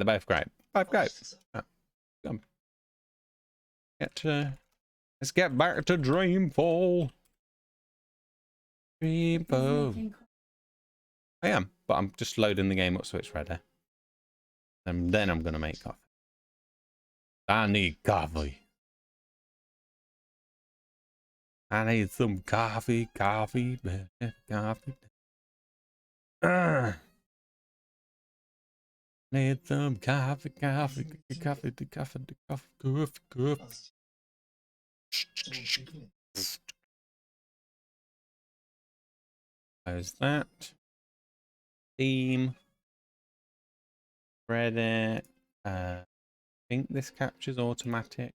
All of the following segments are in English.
They're both great. Both great. Come. Let's get back to DreamFall. DreamFall. I am, but I'm just loading the game up so it's ready. And then I'm going to make coffee. I need coffee. I need some coffee, coffee. Need some coffee. How's that? Team. Reddit. I think this captures automatic.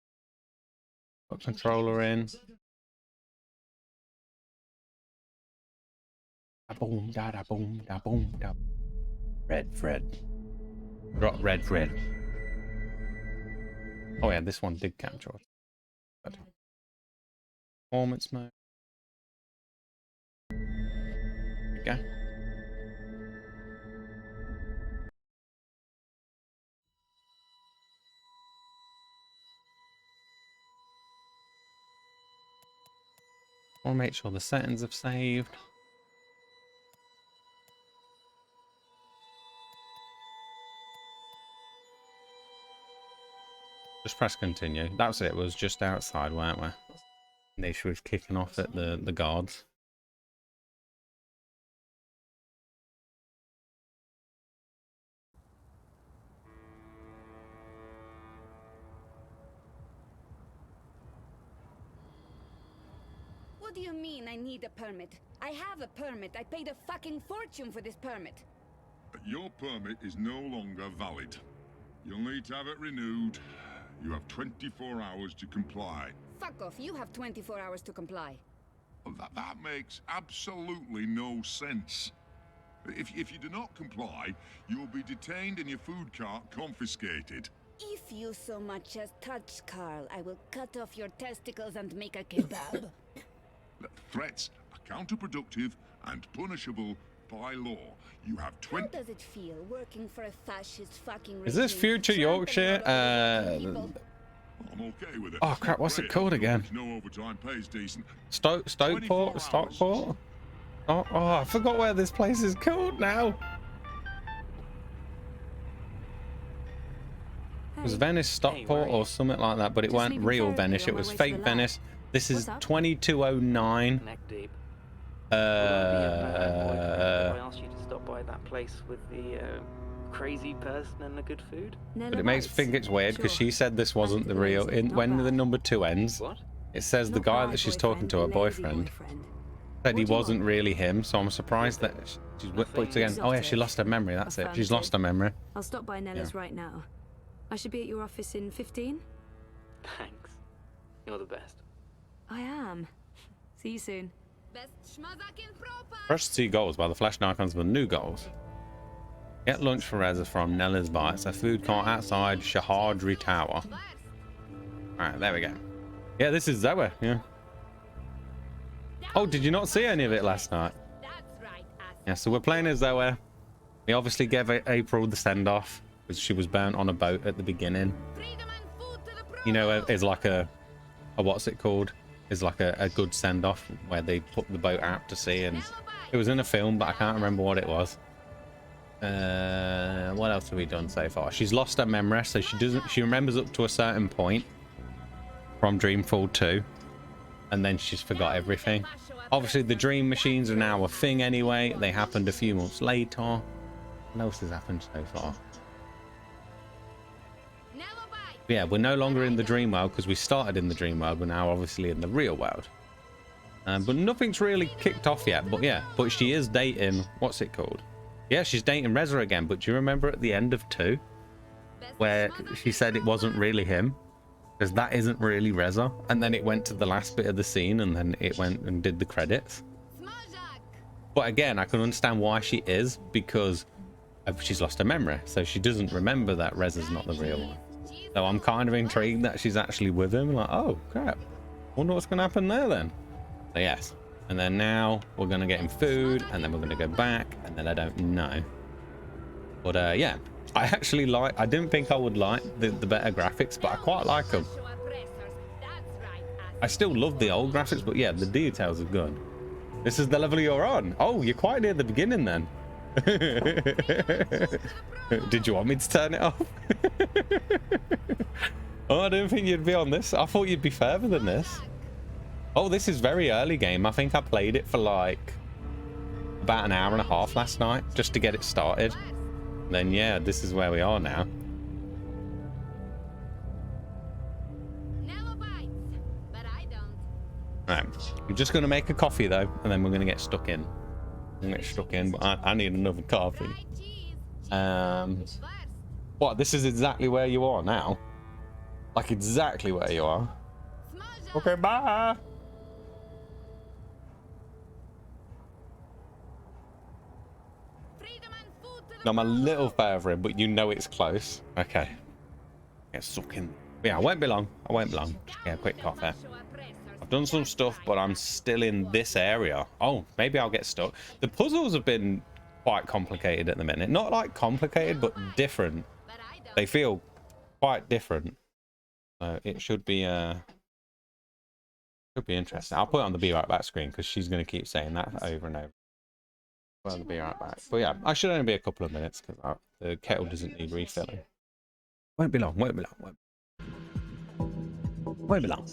Got controller in. Boom, da da boom, da boom, da. Red Fred. Drop red Fred. Oh yeah, this one did capture. Performance mode. Okay. I'll make sure the settings have saved. Just press continue. That's it. Was just outside, weren't we? Nisha was kicking off at the guards. What do you mean I need a permit? I have a permit. I paid a fucking fortune for this permit. Your permit is no longer valid. You'll need to have it renewed. You have 24 hours to comply. Fuck off. You have 24 hours to comply. Well, that makes absolutely no sense. If you do not comply, you'll be detained and your food cart confiscated. If you so much as touch Carl, I will cut off your testicles and make a kebab. Threats are counterproductive and punishable by law. You have How does it feel working for a fascist fucking regime? Is this future Yorkshire? I'm okay with it. Oh crap! What's it called again? No overtime, pays decent. Stockport? Stockport? Oh, I forgot where this place is called now. It was Venice, Stockport, or something like that, but it weren't real Venice. It was fake Venice. This is 2209. Neck deep. I asked you to stop by that place with the crazy person and the good food. But it makes me think it's weird because she said this wasn't the real. When the number 2 ends, What? it says the guy that she's talking to, her boyfriend, said he wasn't really him. So I'm surprised that she's whipped again. Oh yeah, she lost her memory. That's it. She's lost her memory. I'll stop by Nella's right now. I should be at your office in 15. Thanks. You're the best. I am. See you soon. Press see goals by the flashing icons for new goals. Get lunch for Reza from Nella's Bites, a food cart outside Shahadri Tower. Alright, there we go. Yeah, this is Zoe, yeah. Oh, did you not see any of it last night? Yeah, so we're playing as Zoe. We obviously gave April the send-off because she was burnt on a boat at the beginning. You know, it's like a what's it called? Is like a good send-off where they put the boat out to sea, and it was in a film, but I can't remember what it was. What else have we done so far? She's lost her memory, so she remembers up to a certain point from DreamFall 2, and then she's forgot everything. Obviously the dream machines are now a thing anyway. They happened a few months later. What else has happened so far? Yeah, we're no longer in the dream world because we started in the dream world. We're now obviously in the real world. But nothing's really kicked off yet. But yeah, but she is dating, what's it called? Yeah, she's dating Reza again. But do you remember at the end of 2 where she said it wasn't really him? Because that isn't really Reza. And then it went to the last bit of the scene and then it went and did the credits. But again, I can understand why she is, because she's lost her memory. So she doesn't remember that Reza's not the real one. So I'm kind of intrigued that she's actually with him. Like, oh crap, wonder what's gonna happen there then. So yes, and then now we're gonna get him food, and then we're gonna go back, and then I don't know. But yeah, I actually like, I didn't think I would like the better graphics, but I quite like them. I still love the old graphics, but yeah, the details are good. This is the level you're on. Oh, you're quite near the beginning then. Did you want me to turn it off? Oh, I didn't think you'd be on this. I thought you'd be further than this. Oh, this is very early game. I think I played it for like about an hour and a half last night just to get it started. Then yeah, this is where we are now. Right, I'm just gonna make a coffee though, and then we're gonna get stuck in. But I need another coffee. What? This is exactly where you are now. Like exactly where you are. Okay, bye. No, I'm a little further in, but you know it's close. Okay. Get stuck in. Yeah, I won't be long. I won't be long. Just get a quick coffee. I've done some stuff, but I'm still in this area. Oh, maybe I'll get stuck. The puzzles have been quite complicated at the minute. Not like complicated, but different. They feel quite different. So it should be interesting. I'll put it on the be right back screen because she's going to keep saying that over and over. Well, be right back. But yeah, I should only be a couple of minutes because the kettle doesn't need refilling. Won't be long. Won't be long. Won't be long.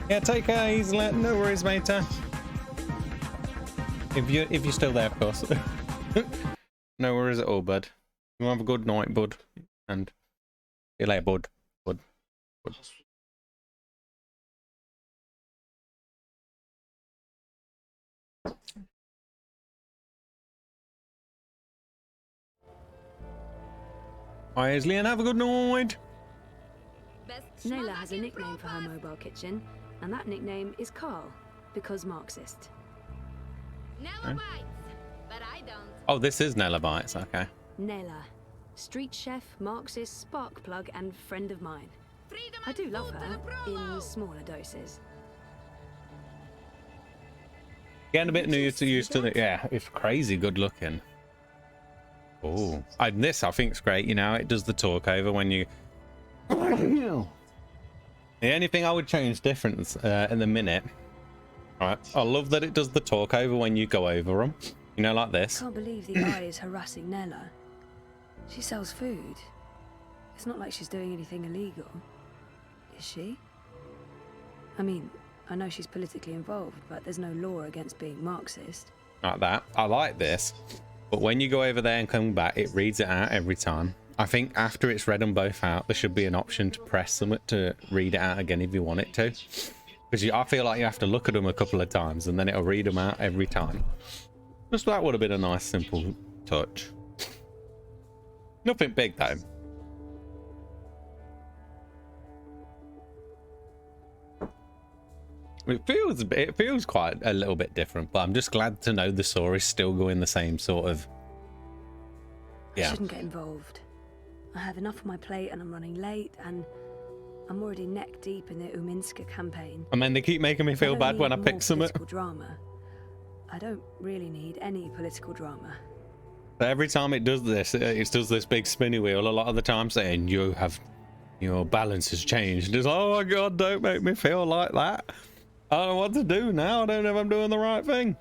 Yeah, take care, Easlet. No worries, mate. If you're still there, of course. No worries at all, bud. You have a good night, bud. And see you later, bud. Bud. Hi, Aisley, and have a good night. Nayla has a nickname for her mobile kitchen, and that nickname is Carl, because Marxist. Never bites, but I don't. Oh, this is Nella Bites, okay. Nayla, street chef, Marxist, spark plug, and friend of mine. Freedom I and do love food to her, the promo. in smaller doses. Getting a bit used to the, yeah, it's crazy good looking. Oh, this I think is great. You know, it does the talk over when you. The only thing I would change different in the minute. Right, I love that it does the talk over when you go over them. You know, like this. Can't believe the eye is harassing Nella. She sells food. It's not like she's doing anything illegal. Is she? I mean, I know she's politically involved, but there's no law against being Marxist. Like that. I like this. But when you go over there and come back, it reads it out every time. I think after it's read them both out, there should be an option to press them to read it out again if you want it to. Because I feel like you have to look at them a couple of times and then it'll read them out every time. Just that would have been a nice, simple touch. Nothing big, though. It feels quite a little bit different, but I'm just glad to know the saw is still going the same sort of. Yeah. I shouldn't get involved. I have enough on my plate and I'm running late, and I'm already neck deep in the Uminska campaign. And then they keep making me feel bad when I pick some. Political drama. I don't really need any political drama. But every time it does this, it does this big spinny wheel a lot of the time saying your balance has changed. It's oh my god, don't make me feel like that. I don't know what to do now. I don't know if I'm doing the right thing.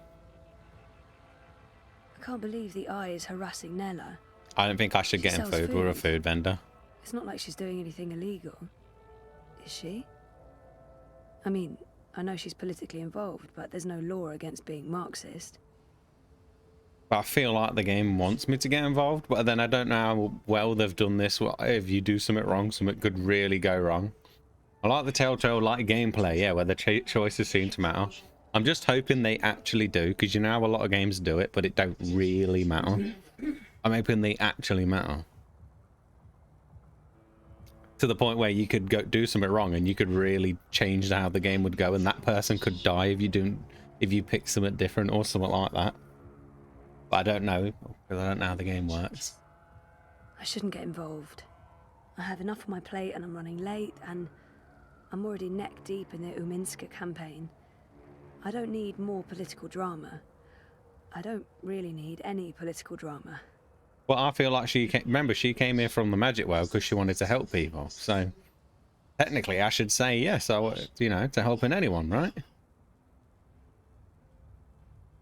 I can't believe the eye is harassing Nella. I don't think I should get in food. We're a food vendor. It's not like she's doing anything illegal. Is she? I mean, I know she's politically involved, but there's no law against being Marxist. But I feel like the game wants me to get involved, but then I don't know how well they've done this. Well, if you do something wrong, something could really go wrong. I like the Telltale like gameplay, yeah, where the choices seem to matter. I'm just hoping they actually do, because you know how a lot of games do it, but it don't really matter. I'm hoping they actually matter. To the point where you could go do something wrong and you could really change how the game would go, and that person could die if you pick something different or something like that. But I don't know, because I don't know how the game works. I shouldn't get involved. I have enough on my plate and I'm running late, and I'm already neck deep in the Uminska campaign. I don't need more political drama. I don't really need any political drama. Well, I feel like she came here from the magic world because she wanted to help people. So technically, I should say yes. To helping anyone, right?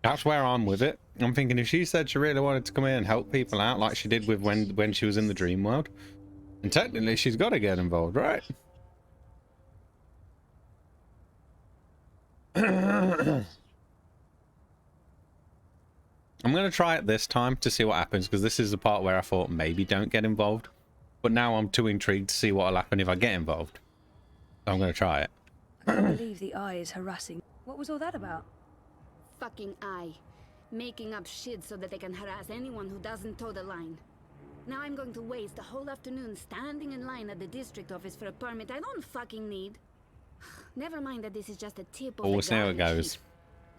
That's where I'm with it. I'm thinking if she said she really wanted to come in and help people out, like she did with when she was in the dream world, and technically she's got to get involved, right? I'm going to try it this time to see what happens, because this is the part where I thought maybe don't get involved. But now I'm too intrigued to see what will happen if I get involved. So I'm going to try it. I can't believe the eye is harassing. What was all that about? Fucking eye. Making up shit so that they can harass anyone who doesn't toe the line. Now I'm going to waste a whole afternoon standing in line at the district office for a permit I don't fucking need. Never mind that this is just a tip of the We'll see how it goes.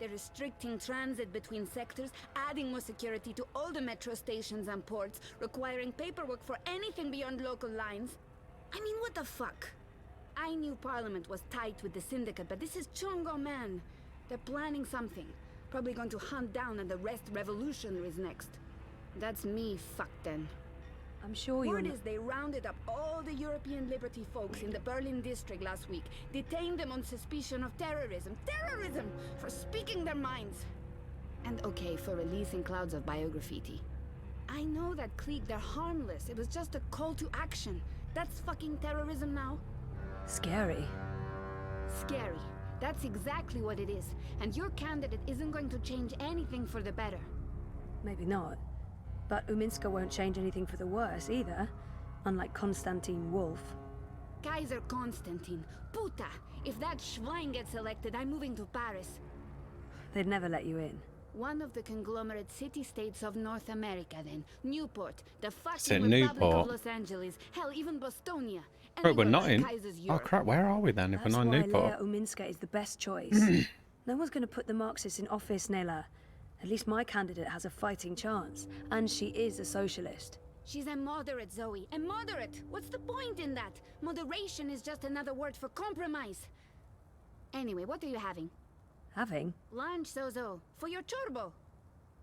They're restricting transit between sectors, adding more security to all the metro stations and ports, requiring paperwork for anything beyond local lines. I mean, what the fuck? I knew Parliament was tight with the Syndicate, but this is Chungo, man. They're planning something. Probably going to hunt down and arrest revolutionaries next. That's me fucked then. I'm sure Word is they rounded up all the European Liberty folks in the Berlin district last week, detained them on suspicion of terrorism. Terrorism! For speaking their minds! And okay, for releasing clouds of biograffiti. I know that clique, they're harmless. It was just a call to action. That's fucking terrorism now. Scary. Scary. That's exactly what it is. And your candidate isn't going to change anything for the better. Maybe not. But Uminska won't change anything for the worse either. Unlike Konstantin Wolf. Kaiser Konstantin. Puta! If that Schwein gets elected, I'm moving to Paris. They'd never let you in. One of the conglomerate city-states of North America, then. Newport. The Said fucking Republic Newport. of Los Angeles. Hell, even Bostonia. Bro, we're Anywhere not but in. Kaiser's Oh Europe. crap, where are we then if we're That's not in why Newport? Leia Uminska is the best choice. No one's going to put the Marxists in office, Nela. At least my candidate has a fighting chance. And she is a socialist. She's a moderate, Zoe. A moderate! What's the point in that? Moderation is just another word for compromise. Anyway, what are you having? Having? Lunch, Zozo. For your chorbo.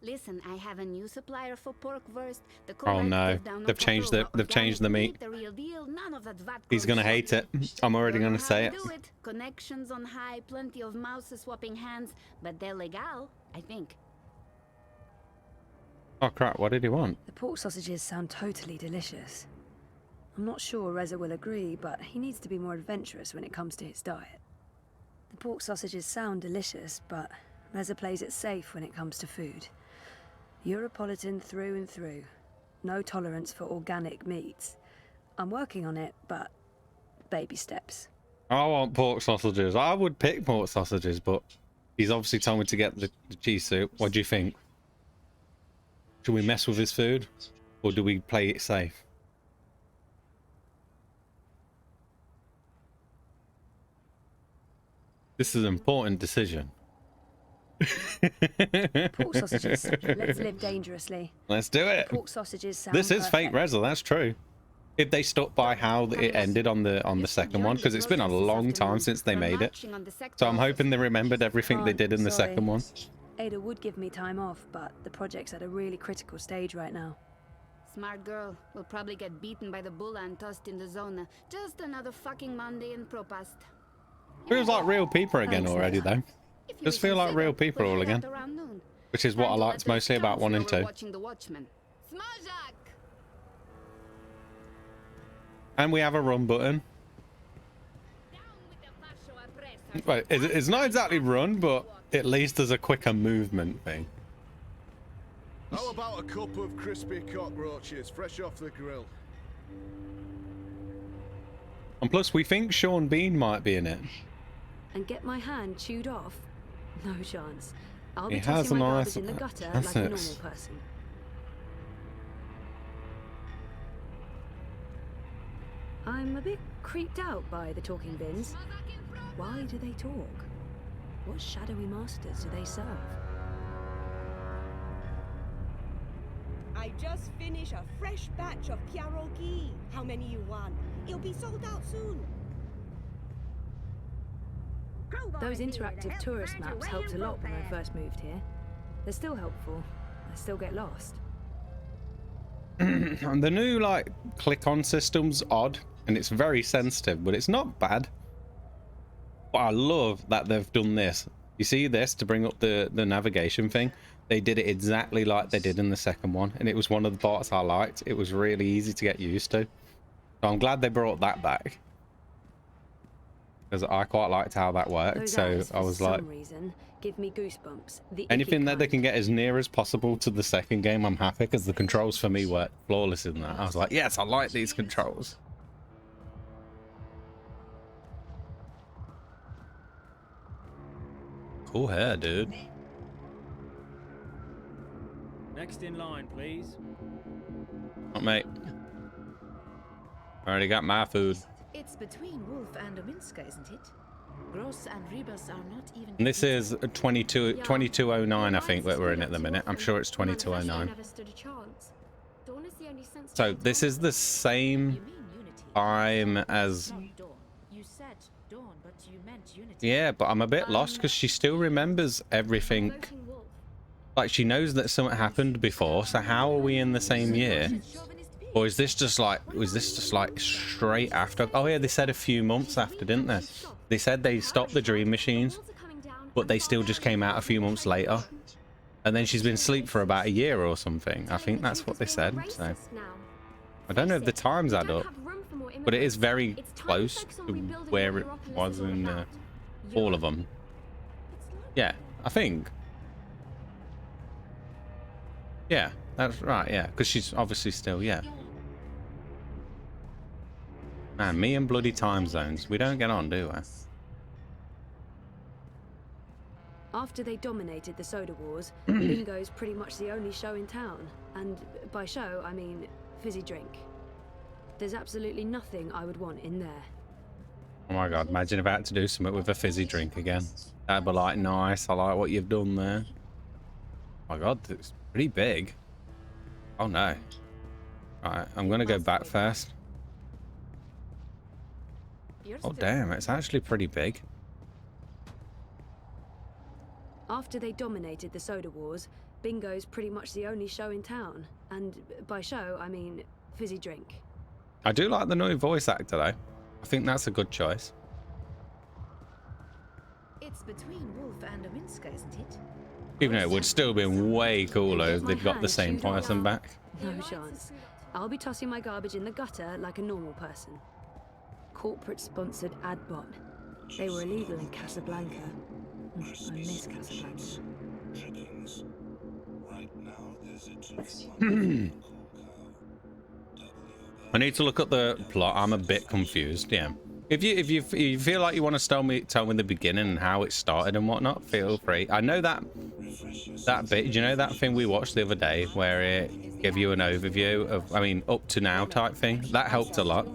Listen, I have a new supplier for pork wurst. The Oh no, collective down they've on changed Patrol. they've changed the meat. The real deal, none of that vat He's gonna hate it. I'm already Don't know gonna say how it. to do it. Connections on high, plenty of mouses swapping hands, but they're legal, I think. Oh crap, what did he want? The pork sausages sound totally delicious. I'm not sure Reza will agree, but he needs to be more adventurous when it comes to his diet. The pork sausages sound delicious, but Reza plays it safe when it comes to food. Europolitan through and through. No tolerance for organic meats. I'm working on it, but baby steps. I want pork sausages. I would pick pork sausages, but he's obviously told me to get the cheese soup. What do you think? Should we mess with his food? Or do we play it safe? This is an important decision. Pork sausages. Let's live dangerously. Let's do it. Pork sausages sound This is fake perfect. Reza, that's true. If they stuck by how it ended on the second one, because it's been a long time since they made it. So I'm hoping they remembered everything they did in the Sorry. second one. Ada would give me time off, but the project's at a really critical stage right now. Smart girl. Will probably get beaten by the bulla and tossed in the zona. Just another fucking Monday in Propast. Feels like real people again Thanks, already Leia. though. If you Does feel like reconsider, real people we'll all head again. out around noon. Which is what I Handle liked at the mostly about 1 and council 2. watching the Watchmen. Smajak! And we have a run button. Down with the fascio oppressor. Well, it's not exactly run, but at least there's a quicker movement thing. How about a cup of crispy cockroaches, fresh off the grill? And plus, we think Sean Bean might be in it. And get my hand chewed off? No chance. I'll He be has tossing a my nice- garbage in the gutter that's like a it. normal person. I'm a bit creeped out by the talking bins. Why do they talk? What shadowy masters do they serve? I just finished a fresh batch of pierogi. How many you want? It'll be sold out soon. Those interactive tourist maps helped a lot when I first moved here. They're still helpful. I still get lost. And the new like click-on system's odd, and it's very sensitive, but it's not bad. But I love that they've done this. You see this to bring up the navigation thing? They did it exactly like they did in the second one, and it was one of the parts I liked. It was really easy to get used to. So I'm glad they brought that back, because I quite liked how that worked. Those So ads, I for was some like, reason, give me goosebumps. The anything icky that they kind. can get as near as possible to the second game, I'm happy, because the controls for me were flawless in that. I was like, yes, I like these controls. Cool hair, dude. Next in line, please. Oh, mate. Already got my food. It's between Wolf and Ominska, isn't it? Gross and Rebus are not even... And this is 2209, I think, that we're in at the minute. I'm sure it's 2209. Never stood a chance. Dawn is the only sense So this is the same You mean unity? time as... Not Dawn. You said Dawn, but you meant unity. Yeah, but I'm a bit lost because she still remembers everything. Voting Wolf. Like, she knows that something happened before, so how are we in the same year? Or is this just like, was this just like straight after? Oh yeah, they said a few months after, didn't they? They said they stopped the dream machines, but they still just came out a few months later. And then she's been asleep for about a year or something. I think that's what they said. So I don't know if the times add up, but it is very close to where it was in All of them. Yeah, I think. Yeah, that's right, yeah. Because she's obviously still, yeah. Man, me and bloody time zones. We don't get on, do we? After they dominated the soda wars, bingo's pretty much the only show in town. And by show, I mean fizzy drink. There's absolutely nothing I would want in there. Oh my god, imagine if I had to do something with a fizzy drink again. That'd be like, nice, I like what you've done there. Oh my god, it's pretty big. Oh no. Right, I'm gonna go back first. Oh damn, it's actually pretty big. After they dominated the soda wars, bingo's pretty much the only show in town. And by show, I mean fizzy drink. I do like the new voice actor though. I think that's a good choice. It's between Wolf and Ominska, isn't it? Even though it would still be way cooler if they'd got the same person back. No chance. I'll be tossing my garbage in the gutter like a normal person. Corporate-sponsored ad bot. They were illegal in Casablanca. I miss Casablanca. I need to look at the plot. I'm a bit confused. Yeah. If you feel like you want to tell me the beginning and how it started and whatnot, feel free. I know that bit. Do you know that thing we watched the other day where it gave you an overview of, I mean, up to now type thing? That helped a lot.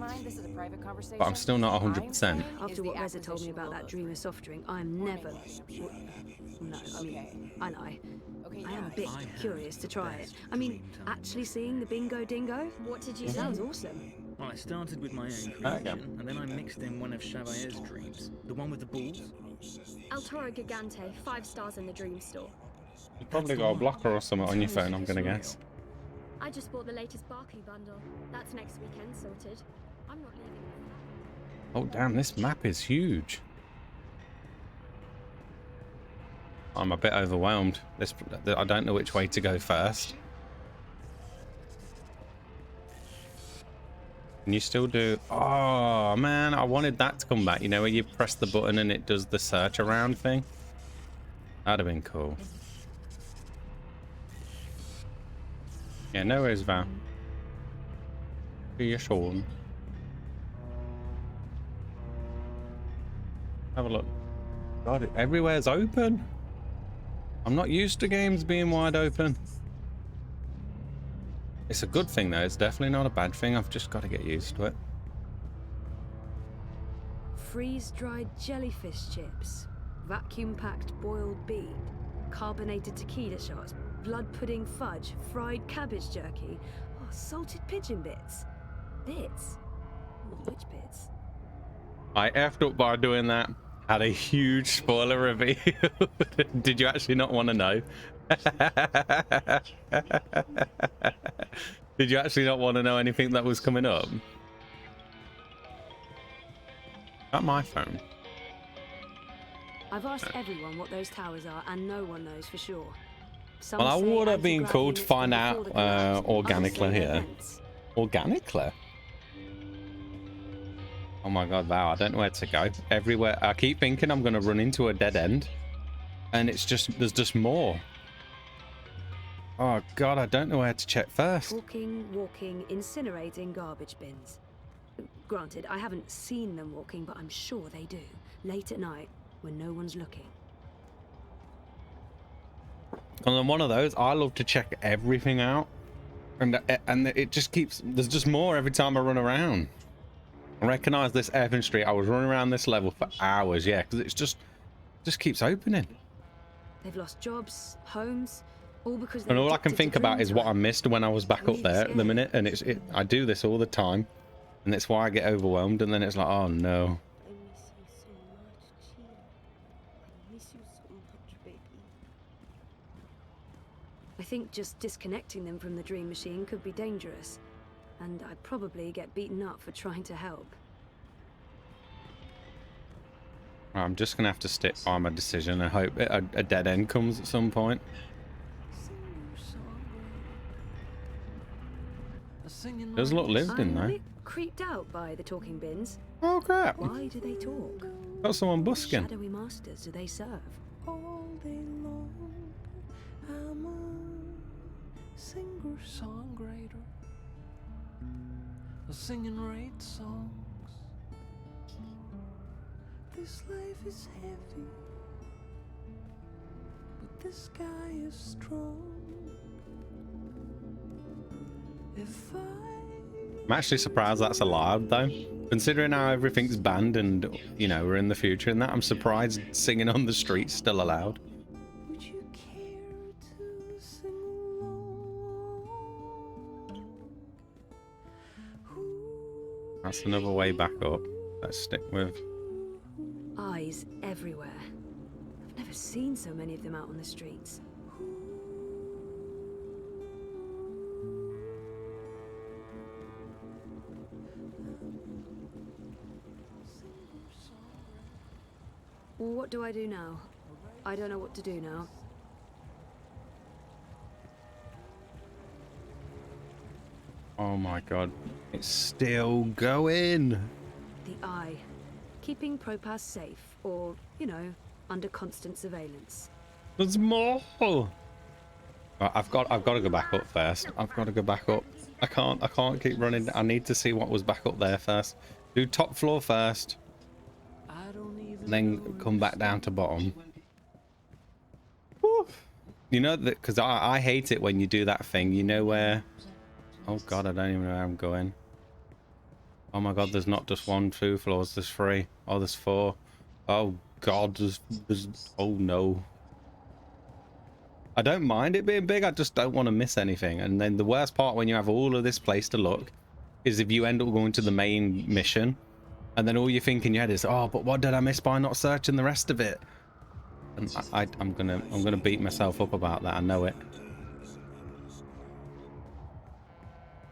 But I'm still not 100%. After what Reza told me about that Dreamer soft drink, I'm never... No, I mean, I lie. I am a bit curious to try it. I mean, actually seeing the bingo dingo? What did you say? Sounds awesome. Well, I started with my own creation, and then I mixed in one of Chevalier's dreams. The one with the balls. El Toro Gigante, 5 stars in the Dream Store. You've probably got a blocker or something on your phone, I'm gonna guess. I just bought the latest Barclay bundle. That's next weekend sorted. I'm not leaving. Oh damn, this map is huge. I'm a bit overwhelmed. I don't know which way to go first. Can you still do... Oh man, I wanted that to come back. You know, where you press the button and it does the search around thing? That'd have been cool. Yeah, no worries, Val. Be Sean. Have a look. God, everywhere's open. I'm not used to games being wide open. It's a good thing though. It's definitely not a bad thing. I've just got to get used to it. Freeze-dried jellyfish chips, vacuum-packed boiled beet, carbonated tequila shots, blood pudding fudge, fried cabbage jerky, oh, salted pigeon bits. Bits? Which bits? I effed up by doing that. Had a huge spoiler reveal. Did you actually not want to know? Did you actually not want to know anything that was coming up? Is that my phone? I've asked everyone what those towers are, and no one knows for sure. Some Well, I say would have been anti-grav cool to units find from out before the collapse, others organically say here. events. Organically? Oh my god, wow, I don't know where to go. Everywhere, I keep thinking I'm going to run into a dead end. And it's just, there's just more. Oh god, I don't know where to check first. Talking, walking, incinerating garbage bins. Granted, I haven't seen them walking, but I'm sure they do. Late at night, when no one's looking. And on one of those, I love to check everything out. And it just keeps, there's just more every time I run around. I recognize this Evan Street. I was running around this level for hours, yeah, because it's just keeps opening. They've lost jobs, homes, all because And all I can think about is what I missed when I was back up there at the minute, and I do this all the time, and that's why I get overwhelmed, and then it's like, oh no. I miss you so much, Chia. I miss you so much, baby. I think just disconnecting them from the dream machine could be dangerous, and I'd probably get beaten up for trying to help. I'm just gonna have to stick by my decision and hope a dead end comes at some point. There's a lot lived in though. creeped out by the talking bins? Oh crap! Why do they talk? Got someone busking. Shadowy masters do they serve? All day long, I'm a singer-songwriter, singing raid songs. This life is heavy, but this guy is strong. If I'm actually surprised that's allowed though. Considering how everything's banned and, you know, we're in the future and that, I'm surprised singing on the streets still allowed. would you care to sing along? That's another way back up. Let's stick with... Eyes everywhere. I've never seen so many of them out on the streets. What do I do now? I don't know what to do now. Oh my god. It's still going. The Eye. Keeping Propass safe, or, you know, under constant surveillance. There's more. Right, I've got to go back up first. I've got to go back up. I can't keep running. I need to see what was back up there first. Do top floor first. And then come back down to bottom. Woo. You know that, because I hate it when you do that thing. You know where... Oh god, I don't even know where I'm going. Oh my god, there's not just 1, 2 floors, there's 3. Oh, there's 4. Oh god, there's... Oh no. I don't mind it being big, I just don't want to miss anything. And then the worst part when you have all of this place to look is if you end up going to the main mission and then all you think in your head is, oh, but what did I miss by not searching the rest of it? And I'm gonna beat myself up about that, I know it.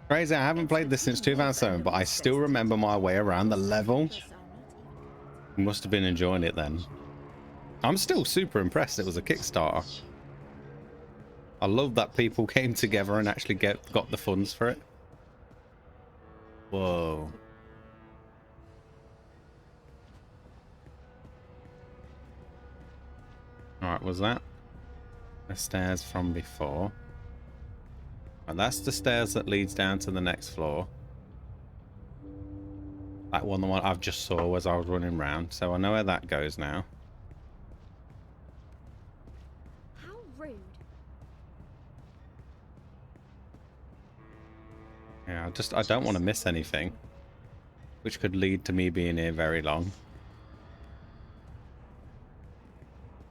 Crazy, I haven't played this since 2007, but I still remember my way around the level. You must have been enjoying it then. I'm still super impressed it was a Kickstarter. I love that people came together and actually got the funds for it. Whoa. Alright, was that the stairs from before? And that's the stairs that leads down to the next floor. That one, the one I've just saw as I was running around, so I know where that goes now. How rude. Yeah, I don't want to miss anything, which could lead to me being here very long.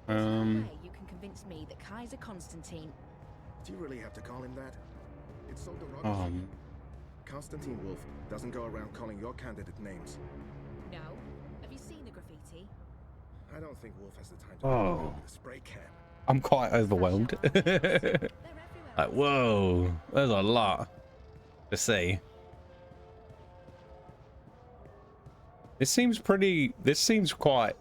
You can convince me that Kaiser Constantine... Do you really have to call him that? It's so derogatory. Constantine Wolf doesn't go around calling your candidate names. No. Have you seen the graffiti? I don't think Wolf has the time to go with a spray can. I'm quite overwhelmed. Like, whoa, there's a lot to see. This seems quite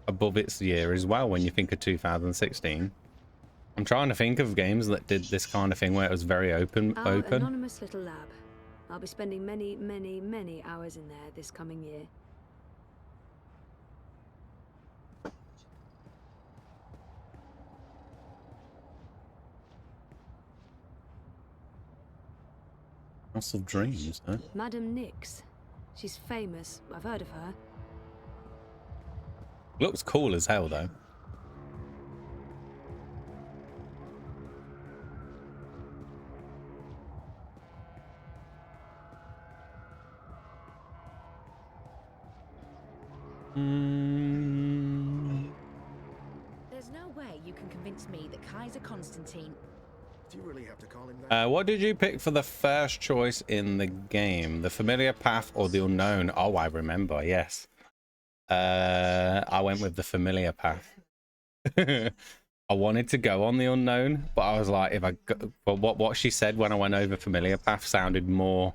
above its year as well when you think of 2016. I'm trying to think of games that did this kind of thing where it was very open. Our anonymous little lab. I'll be spending many, many, many hours in there this coming year. House of Dreams, huh? Madam Nix. She's famous. I've heard of her. Looks cool as hell, though. There's no way you can convince me that Kaiser Constantine... Do you really have to call him that? What did you pick for the first choice in the game? The familiar path or the unknown? Oh, I remember, yes. I went with the familiar path. I wanted to go on the unknown, but I was like, if I go, well, what she said when I went over familiar path sounded more...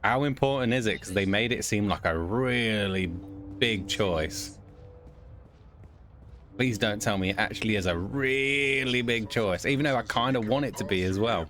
How important is it? Because they made it seem like a really big choice. Please don't tell me it actually is a really big choice, even though I kind of want it to be as well.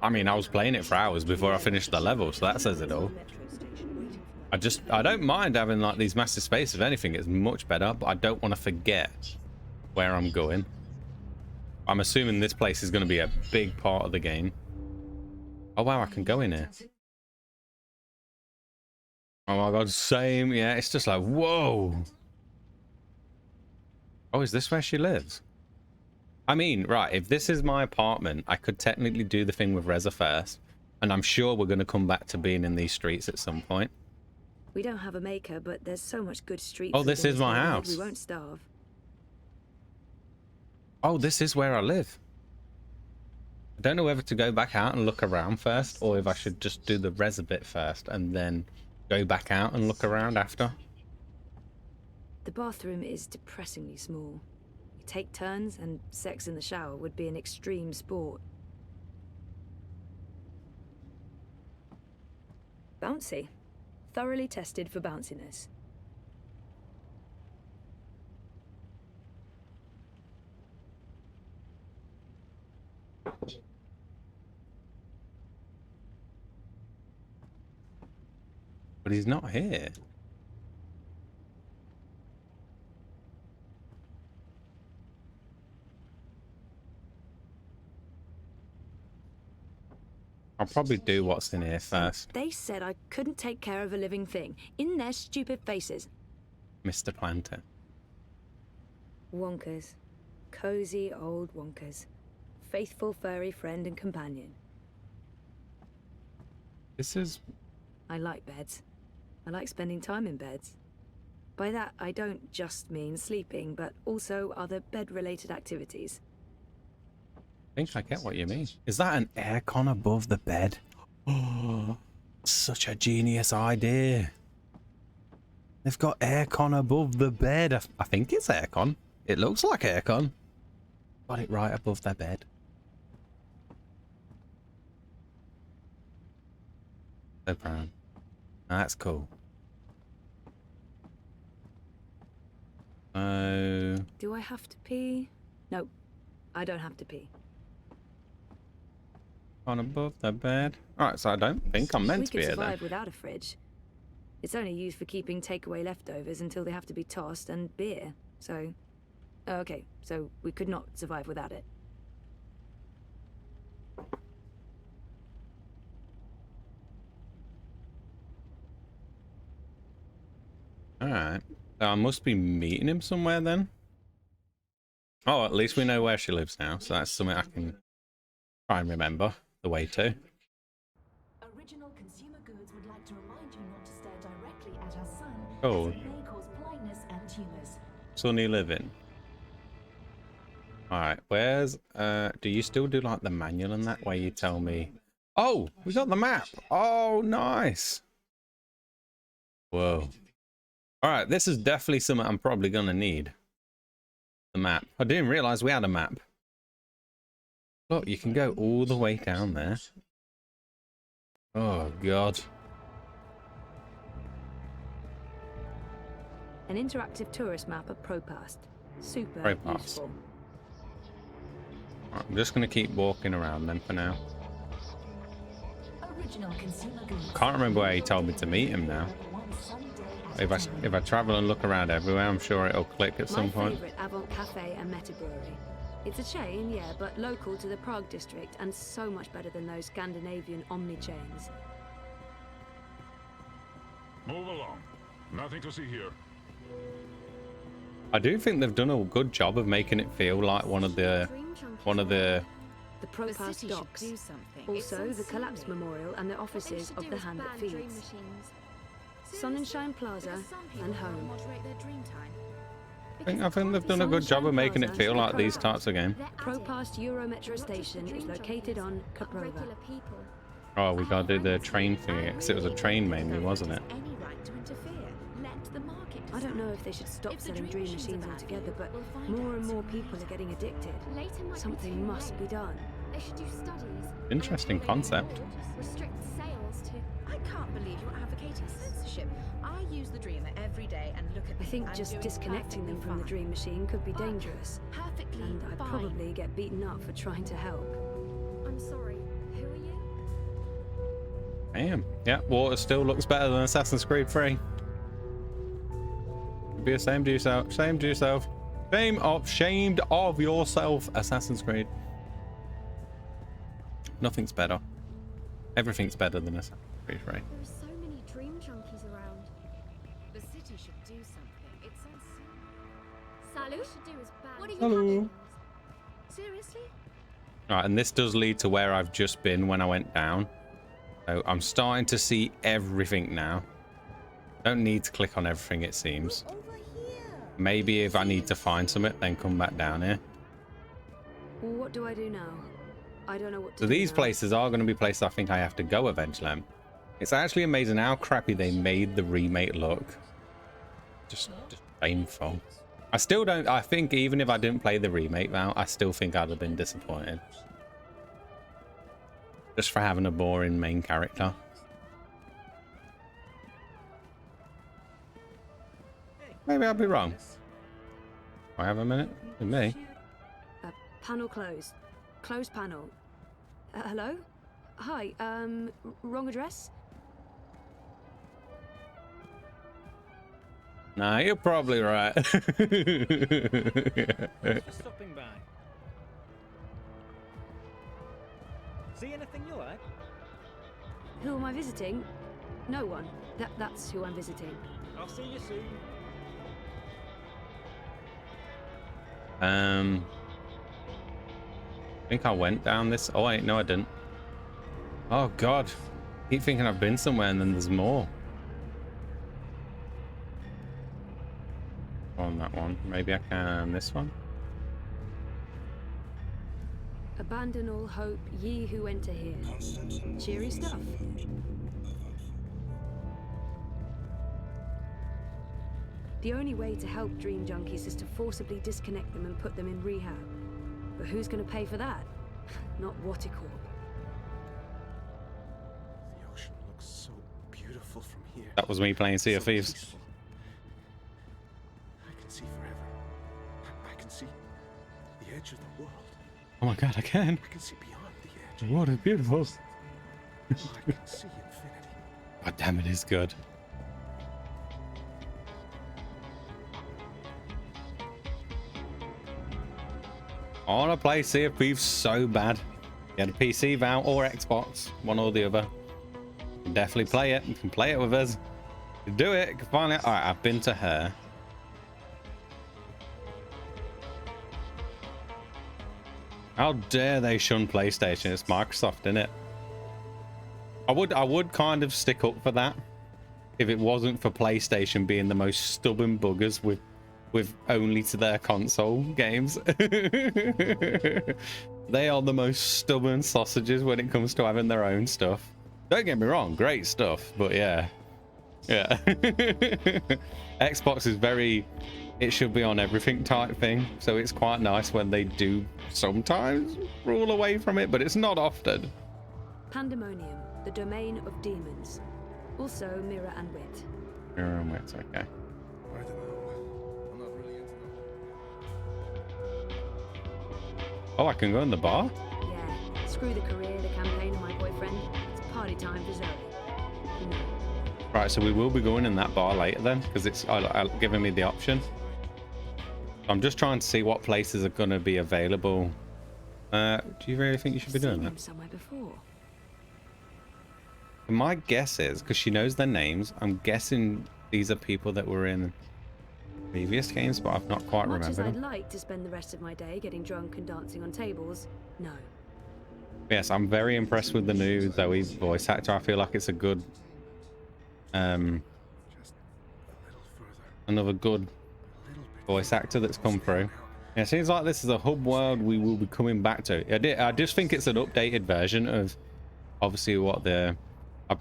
I mean, I was playing it for hours before I finished the level, so that says it all. I don't mind having like these massive spaces. If anything, it's much better, but I don't want to forget where I'm going. I'm assuming this place is going to be a big part of the game. Oh wow, I can go in here. Oh my god, same. Yeah, it's just like, whoa. Oh, is this where she lives? I mean, right, if this is my apartment, I could technically do the thing with Reza first. And I'm sure we're going to come back to being in these streets at some point. We don't have a maker, but there's so much good street Oh, food this in is my house. We won't starve. Oh, this is where I live. I don't know whether to go back out and look around first, or if I should just do the Reza bit first and then go back out and look around after. The bathroom is depressingly small. You take turns, and sex in the shower would be an extreme sport. Bouncy. Thoroughly tested for bounciness. But he's not here. I'll probably do what's in here first. They said I couldn't take care of a living thing. In their stupid faces. Mr. Planter. Wonkers. Cozy old wonkers. Faithful furry friend and companion. This is... I like beds. I like spending time in beds. By that, I don't just mean sleeping, but also other bed-related activities. I think I get what you mean. Is that an aircon above the bed? Oh, such a genius idea. They've got aircon above the bed. I think it's aircon. It looks like aircon. Got it right above their bed. So proud. That's cool. Do I have to pee? No, I don't have to pee. On above the bed. Alright, so I don't think I'm meant to be here then. We could survive without a fridge. It's only used for keeping takeaway leftovers until they have to be tossed, and beer. So, okay, so we could not survive without it. Alright. So I must be meeting him somewhere then. Oh, at least we know where she lives now, so that's something I can try and remember the way to. Original Consumer Goods would like to remind you not to stare directly at our sun, Oh. as it may cause blindness and tumors. Sunny living. Alright, where's do you still do like the manual and that way you tell me? Oh, we got the map. Oh, nice. Whoa. Alright, this is definitely something I'm probably gonna need. The map. I didn't realize we had a map. Look, you can go all the way down there. Oh god. An interactive tourist map of Propast. Super Propast. useful. Right, I'm just gonna keep walking around then for now. Original Consumer Goods. Can't remember where he told me to meet him now. If I travel and look around everywhere, I'm sure it'll click at some point. My favourite Avant Cafe and Meta Brewery. It's a chain, yeah, but local to the Prague district and so much better than those Scandinavian Omni chains. Move along. Nothing to see here. I do think they've done a good job of making it feel like one of the The Propast docks. Also, the Collapse Memorial and the offices of the Hand That Feeds. Sonnenschein Plaza and home. I think they've done a good job of making it feel like these types of game. Propast Eurometro station is located on Kaprova. Oh, we gotta do the train thing because it was a train mainly, wasn't it? I don't know if they should stop selling dream machines altogether, but more and more people are getting addicted. Something must be done. They should do studies. Interesting concept. Restrict sales to... I can't believe you're advocating censorship. I use the Dreamer every day and look at I think just disconnecting them from the dream machine could be dangerous. Perfectly And I'd fine. probably get beaten up for trying to help. I'm sorry. Who are you? Damn. Yeah, water still looks better than Assassin's Creed 3. Be ashamed of yourself. Ashamed of yourself. Shamed of yourself, Assassin's Creed. Nothing's better. Everything's better than Assassin's Creed 3. There are so many dream junkies around. The city should do something. It says Salut? What we should do is ban. What are you Hello. having? Seriously? Right, and this does lead to where I've just been when I went down. So I'm starting to see everything now. Don't need to click on everything, it seems. Maybe if I need to find something, then come back down here. Well, what do I do now? I don't know what to So do these now. places are going to be places I think I have to go eventually. It's actually amazing how crappy they made the remake look. Just painful. I still don't. I think even if I didn't play the remake now, I still think I'd have been disappointed. Just for having a boring main character. Maybe I'll be wrong. I have a minute with me. Panel closed. Closed panel. Hello? Hi, wrong address? Nah, you're probably right. Just stopping by. See anything you like? Who am I visiting? No one. That's who I'm visiting. I'll see you soon. I think I went down this. Oh wait, no I didn't. Oh god. Keep thinking I've been somewhere and then there's more. On that one. Maybe I can this one. Abandon all hope, ye who enter here. Cheery stuff. The only way to help dream junkies is to forcibly disconnect them and put them in rehab. But who's going to pay for that? Not Waticorp. The ocean looks so beautiful from here. That was me playing Sea of Thieves. Peaceful. I can see forever. I can see the edge of the world. Oh my god, I can. I can see beyond the edge. What a beautiful. I can see infinity. God damn, it is good. I want to play Sea of Thieves so bad. Get a PC, Val, or Xbox, one or the other. You can definitely play it. You can play it with us. You can do it. You can find it. All right, I've been to her. How dare they shun PlayStation? It's Microsoft, isn't it? I would kind of stick up for that if it wasn't for PlayStation being the most stubborn buggers with only to their console games. They are the most stubborn sausages when it comes to having their own stuff. Don't get me wrong, great stuff, but yeah. Xbox is very, it should be on everything type thing, so it's quite nice when they do sometimes rule away from it, but it's not often. Pandemonium, the domain of demons. Also Mirror and Wit. Mirror and Wit, okay. I don't know. I'm not really into them. Oh, I can go in the bar? Yeah, screw the career, the campaign, and my boyfriend. It's party time for Zoe. No. Right, so we will be going in that bar later then, because it's giving me the option. I'm just trying to see what places are going to be available. Do you really think you should be doing that? Somewhere before. My guess is, because she knows their names, I'm guessing these are people that were in previous games, but I've not quite Much as remembered I'd them. like to spend the rest of my day getting drunk and dancing on tables, no. Yes, I'm very impressed with the new Zoe voice actor. I feel like it's a good, another good voice actor that's come through. Yeah, it seems like this is a hub world we will be coming back to. I just think it's an updated version of obviously what the.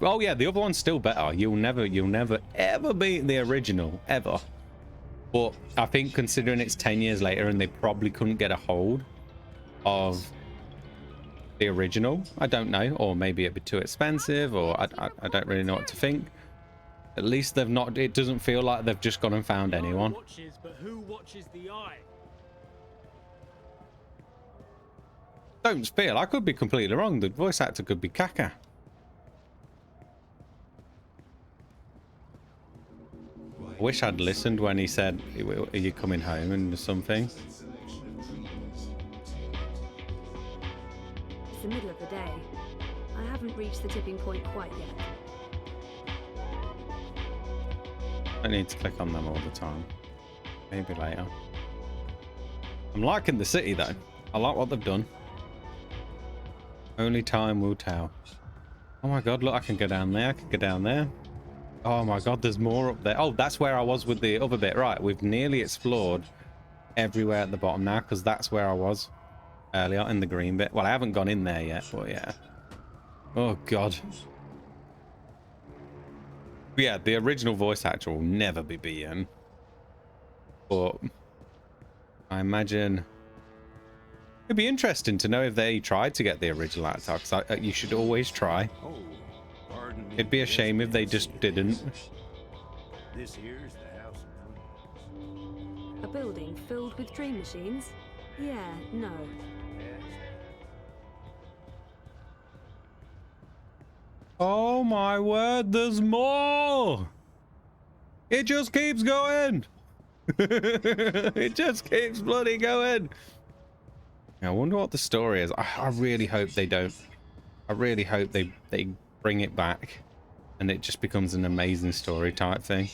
Oh yeah, the other one's still better. You'll never ever beat the original ever. But I think considering it's 10 years later and they probably couldn't get a hold of the original, I don't know, or maybe it'd be too expensive, or I don't really know what to think. At least they've not. It doesn't feel like they've just gone and found anyone. Watches, but who watches the eye? Don't feel. I could be completely wrong. The voice actor could be Kaka. I wish I'd listened when he said, "Are you coming home?" and something. It's the middle of the day. I haven't reached the tipping point quite yet. I need to click on them all the time. Maybe later. I'm liking the city though. I like what they've done. Only time will tell. Oh my god, look, I can go down there. I can go down there. Oh my god, there's more up there. Oh, that's where I was with the other bit. Right, we've nearly explored everywhere at the bottom now, because that's where I was earlier in the green bit. Well, I haven't gone in there yet, but yeah. Oh god. But yeah, the original voice actor will never be beaten. But I imagine it'd be interesting to know if they tried to get the original actor, because you should always try. It'd be a shame if they just didn't. This here's the house of dreams. A building filled with dream machines? Yeah, no. Oh my word, there's more! It just keeps going! It just keeps bloody going! I wonder what the story is. I really hope they don't. I really hope they bring it back and it just becomes an amazing story type thing.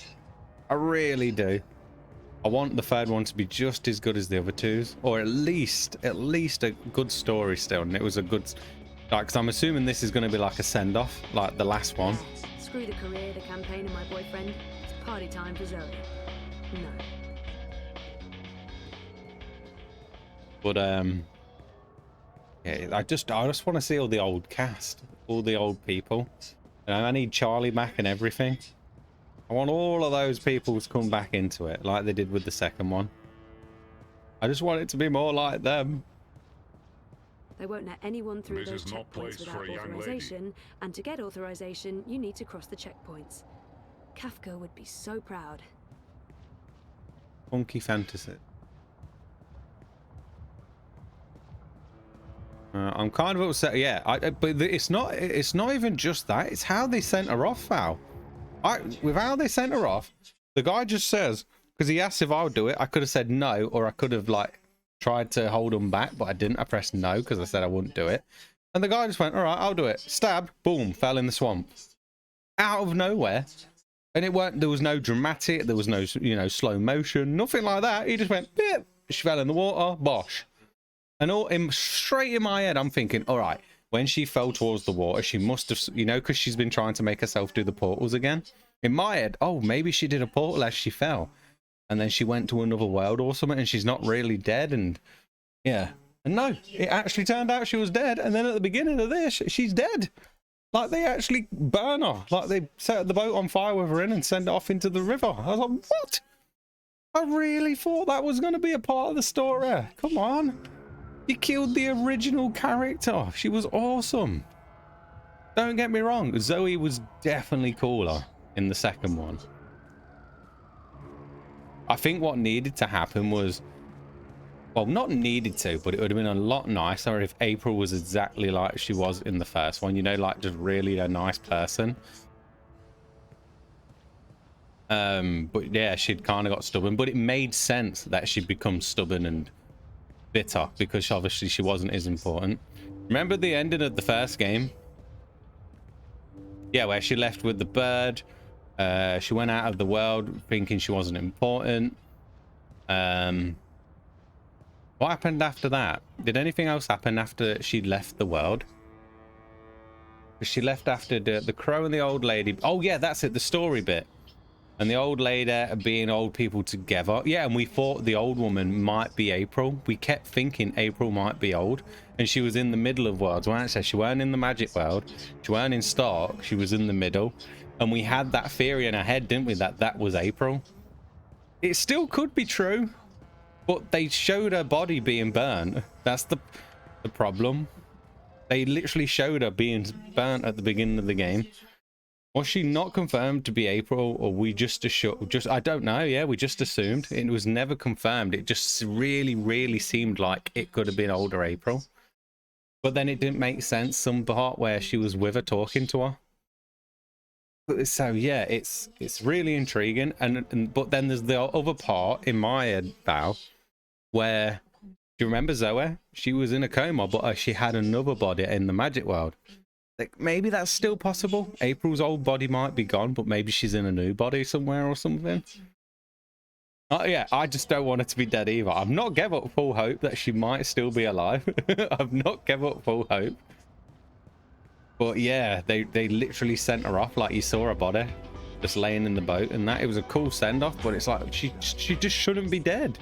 I really do. I want the third one to be just as good as the other twos, or at least a good story still. And it was a good, like, because I'm assuming this is going to be like a send-off, like the last one. Screw the career, the campaign, and my boyfriend. It's party time for Zoe. No. But yeah, I just want to see all the old cast, all the old people. You know, I need Charlie back and everything. I want all of those people to come back into it, like they did with the second one. I just want it to be more like them. They won't let anyone through This those is not checkpoints place without for a young lady. authorization, and to get authorization, you need to cross the checkpoints. Kafka would be so proud. Funky fantasy. I'm kind of upset. Yeah, but it's not even just that. It's how they sent her off, Val. With how they sent her off, the guy just says, because he asked if I would do it, I could have said no, or I could have like tried to hold him back, but I didn't. I pressed no because I said I wouldn't do it, and the guy just went, "All right, I'll do it." Stab, boom, fell in the swamp, out of nowhere, and it weren't. There was no dramatic. There was no, you know, slow motion, nothing like that. He just went, "Bip." She fell in the water, bosh. And straight in my head, I'm thinking, all right, when she fell towards the water, she must have, you know, because she's been trying to make herself do the portals again. In my head, oh, maybe she did a portal as she fell. And then she went to another world or something, and she's not really dead. And yeah. And no, it actually turned out she was dead. And then at the beginning of this, she's dead. Like, they actually burn her. Like, they set the boat on fire with her in and send it off into the river. I was like, what? I really thought that was going to be a part of the story. Come on. He killed the original character. She was awesome. Don't get me wrong. Zoe was definitely cooler in the second one. I think what needed to happen was, well, not needed to, but it would have been a lot nicer if April was exactly like she was in the first one. You know, like just really a nice person. But yeah, she'd kind of got stubborn, but it made sense that she'd become stubborn and bitter because obviously she wasn't as important. Remember the ending of the first game? Yeah, where she left with the bird. She went out of the world thinking she wasn't important. What happened after that? Did anything else happen after she left the world? She left after the crow and the old lady. Oh yeah, that's it, the story bit. And the old lady being old people together. Yeah, and we thought the old woman might be April. We kept thinking April might be old. And she was in the middle of worlds. When I said she weren't in the magic world. She weren't in Stark. She was in the middle. And we had that theory in our head, didn't we? That was April. It still could be true. But they showed her body being burnt. That's the problem. They literally showed her being burnt at the beginning of the game. Was she not confirmed to be April, or we just I don't know. Yeah, we just assumed. It was never confirmed. It just really seemed like it could have been older April. But then it didn't make sense, some part where she was with her talking to her. So yeah, it's really intriguing, and but then there's the other part in my head, Val, where, do you remember Zoe? She was in a coma, but she had another body in the magic world. Like, maybe that's still possible. April's old body might be gone, but maybe she's in a new body somewhere or something. Yeah, I just don't want her to be dead either. I've not given up full hope that she might still be alive. I've not given up full hope. But yeah, they literally sent her off like you saw her body just laying in the boat, and that it was a cool send-off, but it's like she just shouldn't be dead.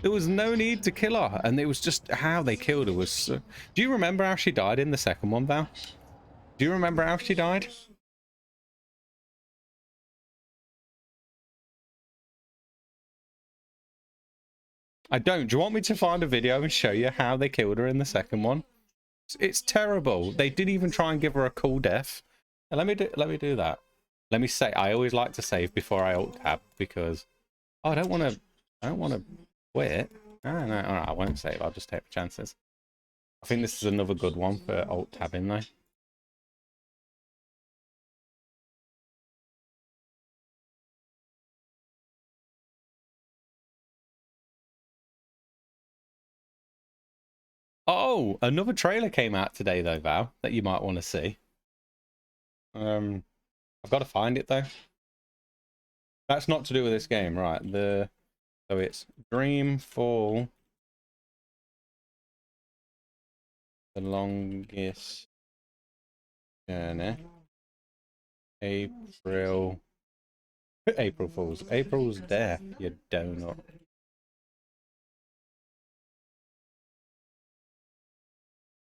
There was no need to kill her, and it was just how they killed her was so... Do you remember how she died in the second one, Val? Do you remember how she died? I don't. Do you want me to find a video and show you how they killed her in the second one? It's terrible. They didn't even try and give her a cool death. And let me do that. Let me say, I always like to save before I alt tab because I don't want to quit. No, all right, I won't save. I'll just take the chances. I think this is another good one for alt tabbing though. Oh, another trailer came out today though, Val, that you might want to see. I've got to find it though. That's not to do with this game, right? So it's DreamFall, the longest journey. April Fools. April's death, you donut.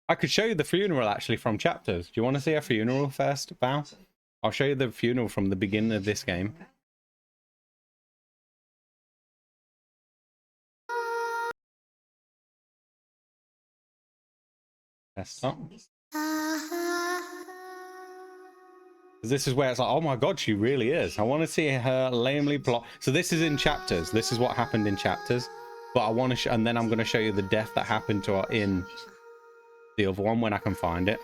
I could show you the funeral actually from chapters. Do you want to see a funeral first, Val? I'll show you the funeral from the beginning of this game. Desktop. This is where it's like, oh my god, she really is. I want to see her lamely plot. So this is in chapters. This is what happened in chapters. But I want to, and then I'm going to show you the death that happened to her in the other one when I can find it.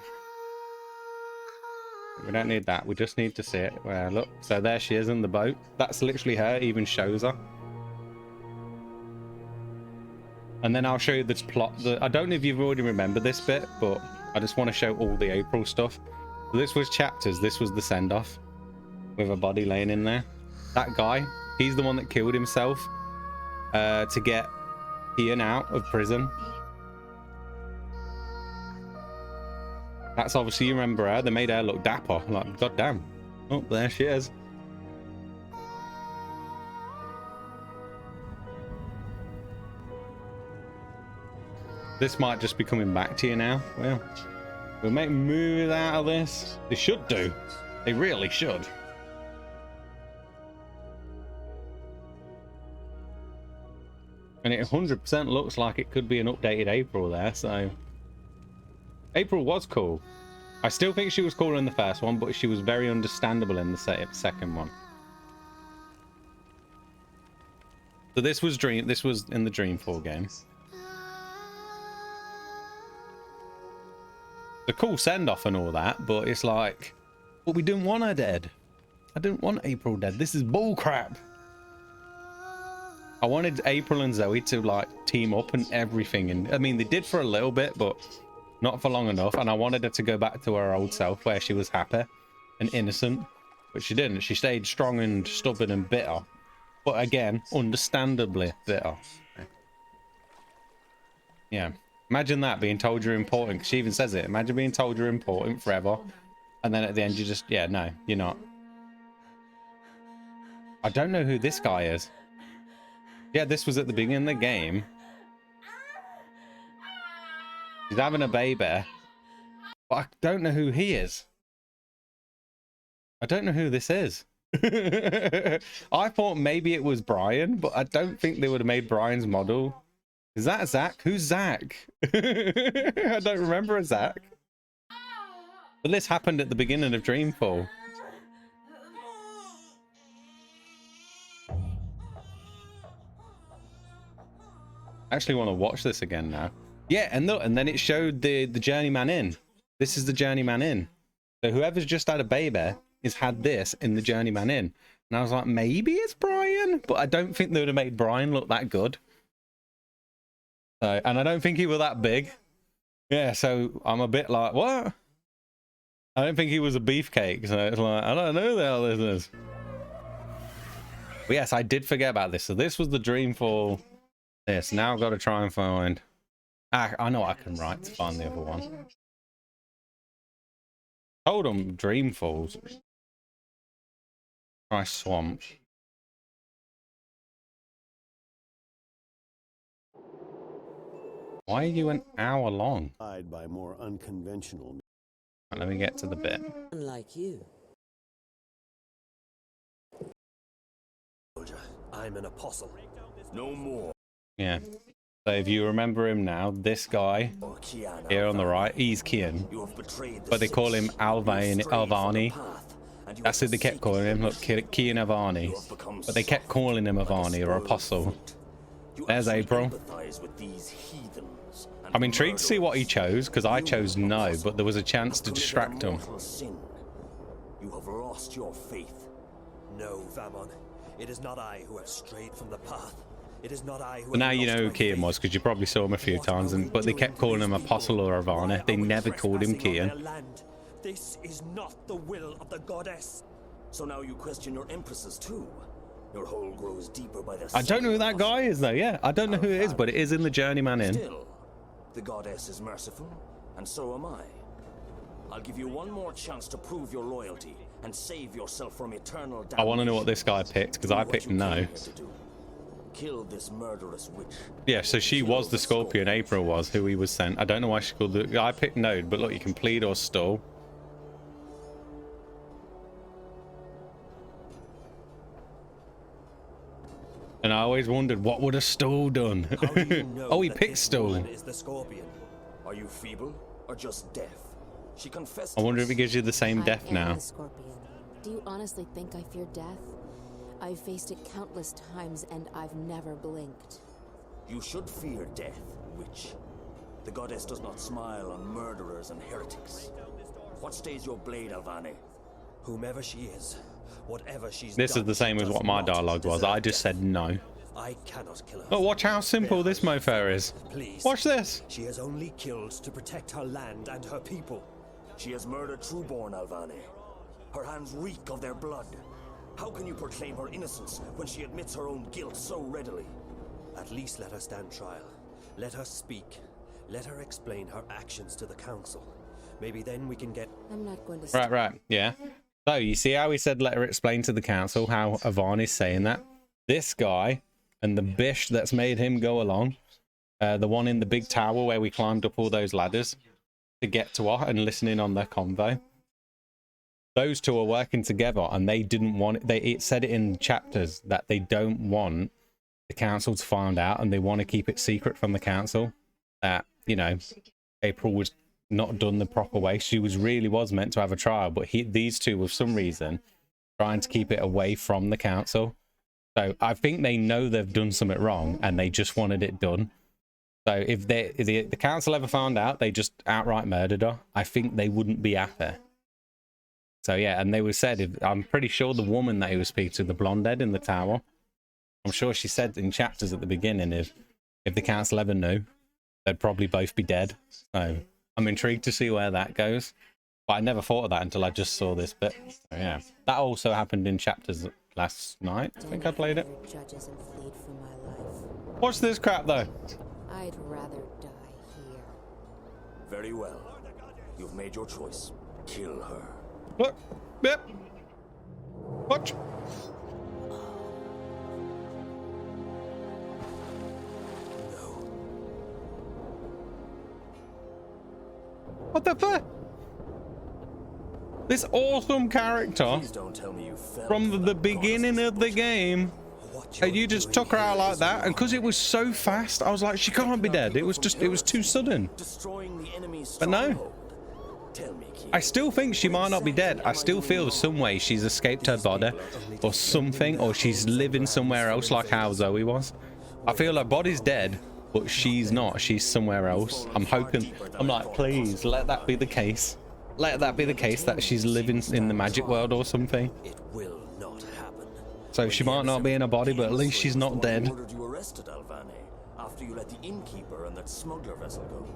We don't need that. We just need to see it. Well, look. So there she is in the boat. That's literally her. It even shows her. And then I'll show you this plot. I don't know if you've already remembered this bit, but I just want to show all the April stuff. So this was chapters. This was the send-off with a body laying in there. That guy, he's the one that killed himself to get Ian out of prison. That's obviously, you remember her. They made her look dapper. Like, goddamn. Oh, there she is. This might just be coming back to you now. Well, we'll make movies out of this. They should do. They really should. And it 100% looks like it could be an updated April there, so... April was cool. I still think she was cooler in the first one, but she was very understandable in the second one. So this was in the DreamFall game. The cool send-off and all that, but it's like, but we didn't want her dead. I didn't want April dead. This is bullcrap. I wanted April and Zoe to like team up and everything, and I mean they did for a little bit, but not for long enough. And I wanted her to go back to her old self where she was happy and innocent, but she didn't. She stayed strong and stubborn and bitter, but again, understandably bitter. Yeah. Imagine that, being told you're important. She even says it. Imagine being told you're important forever. And then at the end, you just, yeah, no, you're not. I don't know who this guy is. Yeah, this was at the beginning of the game. He's having a baby. But I don't know who he is. I don't know who this is. I thought maybe it was Brian, but I don't think they would have made Brian's model. Is that Zach? Who's Zach? I don't remember a Zach. But this happened at the beginning of DreamFall. I actually want to watch this again now. Yeah, and look, and then it showed the journeyman in. This is the journeyman in. So whoever's just had a baby, is had this in the Journeyman Inn. And I was like, maybe it's Brian, but I don't think they would have made Brian look that good. So, and I don't think he was that big. Yeah, so I'm a bit like, what? I don't think he was a beefcake, so it's like, I don't know who the hell this is. But yes, I did forget about this. So this was the DreamFall. This. Now I've got to try and find... I know what I can write to find the other one. Hold on, DreamFalls. Try Swamp. Why are you an hour long? By more unconventional. Let me get to the bit. Unlike you. I'm an apostle. No more. Yeah. So if you remember him now, this guy here on the right, he's Kian. But they call him Alvani. That's who they kept calling him. Look, Kian Avani. But they kept calling him Avani or Apostle. There's April. I'm intrigued to see what he chose, because I chose no, but there was a chance to distract him. You have lost your faith. No, Vamon. It is not I who have strayed from the path. It is not I who. But now you know who Kian was, because you probably saw him a few times, but they kept calling him Apostle or Avani. They never called him Kian. This is not the will of the goddess. So now you question your empresses too. Your hole grows deeper by the. I don't know who that guy is though. Yeah, I don't know who it is, but it is in the Journeyman Inn. Still, the goddess is merciful, and so am I. I'll give you one more chance to prove your loyalty and save yourself from eternal damnation. I want to know what this guy picked, because I picked no. Kill this murderous witch. Yeah, so she was the Scorpion. April was who he was sent. I don't know why she called the. I picked no, but look, you can plead or stall. And I always wondered, what would a stall done? Oh, he picked stall. Is the Scorpion? Are you feeble or just deaf? She confessed. I wonder if he gives you the same death now. The Scorpion. Do you honestly think I fear death? I've faced it countless times and I've never blinked. You should fear death, witch. The goddess does not smile on murderers and heretics. What stays your blade, Alvani? Whomever she is, whatever she's This is the same as what my dialogue was. I just said no. I cannot kill her. Oh, watch how simple this mofo is. Please. Watch this. She has only killed to protect her land and her people. She has murdered Trueborn, Alvani. Her hands reek of their blood. How can you proclaim her innocence when she admits her own guilt so readily? At least let her stand trial. Let her speak. Let her explain her actions to the council. Maybe then we can get... I'm not going to... Right, yeah. So, you see how he said let her explain to the council how Avon is saying that? This guy and the bish that's made him go along, the one in the big tower where we climbed up all those ladders to get to her and listening on their convo. Those two are working together, and they didn't want it. It said it in chapters that they don't want the council to find out, and they want to keep it secret from the council that, you know, April was not done the proper way. She really was meant to have a trial, but these two, with some reason, trying to keep it away from the council. So I think they know they've done something wrong, and they just wanted it done. So if the council ever found out they just outright murdered her, I think they wouldn't be happy. So yeah, and they were said, I'm pretty sure the woman that he was speaking to, the blonde head in the tower, I'm sure she said in chapters at the beginning, if the council ever knew, they'd probably both be dead. So I'm intrigued to see where that goes. But I never thought of that until I just saw this bit. So yeah, that also happened in chapters last night. I think I played it. Watch this crap though. I'd rather die here. Very well. You've made your choice. Kill her. Look. Yep. Watch. What the fuck? This awesome character from the beginning of the game, and you just took her out like that, and because it was so fast, I was like, she can't be dead. It was too sudden. But no. I still think she might not be dead. I still feel some way she's escaped her body or something, or she's living somewhere else like how Zoe was. I feel her body's dead, but she's not. She's somewhere else. I'm hoping. I'm like, please let that be the case. let that be the case that she's living in the magic world or something. It will not happen. So she might not be in a body, but at least she's not dead. Ordered you arrested, Alvane, after you let the innkeeper and that smuggler vessel go.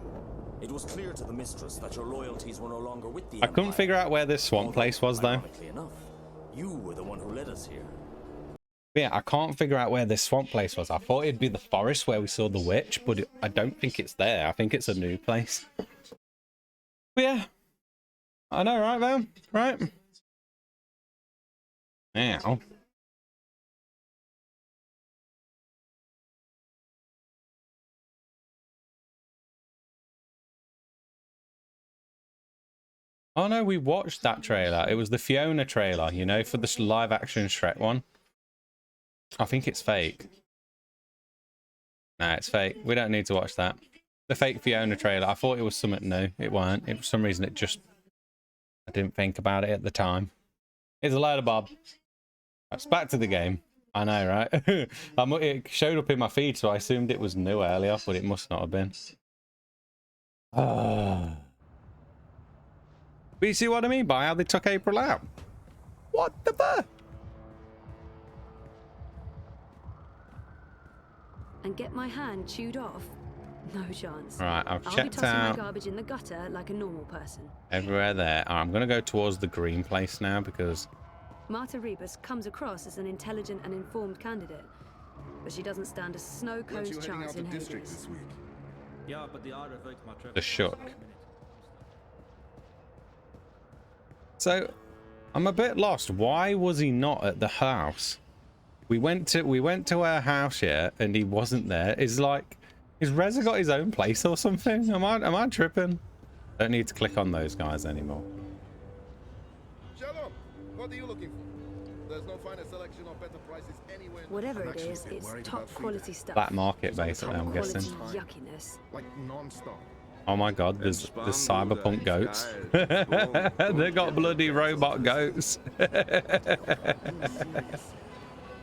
It was clear to the mistress that your loyalties were no longer with the I couldn't figure out where this swamp place was, though. Ironically enough, you were the one who led us here. Yeah, I can't figure out where this swamp place was. I thought it'd be the forest where we saw the witch, but I don't think it's there. I think it's a new place. But yeah. I know, right, Val? Right? Now. Oh no, we watched that trailer. It was the Fiona trailer, you know, for the live action Shrek one. I think it's fake. Nah, it's fake. We don't need to watch that. The fake Fiona trailer. I thought it was something new. It weren't. For some reason, it just... I didn't think about it at the time. It's a load of bob. It's back to the game. I know, right? It showed up in my feed, so I assumed it was new earlier, but it must not have been. But you see what I mean by how they took April out? What the fuck? And get my hand chewed off? No chance. All right, I'll be checked tossing out my garbage in the gutter like a normal person. everywhere there. I'm going to go towards the green place now because... Marta Rebus comes across as an intelligent and informed candidate, but she doesn't stand a snow cone's chance in Hades. Yeah, but The shook. So, I'm a bit lost. Why was he not at the house? We went to our house here, and he wasn't there. Is Reza got his own place or something? Am I tripping? Don't need to click on those guys anymore. Shalom. What are you looking for? There's no finer selection or better prices anywhere. Whatever it is, it's top quality stuff. Black market, basically, I'm guessing. Yuckiness. Like non-stop. Oh my god, there's cyberpunk goats. They got bloody robot goats.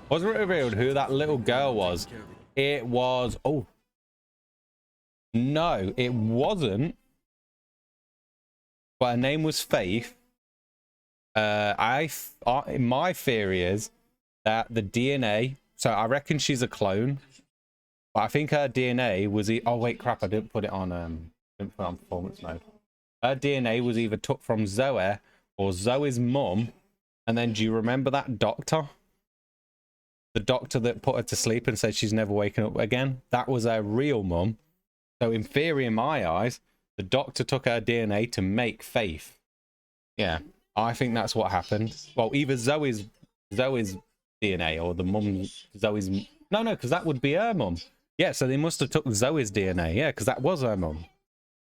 Wasn't revealed who that little girl was. It was... Oh. No, it wasn't. But her name was Faith. My theory is that the DNA... So I reckon she's a clone. But I think her DNA was... Oh, wait, crap. I didn't put it on... Didn't put it on performance mode. Her DNA was either took from Zoe or Zoe's mum. And then do you remember that doctor? The doctor that put her to sleep and said she's never waking up again? That was her real mum. So in theory, in my eyes, the doctor took her DNA to make Faith. Yeah, I think that's what happened. Well, either Zoe's DNA or the mum Zoe's... No, because that would be her mum. Yeah, so they must have took Zoe's DNA. Yeah, because that was her mum.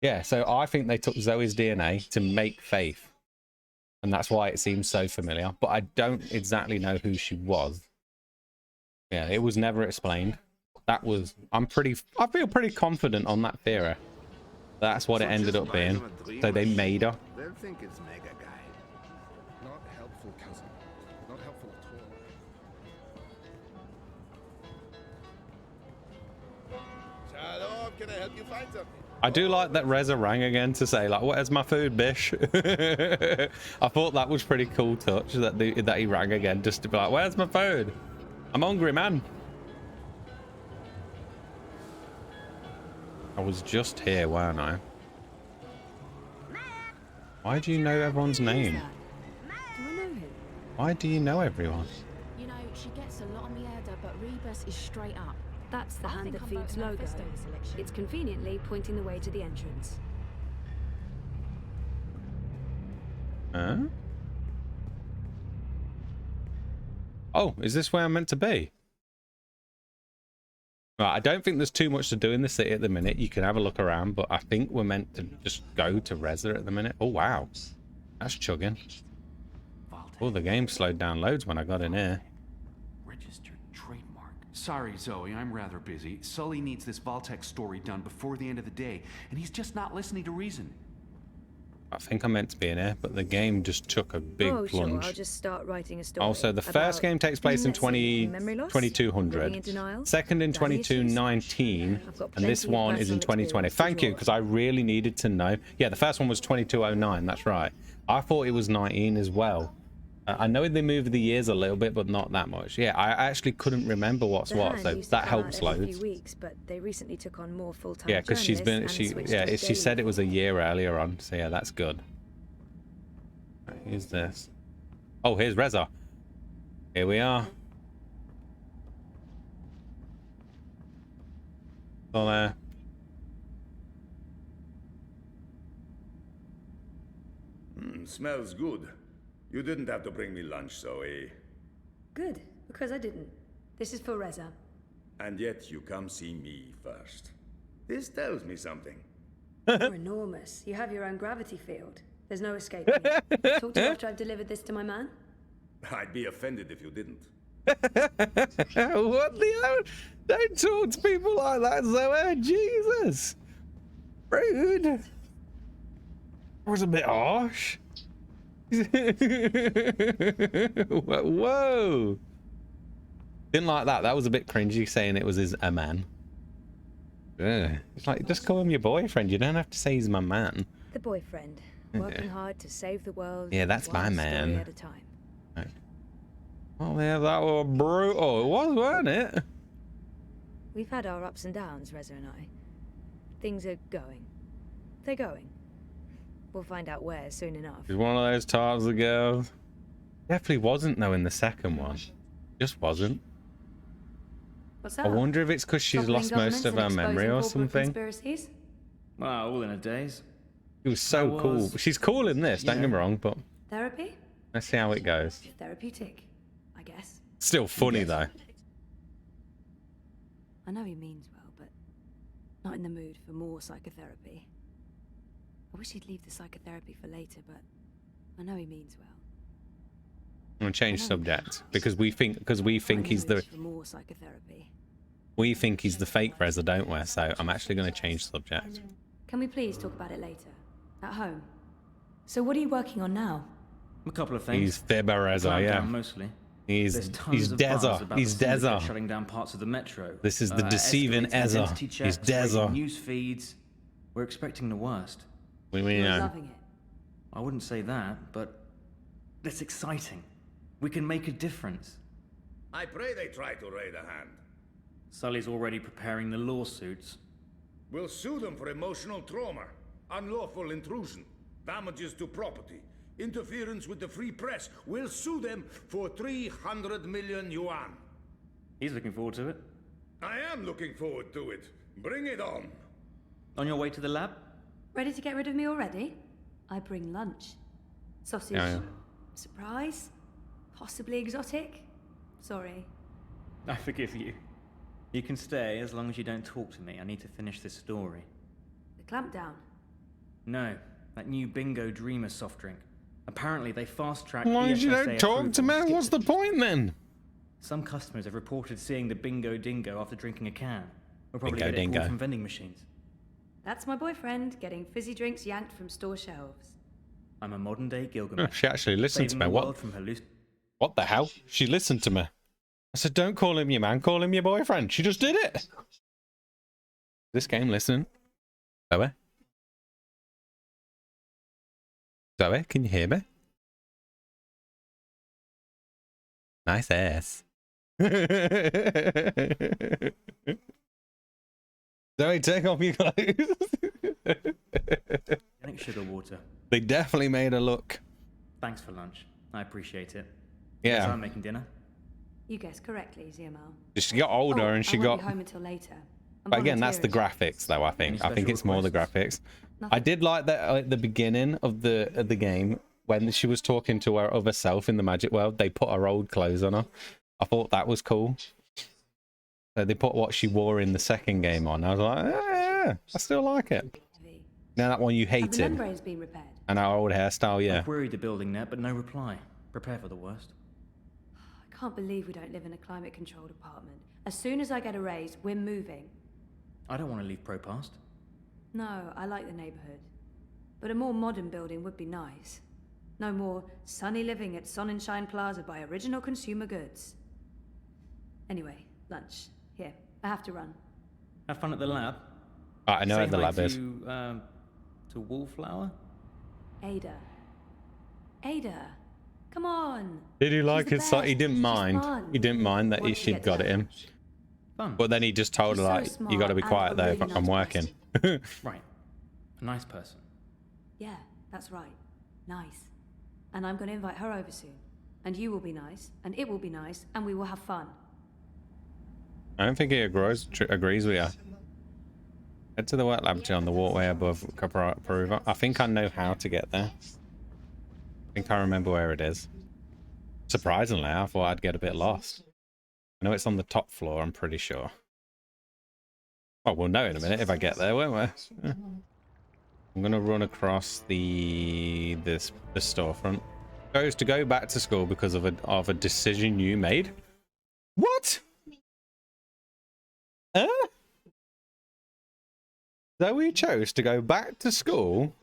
Yeah, so I think they took Zoe's DNA to make Faith. And that's why it seems so familiar. But I don't exactly know who she was. Yeah, it was never explained. That was... I feel pretty confident on that theory. That's what it ended up being. So they made her. They'll think it's mega guy. Not helpful, cousin. Not helpful at all. Shalom, can I help you find something? I do like that Reza rang again to say, like, where's my food, bish? I thought that was pretty cool touch that he rang again just to be like, where's my food? I'm hungry, man. I was just here, weren't I? Why do you know everyone's name? Do I know him? Why do you know everyone? You know, she gets a lot on the Erda, but Rebus is straight up. That's the I Hand think That I'm Feeds voting logo. Manifesto this election. It's conveniently pointing the way to the entrance. Huh? Oh, is this where I'm meant to be? Right, I don't think there's too much to do in the city at the minute. You can have a look around, but I think we're meant to just go to Reza at the minute. Oh, wow. That's chugging. Oh, the game slowed down loads when I got in here. Registered trademark. Sorry, Zoe, I'm rather busy. Sully needs this Vaultec story done before the end of the day, and he's just not listening to reason. I think I meant to be in here, but the game just took a big Sure, plunge. I'll just start writing a story. Also, the first game takes place in memory loss, living in 2200, denial, second in daddy issues. 2219, I've got and this plenty of one is in personal 2020. experience to Thank you, draw because I really needed to know. Yeah, the first one was 2209, that's right. I thought it was 19 as well. I know they moved the years a little bit, but not that much. Yeah, I actually couldn't remember what's The what, Hand so used to that come out helps every loads. few weeks, but they recently took on more full-time Yeah, because she's been, journalists and switched to a she daily said it was a year earlier on, so yeah, that's good. Right, who's this? Oh, here's Reza. Here we are. Well, Smells good. You didn't have to bring me lunch, Zoe. Good, because I didn't. This is for Reza. And yet you come see me first. This tells me something. You're enormous. You have your own gravity field. There's no escaping it. Talk to you after I've delivered this to my man. I'd be offended if you didn't. What the hell? Don't talk to people like that, Zoe. Jesus. Rude. That was a bit harsh. Whoa. Didn't like that. That was a bit cringy saying it was a man. Ugh. It's like, just call him your boyfriend. You don't have to say he's my man. The boyfriend, working hard to save the world. Yeah, that's my one man. story at a time. Right. Oh, yeah, that was brutal. It was, wasn't it? We've had our ups and downs, Reza and I. Things are going. They're going. We'll find out where soon enough. She's one of those types of girls. Definitely wasn't, though, in the second one. Just wasn't. What's that? I wonder if it's because she's Toppling lost most of her governments and memory or exposing corporate something. Conspiracies? Well, all in a daze. She was so cool. She's cool in this, don't get me wrong, but Therapy? let's see how it goes. Therapeutic, I guess. Still funny, though. I know he means well, but not in the mood for more psychotherapy. I wish he'd leave the psychotherapy for later, but I know he means well. I'm gonna change subject because we think he's the For more psychotherapy. we think he's the fake Reza, don't we? So I'm actually gonna change subject. Can we please talk about it later? At home. So what are you working on now? A couple of things. He's Fibber Reza, Clampdown, yeah. mostly. He's There's tons of Deza. buzz about He's the syndicate Deza. shutting down parts of the metro. This is the deceiving escalating Ezra. identity He's checks, raiding Deza. news feeds. We're expecting the worst. We You're know. loving it. I wouldn't say that, but it's exciting. We can make a difference. I pray they try to raid a hand. Sully's already preparing the lawsuits. We'll sue them for emotional trauma, unlawful intrusion, damages to property, interference with the free press. We'll sue them for 300 million yuan. He's looking forward to it. I am looking forward to it. Bring it on. On your way to the lab? Ready to get rid of me already? I bring lunch. Sausage. Yeah. Surprise? Possibly exotic? Sorry. I forgive you. You can stay as long as you don't talk to me. I need to finish this story. The clampdown. No, that new Bingo Dreamer soft drink. Apparently they fast-tracked Why you ESSA don't talk to me? approval. What's the point then? Some customers have reported seeing the Bingo Dingo after drinking a can. We'll probably Bingo get it pulled Dingo. from vending machines. That's my boyfriend, getting fizzy drinks yanked from store shelves. I'm a modern-day Oh, Gilgamesh. she actually listened to saving me. the What? world from her loose... What the hell? She listened to me. I said, don't call him your man, call him your boyfriend. She just did it. This game, listening. Zoe? Zoe, can you hear me? Nice ass. Zoe, take off your clothes. Drink sugar water. They definitely made her look. Thanks for lunch. I appreciate it. Yeah. Guess I'm making dinner. You guessed correctly, ZML. She got older and she I got... won't be home until later. I'm But again, that's the volunteering. graphics, though. I think. Any I think special it's more the graphics. Nothing. I did like that at the beginning of the game when she was talking to her other self in the magic world. They put her old clothes on her. I thought that was cool. So they put what she wore in the second game on. I was like, yeah, I still like it. Now that one you Have the hated, membranes been repaired? and our old hairstyle, yeah. I queried the building net, but no reply. Prepare for the worst. I can't believe we don't live in a climate-controlled apartment. As soon as I get a raise, we're moving. I don't want to leave Propast. No, I like the neighborhood. but a more modern building would be nice. No more sunny living at Sonnenschein Plaza by Original Consumer Goods. Anyway, lunch. Here, I have to run. Have fun at the lab. I know Say where the hi lab is. To Wallflower? Ada. Ada. Come on. Did he like She's his the side? He best. didn't She's mind. fun. He didn't mind that Once you she'd get got to it in. Fun. But then he just told her, She's so like, smart you got to be and quiet a though. really I'm nice working. Right. A nice person. Yeah, that's right. Nice. And I'm going to invite her over soon. And you will be nice, and it will be nice, and we will have fun. I don't think he agrees with you. Head to the wet laboratory on the walkway above Approver. I think I know how to get there. I think I remember where it is. Surprisingly, I thought I'd get a bit lost. I know it's on the top floor, I'm pretty sure. Oh, we'll know in a minute if I get there, won't we? Yeah. I'm gonna run across the storefront. Chose to go back to school because of a decision you made. What? Zoe chose to go back to school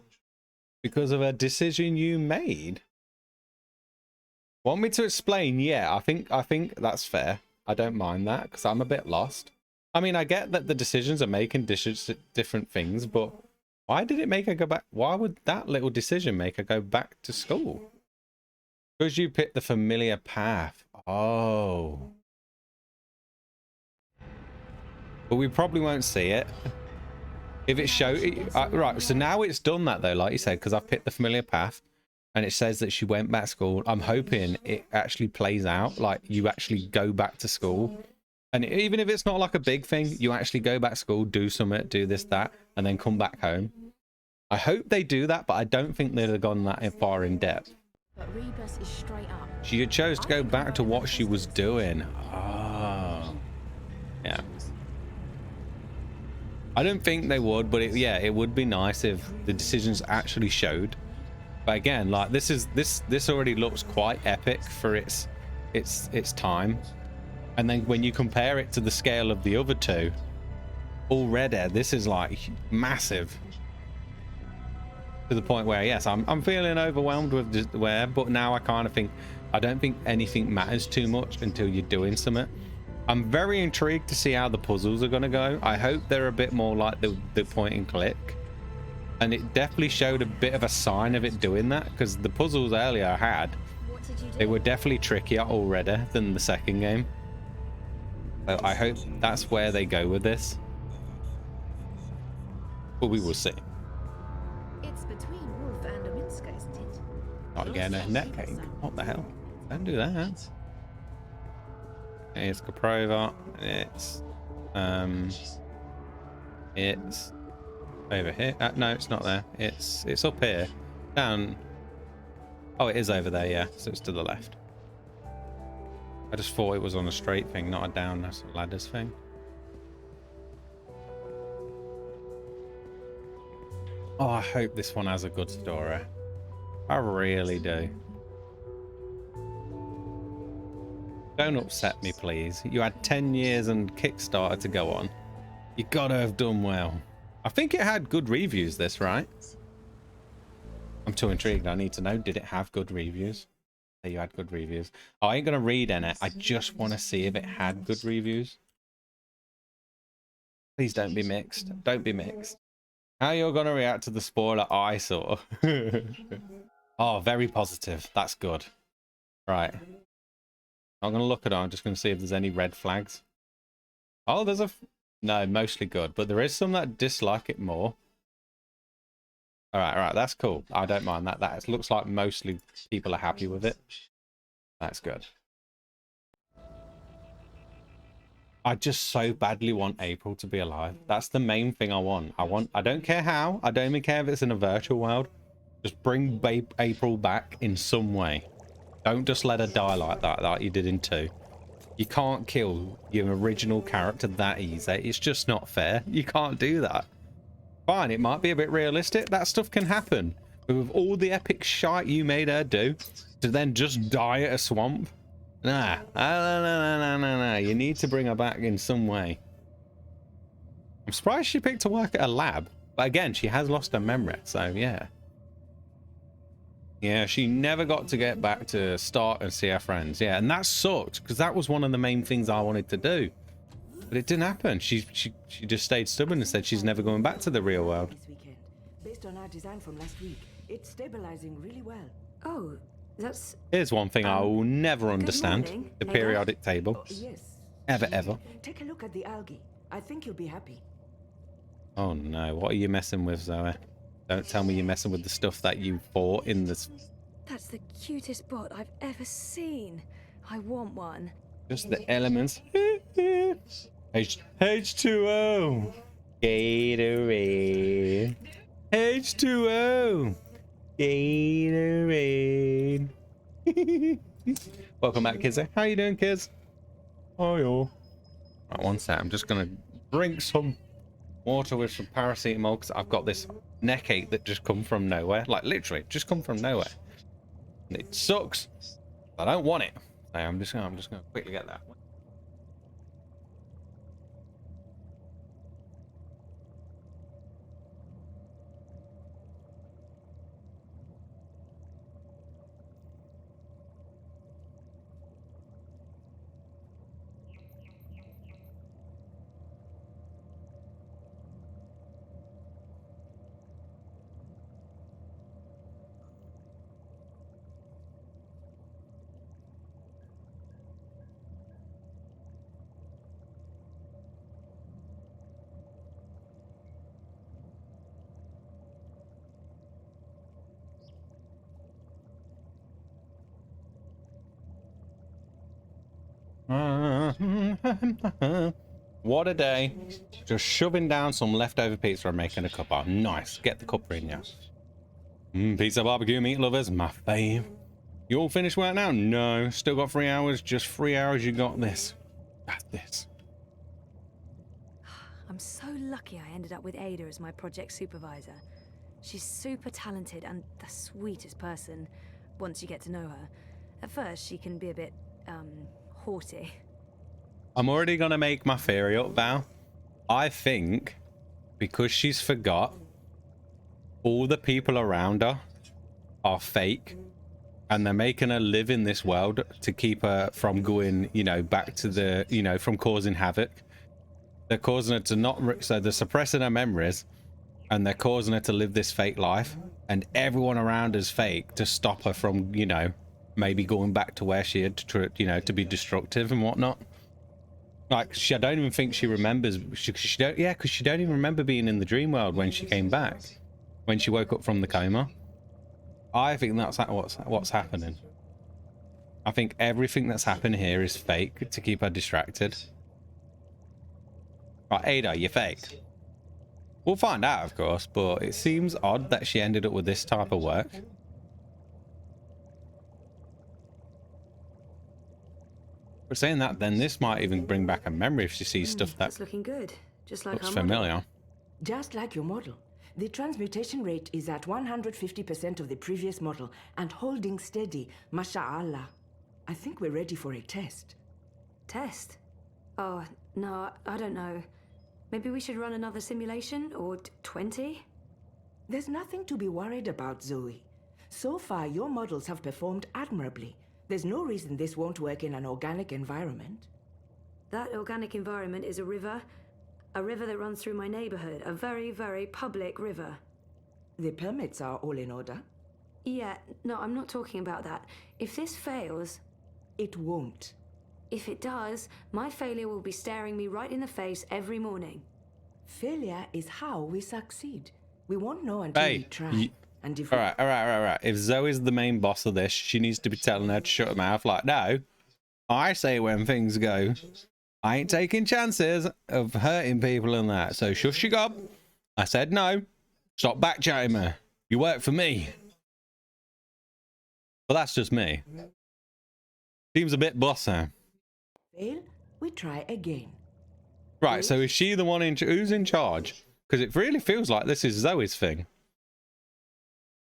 because of a decision you made. Want me to explain? Yeah, I think that's fair. I don't mind that because I'm a bit lost. I mean, I get that the decisions are making different things, but why did it make her go back? Why would that little decision make her go back to school? Because you picked the familiar path. Oh. But we probably won't see it. If it shows... right, so now it's done that though, like you said, because I've picked the familiar path. And it says that she went back to school. I'm hoping it actually plays out. Like, you actually go back to school. And even if it's not like a big thing, you actually go back to school, do something, do this, that, and then come back home. I hope they do that, but I don't think they'd have gone that far in depth. But Rebus is straight up. She chose to go back to what she was doing. Oh. Yeah. I don't think they would, but yeah, it would be nice if the decisions actually showed. But again, like this already looks quite epic for its time. And then when you compare it to the scale of the other two, already this is like massive. To the point where, yes, I'm feeling overwhelmed with just where, but now I don't think anything matters too much until you're doing something. I'm very intrigued to see how the puzzles are going to go. I hope they're a bit more like the point and click. And it definitely showed a bit of a sign of it doing that, because the puzzles earlier I had, they were definitely trickier already than the second game. So I hope that's where they go with this. But we will see. It's between Wolf and Ominska, isn't it? Not getting a neck cake. What the hell? Don't do that. Okay, it's Caprova. It's over here. No, it's not there. It's up here. Down. Oh, it is over there, yeah. So it's to the left. I just thought it was on a straight thing, not a down ladders thing. Oh, I hope this one has a good story. I really do. Don't upset me, please. You had 10 years and Kickstarter to go on. You gotta have done well. I think it had good reviews, this, right? I'm too intrigued. I need to know, did it have good reviews? You had good reviews. Oh, I ain't gonna read in it. I just want to see if it had good reviews. Please don't be mixed. Don't be mixed. How you're gonna react to the spoiler I saw? Oh, very positive. That's good. Right. I'm gonna look at it. I'm just gonna see if there's any red flags. Oh, there's a... No, mostly good. But there is some that dislike it more. Alright, that's cool. I don't mind that. That looks like mostly people are happy with it. That's good. I just so badly want April to be alive. That's the main thing I want. I don't care how. I don't even care if it's in a virtual world. Just bring April back in some way. Don't just let her die like that, like you did in 2. You can't kill your original character that easy. It's just not fair. You can't do that. Fine, it might be a bit realistic. That stuff can happen. But with all the epic shite you made her do, to then just die at a swamp? Nah. No. You need to bring her back in some way. I'm surprised she picked to work at a lab. But again, she has lost her memory. So, yeah. Yeah, she never got to get back to start and see her friends. Yeah, and that sucked because that was one of the main things I wanted to do. But it didn't happen. She just stayed stubborn and said she's never going back to the real world. This weekend, based on our design from last week, it's stabilizing really well. Oh, that's... Here's one thing I will never understand. morning, The Ada. periodic table. Yes. Ever. Take a look at the algae. I think you'll be happy. Oh no, what are you messing with, Zoe? Don't tell me you're messing with the stuff that you bought in this. That's the cutest bot I've ever seen. I want one. Just the elements. H2O. Gatorade. H2O. Gatorade. Welcome back, kids. How you doing, kids? Oh, yo. Right, one sec. I'm just gonna drink some water with some paracetamol because I've got this neck ache that just come from nowhere. Like literally, just come from nowhere. And it sucks. I don't want it. So I'm just gonna quickly get that. What a day. Just shoving down some leftover pizza and making a cuppa. Nice. Get the cuppa in, yeah. Pizza barbecue meat lovers, my fave. You all finished work now? No. Still got 3 hours. Just 3 hours. You got this. Got this. I'm so lucky I ended up with Ada as my project supervisor. She's super talented and the sweetest person once you get to know her. At first, she can be a bit, haughty. I'm already going to make my theory up, Val. I think because she's forgot, all the people around her are fake. And they're making her live in this world to keep her from going, you know, back to the, you know, from causing havoc. They're causing her to not, so they're suppressing her memories and they're causing her to live this fake life. And everyone around is fake to stop her from, you know, maybe going back to where she had to, you know, to be destructive and whatnot. Like, I don't even think she remembers, she don't, yeah, because she don't even remember being in the dream world when she came back, when she woke up from the coma. I think that's what's happening. I think everything that's happened here is fake to keep her distracted. Right, Ada, you're fake. We'll find out, of course, but it seems odd that she ended up with this type of work. But saying that, then this might even bring back a memory if she sees stuff that That's looking good. Just like looks our familiar. model. Just like your model. The transmutation rate is at 150% of the previous model and holding steady, masha'Allah. I think we're ready for a test. Test? Oh, no, I don't know. Maybe we should run another simulation, or 20? There's nothing to be worried about, Zoe. So far, your models have performed admirably. There's no reason this won't work in an organic environment. That organic environment is a river that runs through my neighborhood, a very, very public river. The permits are all in order? Yeah, no, I'm not talking about that. If this fails... It won't. If it does, my failure will be staring me right in the face every morning. Failure is how we succeed. We won't know until we try. And if all right. If Zoe's the main boss of this, she needs to be telling her to shut her mouth. Like, no, I say when things go. I ain't taking chances of hurting people and that. So shush your gob. I said no. Stop backchatting me. You work for me. But that's just me. Seems a bit bossy. Fail, we try again. Right, so is she the one who's in charge? Because it really feels like this is Zoe's thing.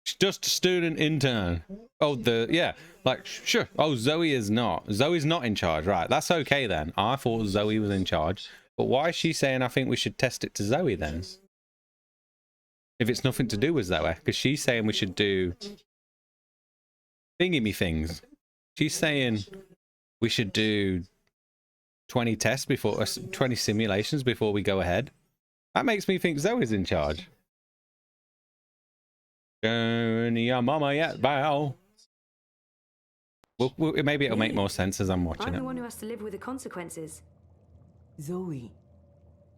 She's just a student intern. Oh, sure. Oh, Zoe is not. Zoe's not in charge. Right, that's okay then. I thought Zoe was in charge. But why is she saying I think we should test it to Zoe then? If it's nothing to do with Zoe. Because she's saying we should do thingy me things. She's saying we should do 20 tests before 20 simulations before we go ahead. That makes me think Zoe's in charge. Your mama yet, Val? Well, maybe it'll make more sense as I'm watching I'm it. the one who has to live with the consequences. Zoe,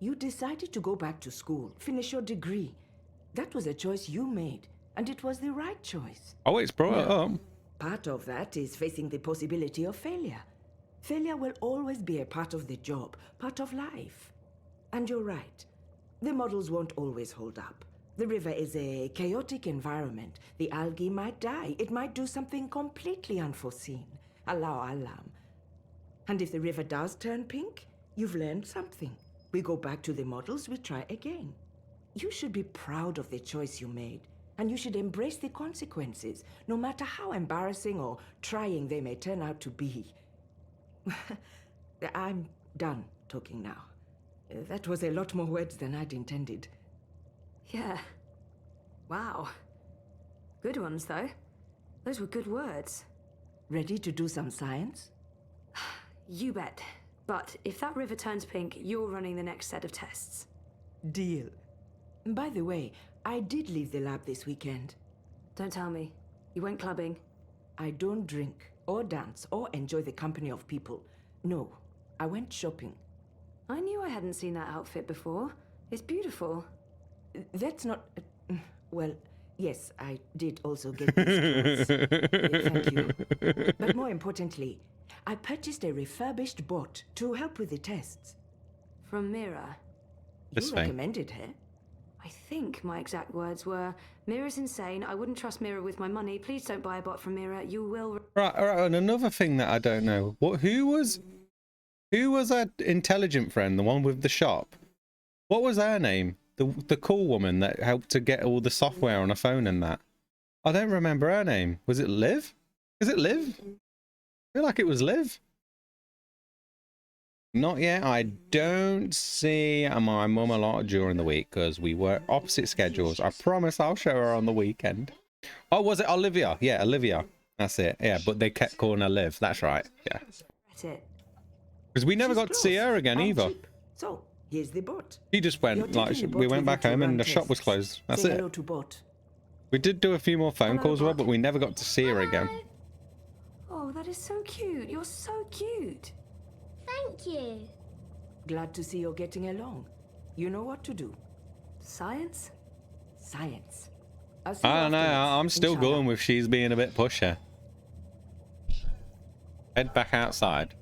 you decided to go back to school, finish your degree. That was a choice you made, and it was the right choice. Oh, it's brought it up. Part of that is facing the possibility of failure. Failure will always be a part of the job, part of life. And you're right. The models won't always hold up. The river is a chaotic environment. The algae might die. It might do something completely unforeseen. Allahu alam. And if the river does turn pink, you've learned something. We go back to the models, we try again. You should be proud of the choice you made. And you should embrace the consequences, no matter how embarrassing or trying they may turn out to be. I'm done talking now. That was a lot more words than I'd intended. Yeah. Wow. Good ones, though. Those were good words. Ready to do some science? You bet. But if that river turns pink, you're running the next set of tests. Deal. By the way, I did leave the lab this weekend. Don't tell me. You went clubbing? I don't drink, or dance, or enjoy the company of people. No, I went shopping. I knew I hadn't seen that outfit before. It's beautiful. That's not... well, yes, I did also get these clothes. Thank you. But more importantly, I purchased a refurbished bot to help with the tests. From Mira? You recommended her? I think my exact words were, Mira's insane, I wouldn't trust Mira with my money, please don't buy a bot from Mira, you will... Right, and another thing that I don't know. Who was our intelligent friend, the one with the shop? What was her name? The cool woman that helped to get all the software on her phone and that. I don't remember her name. Was it Liv? Is it Liv? I feel like it was Liv. Not yet. I don't see my mum a lot during the week because we work opposite schedules. I promise I'll show her on the weekend. Oh, was it Olivia? Yeah, Olivia. That's it. Yeah, but they kept calling her Liv. That's right. Yeah. That's it. Because we never got to see her again either. So, here's the bot. He just went, like, we went back home and the shop was closed. That's Say it. hello to bot. We did do a few more phone calls with her, but we never got to see her again. Oh, that is so cute. You're so cute. Thank you. Glad to see you're getting along. You know what to do. Science? Science. I don't know. I'm still going with she's being a bit pusher. Head back outside.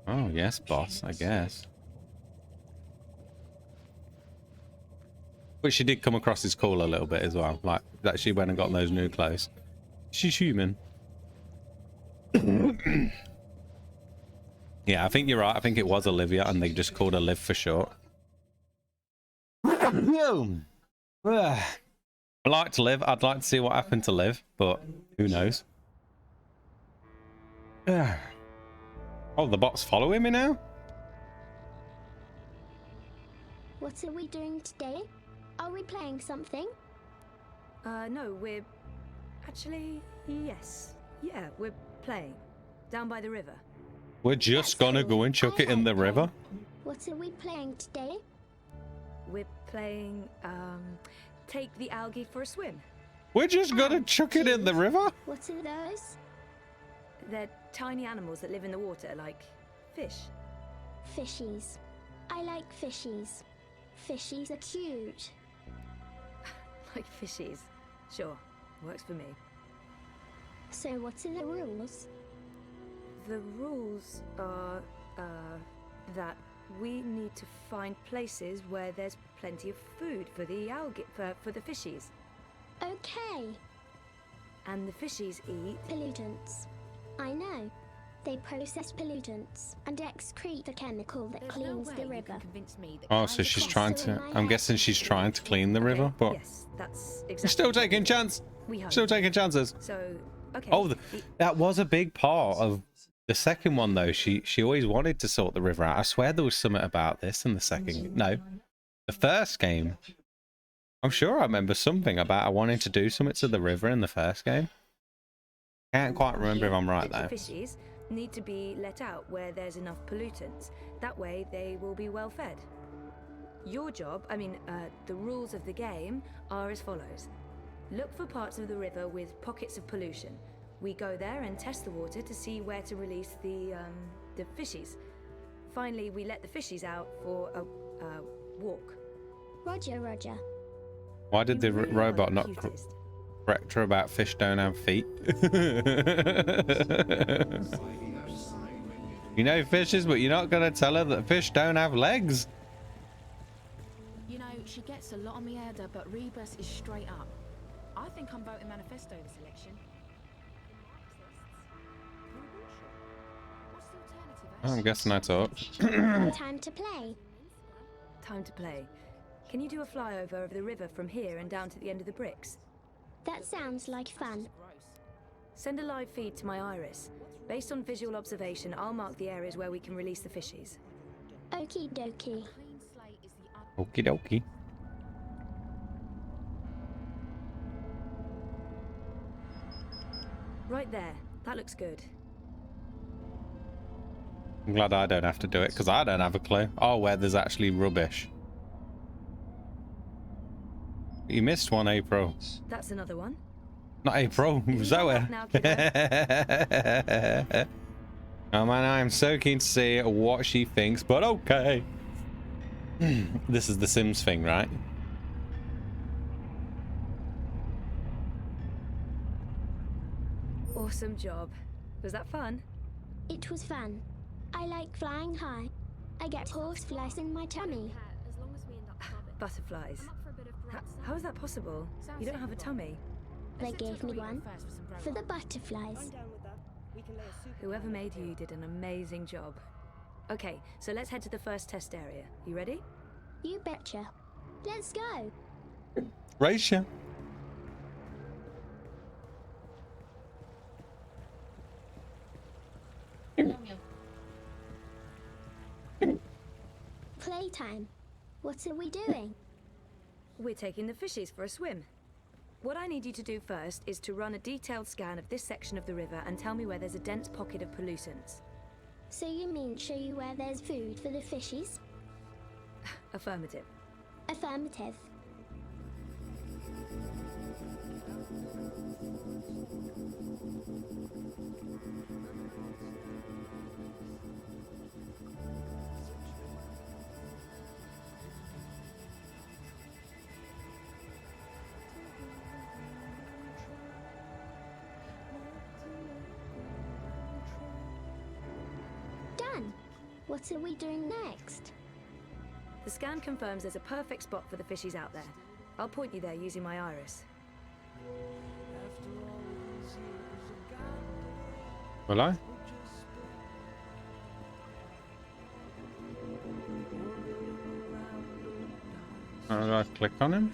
Oh, yes, boss, I guess. But she did come across as cool a little bit as well. Like, that she went and got those new clothes. She's human. Yeah, I think you're right. I think it was Olivia, and they just called her Liv for short. I like to live. I'd like to see what happened to Liv, but who knows? Oh, the bot's following me now? What are we doing today? Are we playing something? No, we're... Actually, yes. Yeah, we're playing. Down by the river. We're just gonna go and chuck it in the river? What are we playing today? We're playing, take the algae for a swim. We're just gonna chuck it in the river? What are those? They're tiny animals that live in the water, like fish. Fishies. I like fishies. Fishies are cute. Like fishies. Sure, works for me. So what are the rules? The rules are, that we need to find places where there's plenty of food for the algae, for the fishies. Okay. And the fishies eat... pollutants. I know. They process pollutants and excrete the chemical that cleans the river. Oh, so she's trying to... I'm guessing she's trying to clean the river, but... Yes, that's exactly... We're still taking chances. Still taking chances. So, okay. Oh, that was a big part of the second one, though. She always wanted to sort the river out. I swear there was something about this in the second... No. The first game. I'm sure I remember something about I wanting to do something to the river in the first game. Can't quite remember if I'm right The though. fishies need to be let out where there's enough pollutants. That way they will be well fed. Your job, the rules of the game are as follows. Look for parts of the river with pockets of pollution. We go there and test the water to see where to release the fishies. Finally, we let the fishies out for a walk. Roger, Roger. Why did the You really are robot the not cutest. correct her about fish don't have feet? You know fishes, but you're not going to tell her that fish don't have legs? You know, she gets a lot on me head, but Rebus is straight up. I think I'm voting manifesto this election. I'm guessing I talk. Time to play. Time to play. Can you do a flyover of the river from here and down to the end of the bricks? That sounds like fun. Send a live feed to my iris. Based on visual observation, I'll mark the areas where we can release the fishies. Okie dokie. Okie dokie. Right there. That looks good. I'm glad I don't have to do it because I don't have a clue. Oh, where there's actually rubbish. You missed one, April. That's another one. Not April, Zoe. Now, kiddo. Oh man, I am so keen to see what she thinks, but okay. This is the Sims thing, right? Awesome job. Was that fun? It was fun. I like flying high. I get horseflies in my tummy. Butterflies. How is that possible? You don't have a tummy. They gave me one for the butterflies. Whoever made you did an amazing job. Okay, so let's head to the first test area. You ready? You betcha. Let's go. Racia. Playtime. What are we doing? We're taking the fishies for a swim. What I need you to do first is to run a detailed scan of this section of the river and tell me where there's a dense pocket of pollutants. So you mean show you where there's food for the fishies? Affirmative. Affirmative. Done. What are we doing next? The scan confirms there's a perfect spot for the fishies out there. I'll point you there using my iris. Will I? How do I click on him?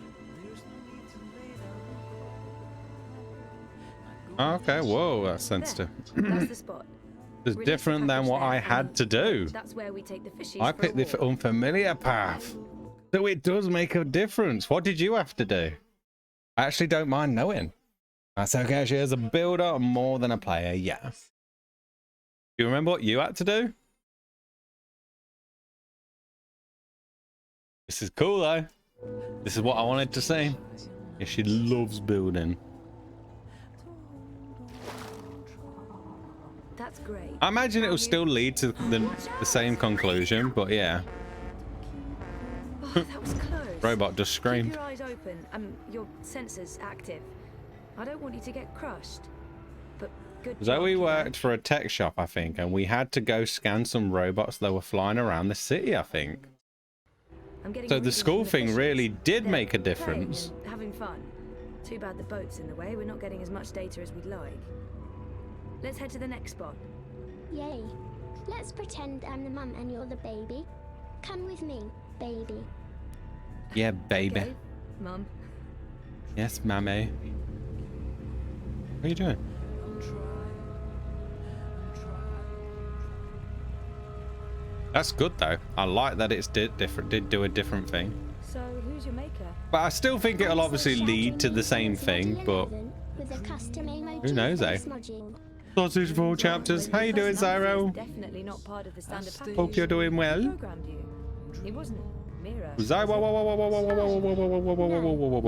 Oh, okay, whoa, that's sensitive. That's the spot. It's different than what I had to do. That's where we take the fishies. I picked the unfamiliar path. So it does make a difference. What did you have to do? I actually don't mind knowing. That's okay, she is a builder more than a player, yeah. Do you remember what you had to do? This is cool though. This is what I wanted to see. Yeah, she loves building. That's great. I imagine it will still lead to the same conclusion, but yeah. Oh, that was close. Robot just screamed. Keep your eyes open. Your sensors active. I don't want you to get crushed. But good. Zoe worked for a tech shop, I think, and we had to go scan some robots that were flying around the city, I think. So the school thing really did make a difference. Having fun. Too bad the boat's in the way. We're not getting as much data as we'd like. Let's head to the next spot. Yay. Let's pretend I'm the mum and you're the baby. Come with me, baby. Yeah, baby. Okay, Mum. Yes, mammy. What are you doing? That's good though. I like that it's did do a different thing. So, who's your maker? But I still think it'll obviously lead to the same thing, but who knows, eh? Sausage for all chapters. How you doing, Zyro? Definitely not part of the standard package. Hope you're doing well. Programmed you. He wasn't Mira. Zyro,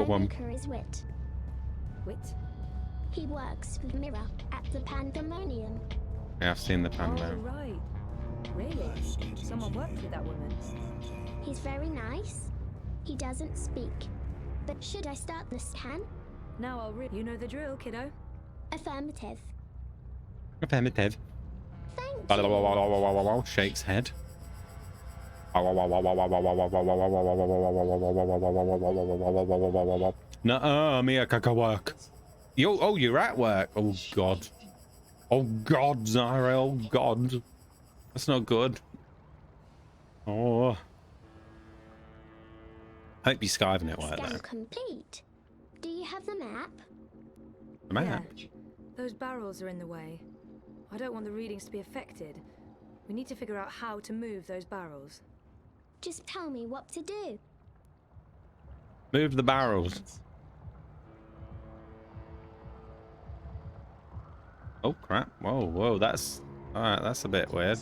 My maker is Wit. Wit? He works with Mira at the Pandemonium. Yeah, I've seen the panda. Oh, right. Really? Someone worked with that woman. He's very nice. He doesn't speak. But should I start the scan? Now I'll read. You know the drill, kiddo. Affirmative. Affirmative. Thank you. Shakes head. Nuh-uh, me a work. Yo, oh, you're at work. Oh God. Oh God, Zyra. Oh God. That's not good. Oh. Hope you're skiving it work Scan there. complete. Do you have the map? The map? Yeah. Those barrels are in the way. I don't want the readings to be affected. We need to figure out how to move those barrels. Just tell me what to do. Move the barrels. Oh crap. Whoa, whoa, that's alright, that's a bit weird.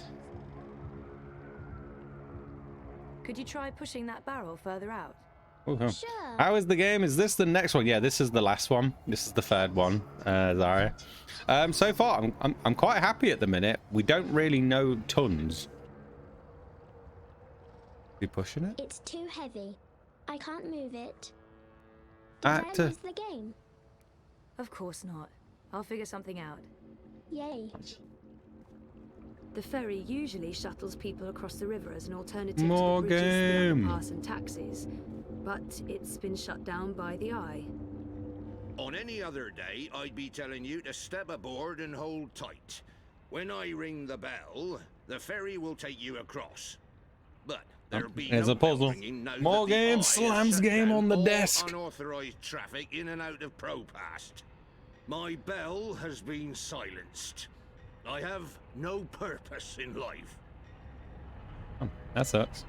Could you try pushing that barrel further out? Sure. Sure. How is the game? Is this the next one? Yeah, this is the last one. This is the third one, Zara. So far, I'm quite happy at the minute. We don't really know tons. You pushing it? It's too heavy. I can't move it. Did I lose the game? Of course not. I'll figure something out. Yay. The ferry usually shuttles people across the river as an alternative More to the bridges, game. the underpass and taxis, but it's been shut down by the Eye. On any other day, I'd be telling you to step aboard and hold tight. When I ring the bell, the ferry will take you across. But there'll be There's no a puzzle. bell ringing now More that the game. Eye has Slams shut game down on the all desk. Unauthorized traffic in and out of Propast. My bell has been silenced. I have no purpose in life. Oh, that sucks.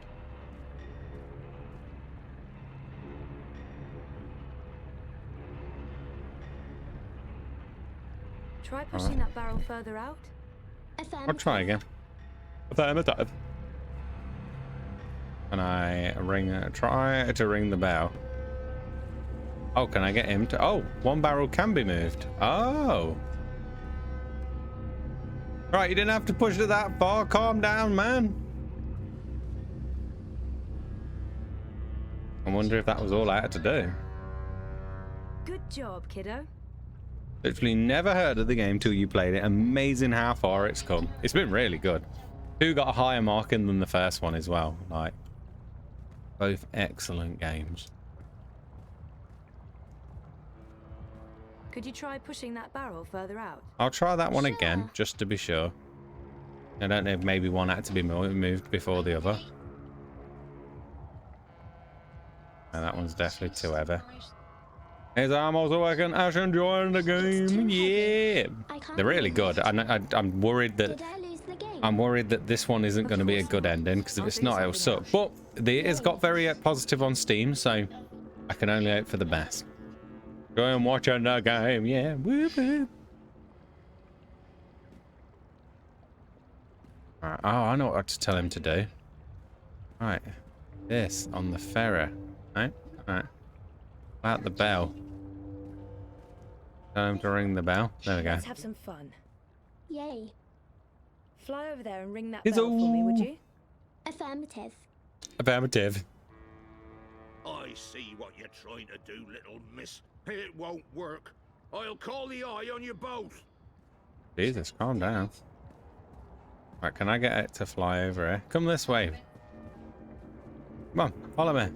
Try pushing that barrel further out. I'll try again. Affirmative. Can I try to ring the bell? Oh, can I get him to? Oh, one barrel can be moved. Oh. Right, you didn't have to push it that far. Calm down, man. I wonder if that was all I had to do. Good job, kiddo. Literally never heard of the game till you played it. Amazing how far it's come. It's been really good. 2 got a higher marking than the first one as well. Like, both excellent games. Could you try pushing that barrel further out? I'll try that one again, just to be sure. I don't know if maybe one had to be moved before the other. And that one's definitely too heavy. His arm also working. Ash enjoying the game. Yeah, they're really good. I'm worried that this one isn't going to be a good ending, because if it's not, it'll suck. But it's got very positive on Steam, so I can only hope for the best. Go and watch the game. Yeah. Whoop, whoop. Right. Oh, I know what to tell him to do. Right. This on the ferry. Right. Right. About the bell. Tell him to ring the bell. There we go. Let's have some fun. Yay. Fly over there and ring that It's bell for me, would you? Affirmative. Affirmative. I see what you're trying to do, little miss. It won't work. I'll call the Eye on you both. Jesus, calm down. Right, can I get it to fly over here? Come this way. Come on, follow me.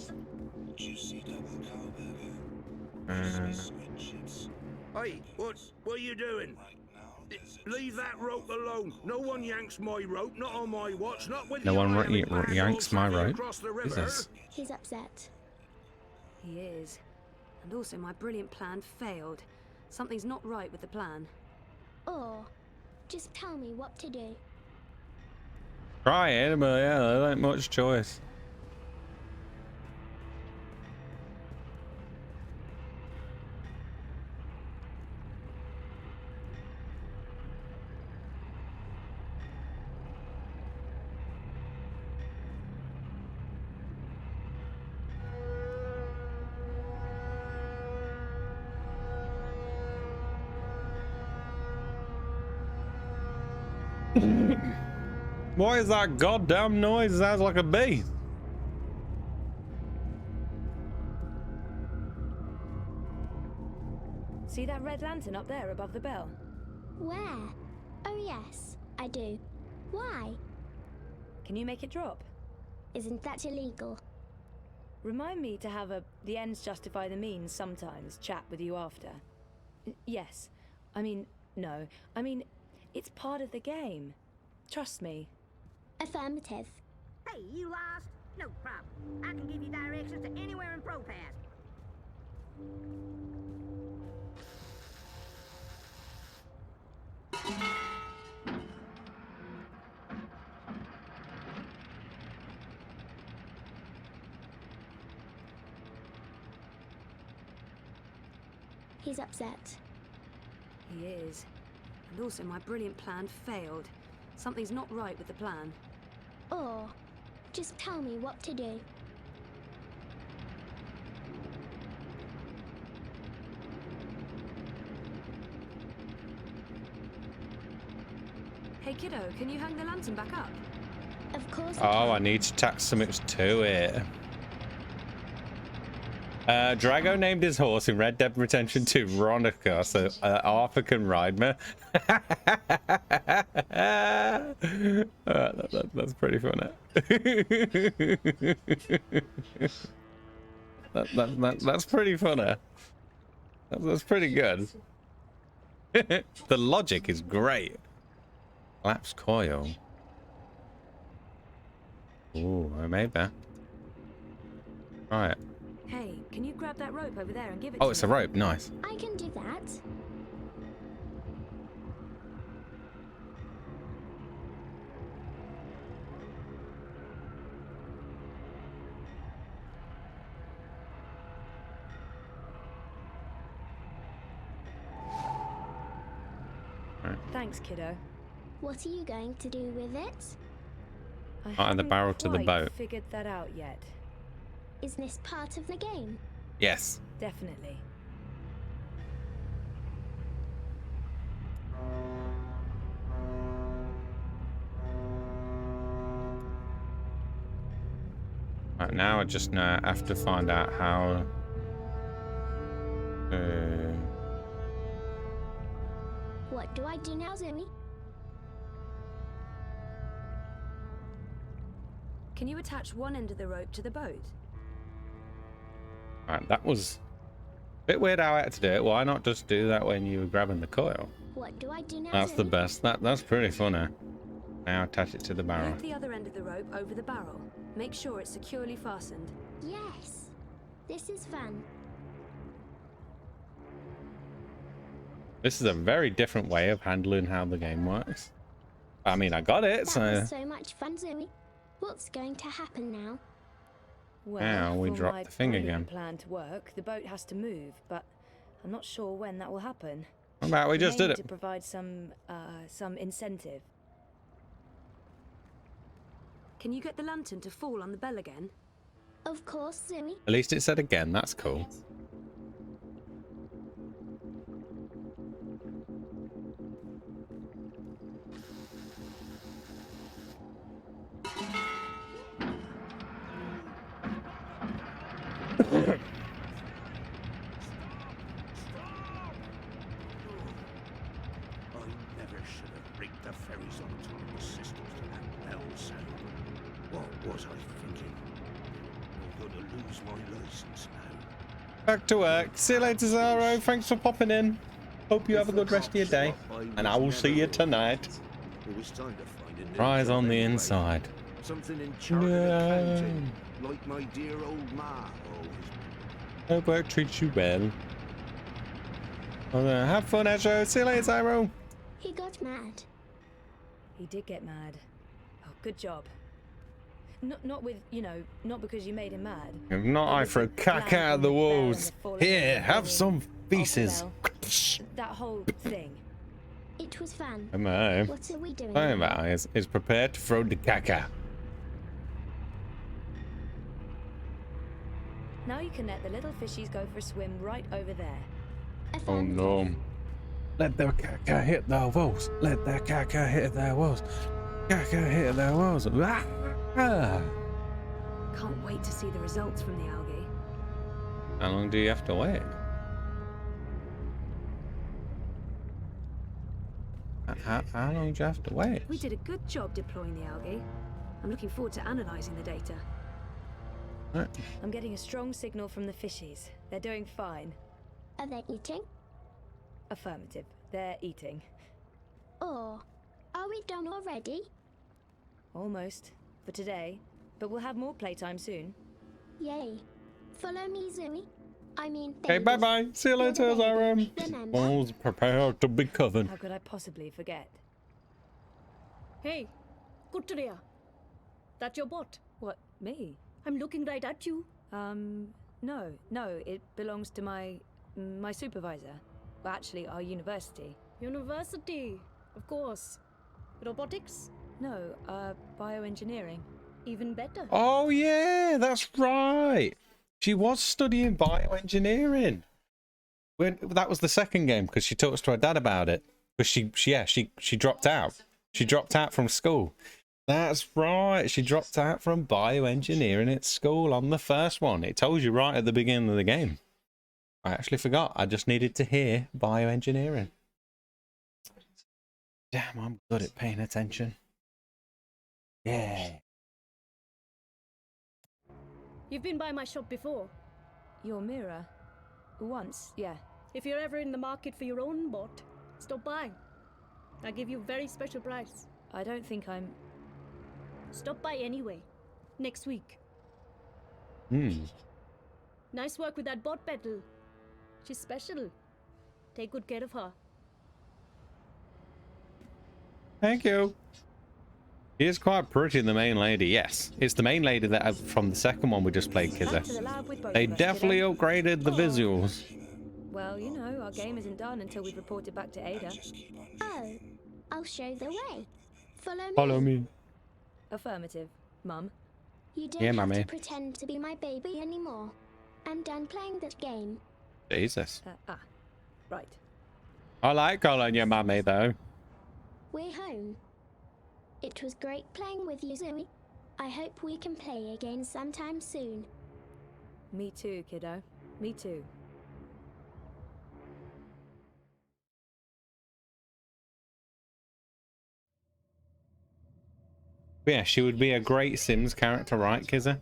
Hey, what are you doing? Leave that rope alone. No one yanks my rope, not on my watch, not with No one the yanks my rope. Jesus. He's upset. He is. And also my brilliant plan failed. Something's not right with the plan. Or, just tell me what to do. Try it, but yeah, there ain't much choice. What is that goddamn noise? It sounds like a bee. See that red lantern up there above the bell? Where? Oh yes, I do. Why? Can you make it drop? Isn't that illegal? Remind me to have a the ends justify the means sometimes chat with you after. Yes. I mean, no. I mean, it's part of the game. Trust me. Affirmative. Hey, you lost? No problem. I can give you directions to anywhere in ProPass. He's upset. He is. And also my brilliant plan failed. Something's not right with the plan. Or just tell me what to do. Hey kiddo, can you hang the lantern back up? Of course. Oh, I need to tack something to it. Drago named his horse in Red Dead Redemption 2 Veronica, so Arthur can ride me. That's pretty funny. That's pretty funny. That's pretty good. The logic is great. Collapsed coil. Ooh, maybe. Right. Hey, can you grab that rope over there and give it Oh, to it's me? a rope. Nice. I can do that. Thanks, kiddo. What are you going to do with it? I And the barrel to the quite boat. Figured that out yet. Is this part of the game? Yes. Definitely. Right, now I just have to find out how. What do I do now, Zoe? Can you attach one end of the rope to the boat? Right, that was a bit weird how I had to do it. Why not just do that when you were grabbing the coil? What do I do now, That's the Zoe? best. That's pretty funny. Now attach it to the barrel. Loop the other end of the rope over the barrel. Make sure it's securely fastened. Yes. This is fun. This is a very different way of handling how the game works. I mean, I got it, That was so much fun, Zoe. What's going to happen now? Well, now we for drop my the thing brilliant again. plan to work, the boat has to move, but I'm not sure when that will happen. How about we just may did need it? to provide some incentive. Can you get the lantern to fall on the bell again? Of course, Zoe. At least it said again. That's cool. I never should have rigged the ferry's autonomous systems to that bell sound. What was I thinking? I'm gonna lose my license now. Back to work. See you later, Zaro. Thanks for popping in. Hope you have a good rest of your day. And I will see you tonight. It was time to find a new Rise job on the anyway. inside. Something in chartered accounting, like my dear old ma always. Hope work treats you well. Well, have fun, Ezra. See you later, Zyro. He got mad. He did get mad. Oh, good job. Not with, you know, not because you made him mad. If not, I throw cack out of the walls. Here, have some feces. That whole thing. It was fun. Am I? What are we doing? Am I? Is prepared to throw the caca. Now you can let the little fishies go for a swim right over there. Oh no. Let the caca hit the walls. Let the caca hit the walls. Caca hit the walls. Ah. Can't wait to see the results from the algae. How long do you have to wait? How long do you have to wait? We did a good job deploying the algae. I'm looking forward to analysing the data. Right. I'm getting a strong signal from the fishies. They're doing fine. Are they eating? Affirmative. They're eating. Or are we done already? Almost. For today. But we'll have more playtime soon. Yay. Follow me, Zoe. I mean, Okay, bye-bye. See you later, Zara. Remember? All's prepared to be covered. How could I possibly forget? Hey, Kuttria. That your bot? What, me? I'm looking right at you. No, it belongs to my supervisor. Well, actually, our university. University, of course. Robotics? No, bioengineering. Even better. Oh, yeah, that's right. She was studying bioengineering. That was the second game because she talks to her dad about it. Because she dropped out. She dropped out from school. That's right. She dropped out from bioengineering at school on the first one. It tells you right at the beginning of the game. I actually forgot. I just needed to hear bioengineering. Damn, I'm good at paying attention. Yeah. You've been by my shop before. Your mirror? Once, yeah. If you're ever in the market for your own bot, stop by. I give you a very special price. I don't think I'm... Stop by anyway. Next week. Nice work with that bot, Petal. She's special. Take good care of her. Thank you. She is quite pretty, the main lady. Yes, it's the main lady that from the second one we just played, Kizza. They definitely upgraded the visuals. Well, you know, our game isn't done until we've reported back to Ada. Oh, I'll show the way. Follow me. Follow me. Affirmative, Mum. You don't have to pretend to be my baby anymore. I'm done playing that game. Jesus. Right. I like calling you mummy, though. We're home. It was great playing with you, Zoe. I hope we can play again sometime soon. Me too, kiddo. Me too. Yeah, she would be a great Sims character, right, Kizza?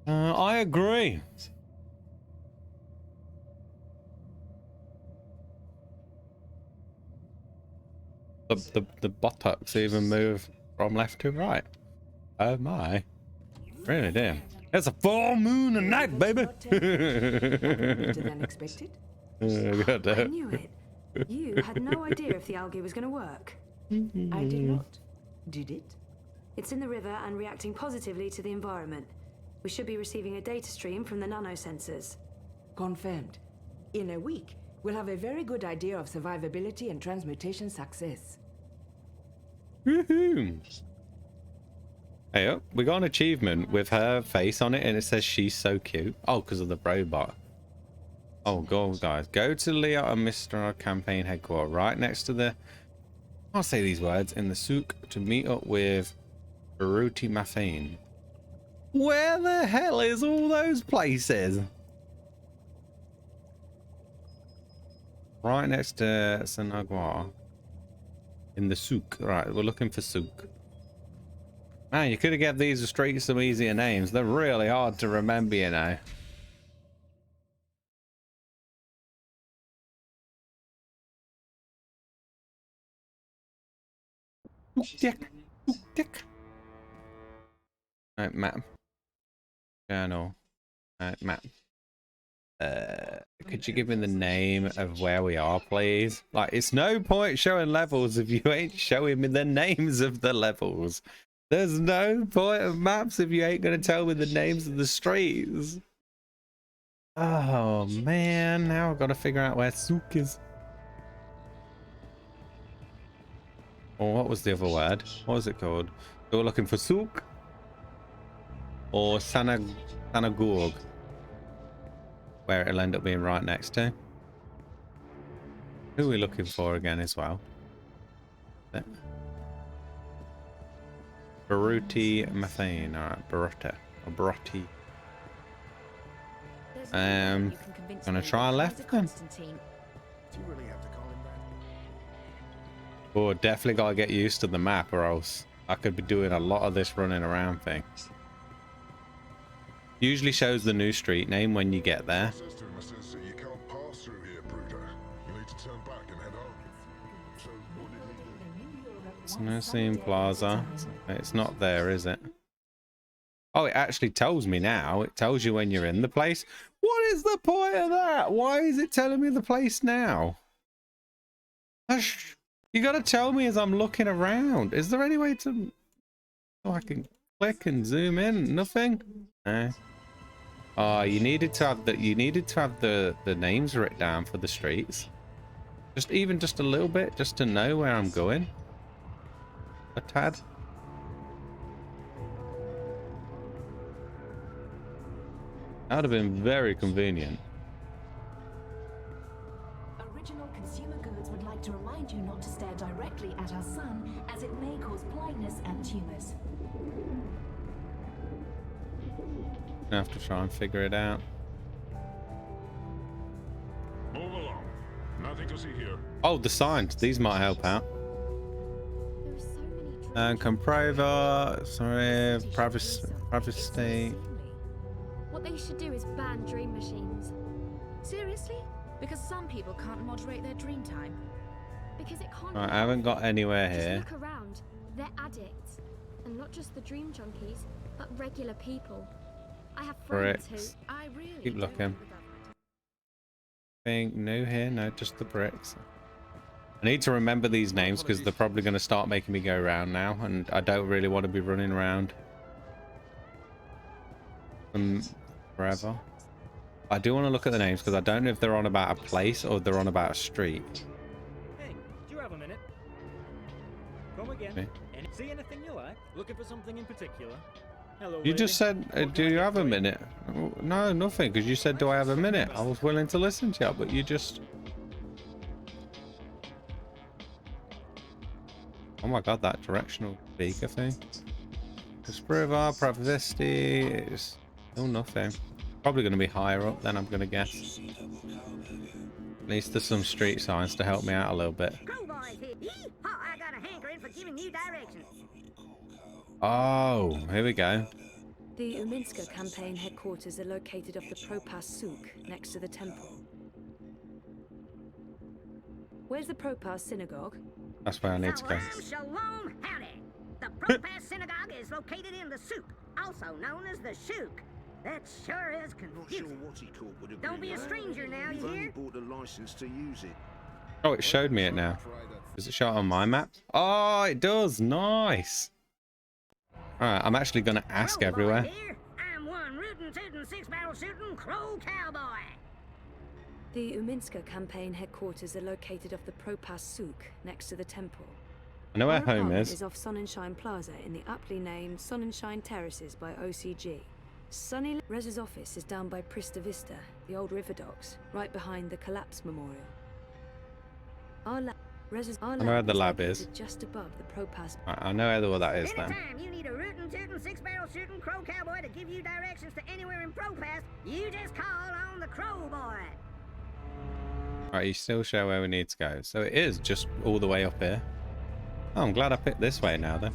I agree. The buttocks even move from left to right. Oh my. Really do. It's a full moon and night, baby. Better than expected. I knew it. You had no idea if the algae was going to work. I did not. Did it? It's in the river and reacting positively to the environment. We should be receiving a data stream from the nanosensors. Confirmed. In a week, we'll have a very good idea of survivability and transmutation success. Woohoo! Hey, oh, we got an achievement with her face on it and it says she's so cute. Oh, because of the robot. Oh, go guys. Go to Leo and Mr. Campaign Headquarters, right next to the... I'll say these words. In the souk to meet up with Baruti Mafane. Where the hell is all those places? Right next to Sanagua. In the souk. Right, we're looking for souk. Man, you could have given these straight some easier names. They're really hard to remember, you know. Dick. Right, map. Journal. Right, map. Could you give me the name of where we are, please? Like, it's no point showing levels if you ain't showing me the names of the levels. There's no point of maps if you ain't gonna tell me the names of the streets. Oh man, now I've got to figure out where Souk is. Or what was the other word? What was it called? We were looking for souk or Sanagurg, where it'll end up being right next to. Who are we looking for again as well? Baruti methane. Alright, Baruta. Or Baruti. Gonna try left then. Do you really have to call him that? Oh, definitely gotta get used to the map or else I could be doing a lot of this running around thing. Usually shows the new street name when you get there. You can't pass through here, Bruder. You need to turn back and head home. So what did he do? Nursing Plaza. It's not there, is it? Oh, it actually tells me now. It tells you when you're in the place. What is the point of that? Why is it telling me the place now? You gotta tell me as I'm looking around. Is there any way to... Oh, I can click and zoom in? Nothing? No. Oh, you needed to have the names written down for the streets. Just a little bit, just to know where I'm going. A tad. That would have been very convenient. Original Consumer Goods would like to remind you not to stare directly at our sun, as it may cause blindness and tumors. I have to try and figure it out. Move along. Nothing to see here. Oh, the signs. These might help out. Comprova, sorry, privacy. What they should do is ban dream machines. Seriously? Because some people can't moderate their dream time. Because it can't. Right, I haven't got anywhere Just here. look around. They're addicts, and not just the dream junkies, but regular people. I have friends Bricks. who. I really Keep looking. Anything new here? No, just the bricks. I need to remember these names because they're probably going to start making me go around now, and I don't really want to be running around forever. I do want to look at the names because I don't know if they're on about a place or they're on about a street. Hey, do you have a minute? Come again. Okay. See anything you like? Looking for something in particular? Hello, You just said, do you have a minute? No, nothing, because you said, do I have a minute? I was willing to listen to you, but you just... Oh my god, that directional speaker thing. Espriva, Pravesti is still nothing. Probably going to be higher up then, I'm going to guess. At least there's some street signs to help me out a little bit. I got a hankering for giving you directions. Oh, here we go. The Uminska campaign headquarters are located off the Propas Souk, next to the temple. Where's the Propas synagogue? That's where I need to go. Shalom, howdy. The Propas synagogue is located in the souk, also known as the shuk. That sure is confusing. Don't be a stranger now, you hear? Bought a license to use it. Oh, it showed me it now. Does it show it on my map? Oh, it does. Nice. Alright, I'm actually going to ask everywhere. Here. I'm one rootin' tootin' six-barrel shooting crow cowboy. The Uminska campaign headquarters are located off the Propas Souk, next to the temple. I know where Our home apartment is. Off Sonnenschein Plaza in the aptly named Sonnenschein Terraces by OCG. Sunny Rez's office is down by Prista Vista, the old river docks, right behind the Collapse Memorial. Our lab I know where the lab is. just above the Propas. I know where that is then. Anytime you need a rootin' tootin' six-barrel shooting crow cowboy to give you directions to anywhere in Propas, you just call on the crow boy. Right, you still show where we need to go. So it is just all the way up here. Oh, I'm glad I picked this way now then.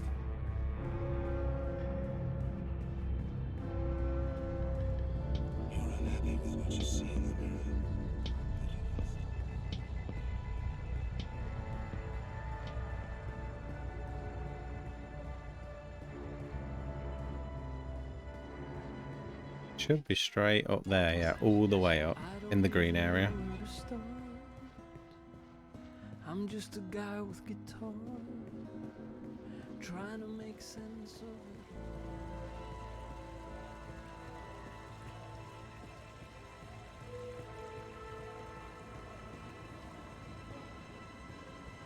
Should be straight up there, yeah, all the way up in the green area. I'm just a guy with guitar, trying to make sense of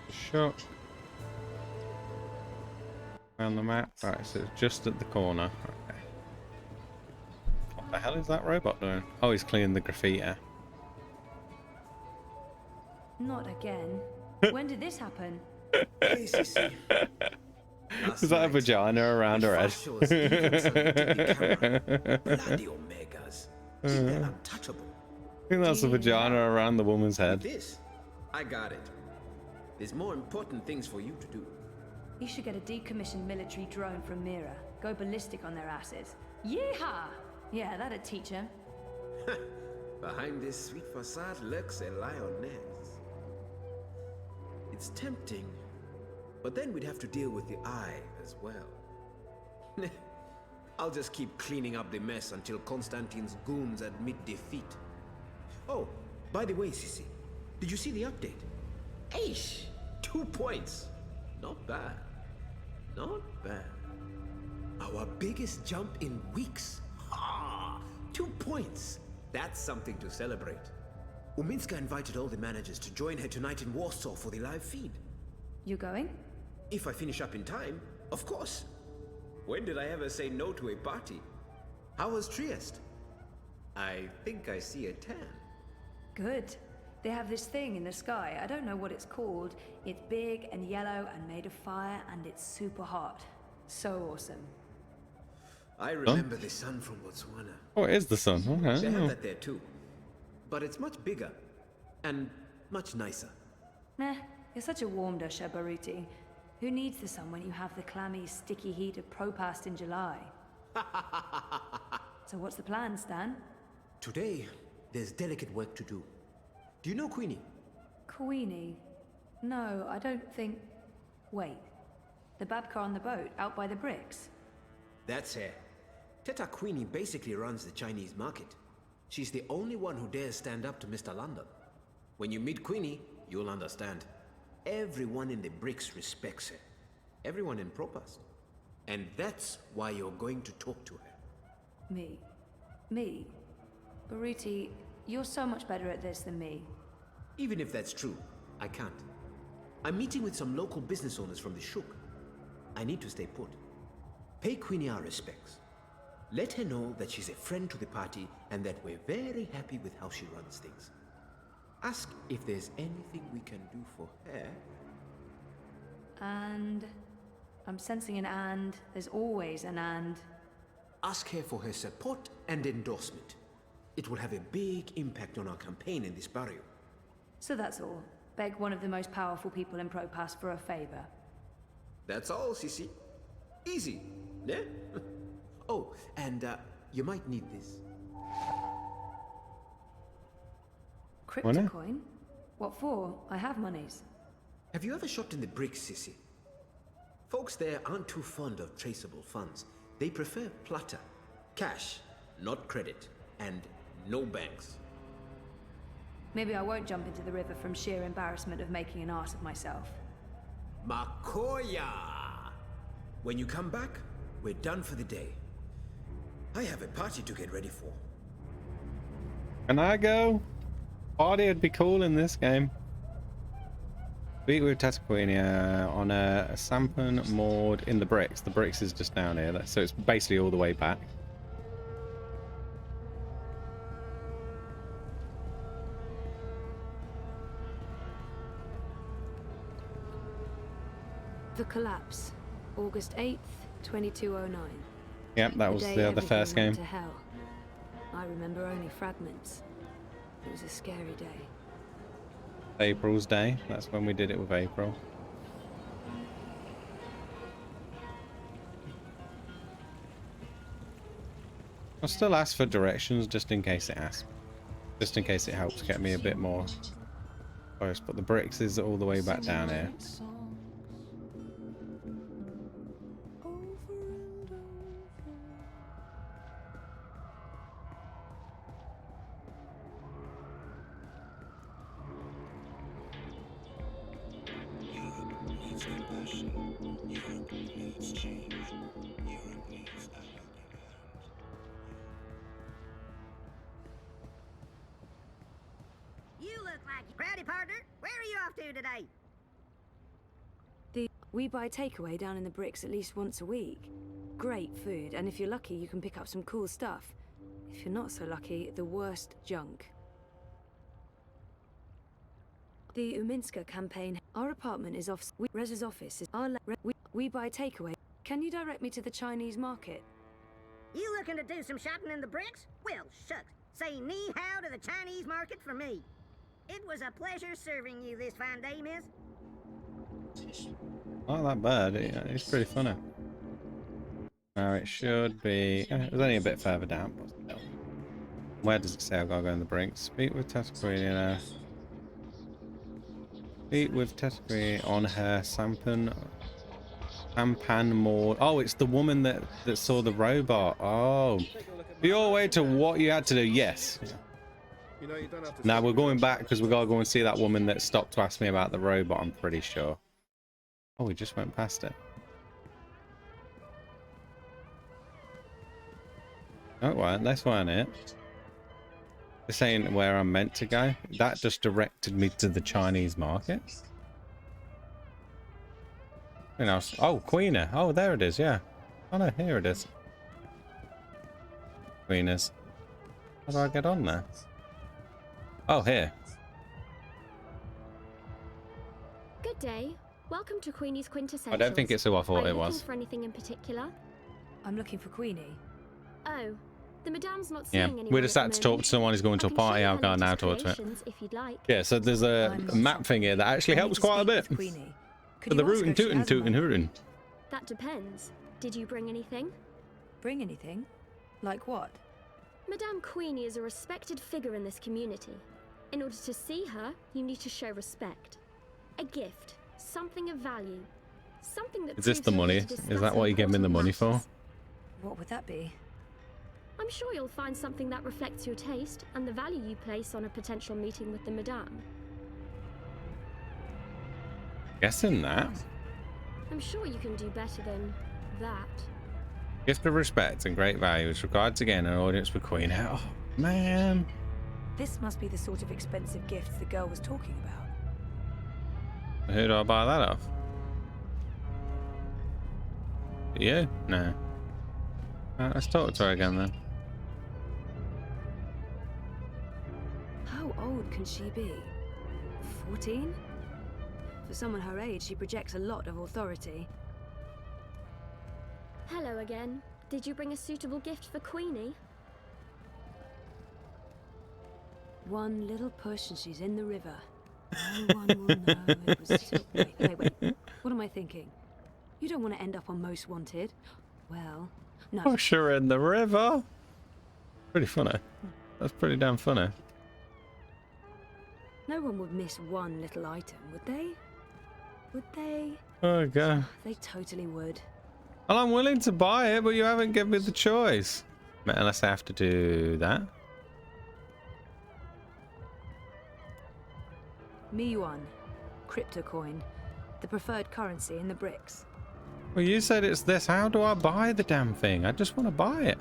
it. Sure. Around the map. Right, so it's just at the corner. Okay. What the hell is that robot doing? Oh, he's cleaning the graffiti. Not again. When did this happen? Hey, Sissy. Is that a vagina around her head? Bloody omegas. They're untouchable. I think that's a vagina around the woman's With head. this, I got it. There's more important things for you to do. You should get a decommissioned military drone from Mira. Go ballistic on their asses. Yeehaw! Yeah, that'd teach him. Behind this sweet facade lurks a lioness. It's tempting, but then we'd have to deal with the eye as well. I'll just keep cleaning up the mess until Constantine's goons admit defeat. Oh, by the way, Sissy, did you see the update? Aish! 2 points. Not bad. Not bad. Our biggest jump in weeks. Ah, 2 points. That's something to celebrate. Uminska invited all the managers to join her tonight in Warsaw for the live feed. You going? If I finish up in time, of course. When did I ever say no to a party? How was Trieste? I think I see a tan. Good. They have this thing in the sky. I don't know what it's called. It's big and yellow and made of fire, and it's super hot. So awesome. I remember the sun from Botswana. Oh, it is the sun. Okay. They have that there too. But it's much bigger. And much nicer. Meh, you're such a warm dusher, Baruti. Who needs the sun when you have the clammy, sticky heat of Propast in July? So what's the plan, Stan? Today, there's delicate work to do. Do you know Queenie? Queenie? No, I don't think... Wait. The Babka on the boat, out by the bricks? That's her. Teta Queenie basically runs the Chinese market. She's the only one who dares stand up to Mr. London. When you meet Queenie, you'll understand. Everyone in the bricks respects her. Everyone in Propast. And that's why you're going to talk to her. Me? Me? Baruti, you're so much better at this than me. Even if that's true, I can't. I'm meeting with some local business owners from the Shuk. I need to stay put. Pay Queenie our respects. Let her know that she's a friend to the party and that we're very happy with how she runs things. Ask if there's anything we can do for her. And... I'm sensing an and. There's always an and. Ask her for her support and endorsement. It will have a big impact on our campaign in this barrio. So that's all. Beg one of the most powerful people in Propass for a favor. That's all, Sissy. Easy, yeah? Oh, and you might need this. Crypto coin? What for? I have monies. Have you ever shopped in the bricks, Sissy? Folks there aren't too fond of traceable funds. They prefer plata. Cash, not credit. And no banks. Maybe I won't jump into the river from sheer embarrassment of making an ass of myself. Makoya! When you come back, we're done for the day. I have a party to get ready for. Can I go? Party would be cool in this game. Beat with Tataquini on a Sampan moored in the bricks. The bricks is just down here, so it's basically all the way back. The collapse, August 8th, 2209. Yep, that was the first game. To hell. I remember only fragments. It was a scary day. April's Day. That's when we did it with April. I'll still ask for directions just in case it asks. Just in case it helps get me a bit more close. But the bricks is all the way back down here. We buy takeaway down in the bricks at least once a week. Great food, and if you're lucky, you can pick up some cool stuff. If you're not so lucky, the worst junk. The Uminska campaign. Our apartment is off. Rez's office is our. We buy takeaway. Can you direct me to the Chinese market? You looking to do some shopping in the bricks? Well, shucks. Say ni-hao to the Chinese market for me. It was a pleasure serving you this fine day, miss. Not that bad. It's pretty funny. Now it should be. It was only a bit further down. But still. Where does it say I've got to go in the brink? Speak with Tetaqueen. Speak with Tetaqueen on her sampan more. Oh, it's the woman that saw the robot. Oh, your way to what you had to do. Yes. You know, you don't have to. Now we're going back because we gotta go and see that woman that stopped to ask me about the robot. I'm pretty sure. Oh, we just went past it. Oh, well, that's weren't it. This ain't where I'm meant to go. That just directed me to the Chinese market. You know, oh, Queener. Oh, there it is, yeah. Oh no, here it is. Queeners. How do I get on there? Oh, here. Good day. Welcome to Queenie's Quintessentials. I don't think it's who I thought it was. Are you looking for anything in particular? I'm looking for Queenie. Oh, the Madame's not seeing anyone. We just had to talk to someone who's going to a party. I'll go now talk to it. If you'd like. Yeah, so there's a map thing here that actually helps quite a bit. For the rootin' tootin' tootin' hootin'. That depends. Did you bring anything? Bring anything? Like what? Madame Queenie is a respected figure in this community. In order to see her, you need to show respect. A gift, something of value, something that. Is this the money? Is that what you gave me the money for? What would that be? I'm sure you'll find something that reflects your taste and the value you place on a potential meeting with the Madame. Guessing that. I'm sure you can do better than that. Gift of respect and great value is required to gain an audience with Queen. Oh, man. This must be the sort of expensive gifts the girl was talking about. Who do I buy that off? You? No. Let's talk to her again then. How old can she be? 14? For someone her age, she projects a lot of authority. Hello again. Did you bring a suitable gift for Queenie? One little push and she's in the river. No one will know it was so... Wait. What am I thinking? You don't want to end up on Most Wanted. Well, no. Push her in the river. Pretty funny. That's pretty damn funny. No one would miss one little item, would they? Would they? Oh, God. They totally would. Well, I'm willing to buy it, but you haven't given me the choice. Unless I have to do that. Miyuan, crypto coin, the preferred currency in the bricks. Well, you said it's this. How do I buy the damn thing? I just want to buy it.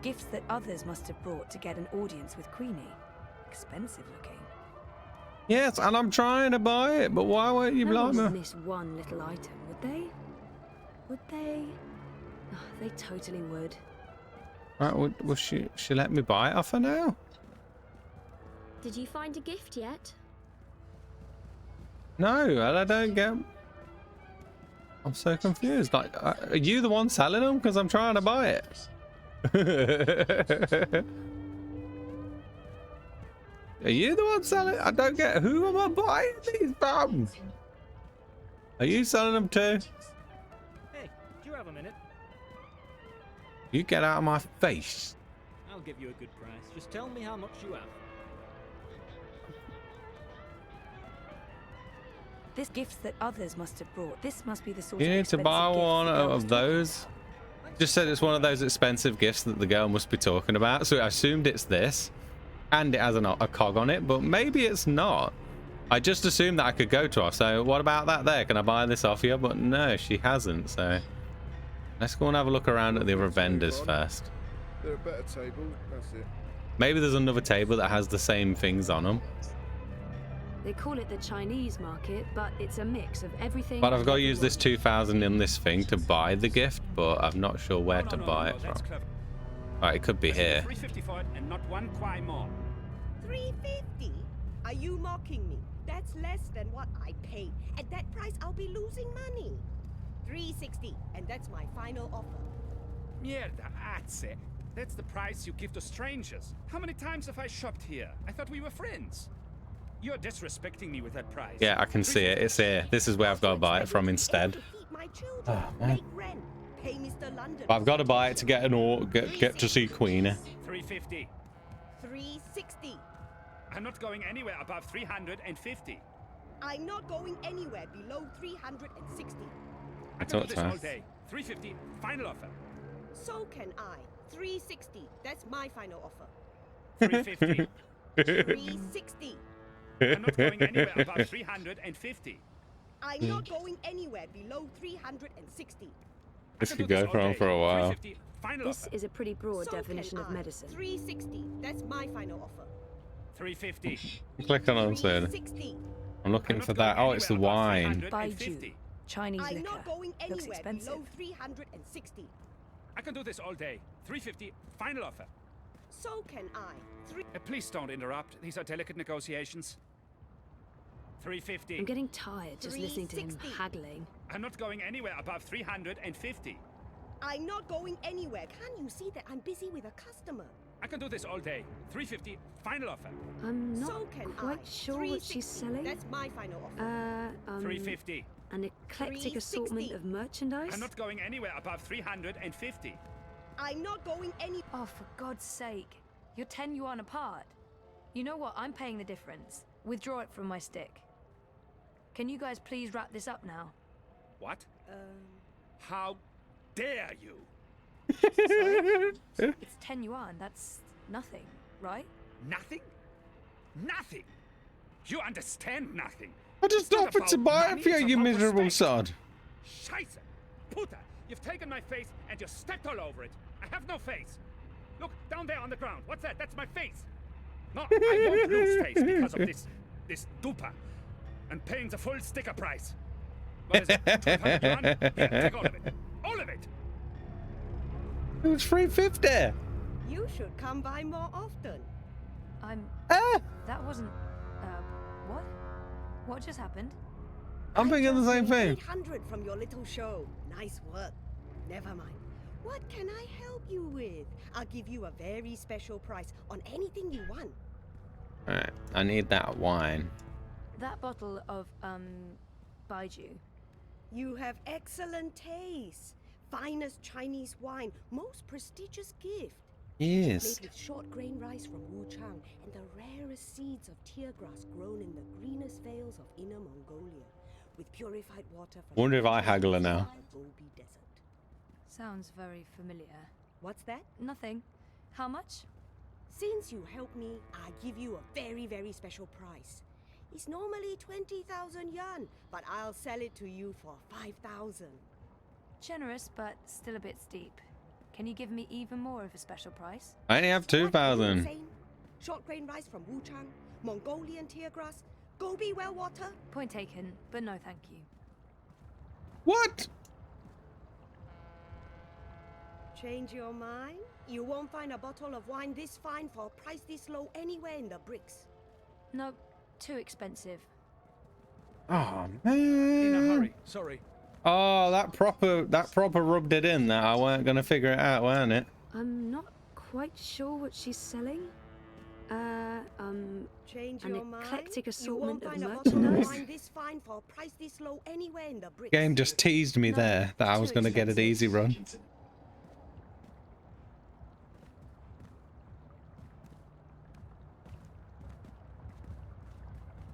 Gifts that others must have brought to get an audience with Queenie. Expensive looking. Yes, and I'm trying to buy it, but why won't you No like one would me? miss one little item, would they? Would they? Oh, they totally would. Right, will she let me buy it off her now? Did you find a gift yet? No, and I don't get... I'm so confused. Like, are you the one selling them? Because I'm trying to buy it. Are you the one selling? I don't get. Who am I buying these from? Are you selling them too? Hey, do you have a minute? You get out of my face. I'll give you a good price. Just tell me how much you have. This gifts that others must have brought. This must be the sort You of need to expensive buy gifts one the girl was of talking those. Just said it's one of those expensive gifts that the girl must be talking about. So I assumed it's this. And it has a cog on it, but maybe it's not. I just assumed that I could go to her. So what about that there? Can I buy this off you? But no, she hasn't. So let's go and have a look around at the other vendors first. They're a better table, that's it. Maybe there's another table that has the same things on them. They call it the Chinese market, but it's a mix of everything. But I've and got to use everyone. this 2,000 in this thing to buy the gift, but I'm not sure where to buy it from. Alright, it could be here. 350 for it and not one quai more. 350? Are you mocking me? That's less than what I paid. At that price, I'll be losing money. 360, and that's my final offer. Mierda, azze. That's the price you give to strangers. How many times have I shopped here? I thought we were friends. You're disrespecting me with that price. Yeah, I can see it. It's here. This is where I've got to buy it from instead. Oh, man. But I've got to buy it to get get to see Queen. 350. 360. I'm not going anywhere above 350. I'm not going anywhere below 360. I can do this all day. 350, final offer. So can I. 360. That's my final offer. 350. 360. I'm not going anywhere above 350. I'm not going anywhere below 360. This could go on for a while. This is a pretty broad definition of medicine. 360. That's my final offer. 350. Click on it. I'm looking for that. Oh, it's the wine. Baijiu, Chinese I'm liquor. not going Looks anywhere expensive. below 360. I can do this all day. 350, final offer. So can I. Please don't interrupt. These are delicate negotiations. 350. I'm getting tired just listening to him haggling. I'm not going anywhere above 350. I'm not going anywhere. Can't you see that I'm busy with a customer? I can do this all day. 350, final offer. I'm not So can quite I. sure what she's 360. selling. That's my final offer. 350. An eclectic assortment of merchandise. I'm not going anywhere above 350. I'm not going any. Oh, for God's sake. You're 10 yuan apart. You know what? I'm paying the difference. Withdraw it from my stick. Can you guys please wrap this up now? What? How dare you? It's 10 yuan. That's nothing, right? Nothing? Nothing? You understand nothing. I just offered to buy it for you, you miserable sod. Scheiße! Puta! You've taken my face and you stepped all over it. I have no face. Look, down there on the ground. What's that? That's my face. No, I won't lose face because of this dupa. And paying the full sticker price. What is it? 1200 yuan? Here, take all of it. All of it! It was 350. You should come by more often. That wasn't. What? What just happened? I'm thinking the same thing. 800 from your little show. Nice work. Never mind. What can I help you with? I'll give you a very special price on anything you want. Alright, I need that wine. That bottle of, Baijiu. You have excellent taste. Finest Chinese wine. Most prestigious gift. Yes. Made with short grain rice from Wuchang and the rarest seeds of tear grass grown in the greenest vales of Inner Mongolia. With purified water from Wonder if I haggle her now. Gobi Desert. Sounds very familiar. What's that? Nothing. How much? Since you helped me, I give you a very, very special price. It's normally 20,000 yuan, but I'll sell it to you for 5,000. Generous, but still a bit steep. Can you give me even more of a special price? I only have 2,000. Short grain rice from Wuchang, Mongolian tear grass, Gobi well water. Point taken, but no thank you. What? Change your mind? You won't find a bottle of wine this fine for a price this low anywhere in the bricks. No, too expensive. Oh man. In a hurry. Sorry. Oh, that proper rubbed it in that I weren't gonna figure it out, weren't it? I'm not quite sure what she's selling. Change an your mind? eclectic You assortment won't of find a bottle of merchandise. wine this fine for a price this low anywhere in the bricks. Game just teased me there that I was gonna get it easy run.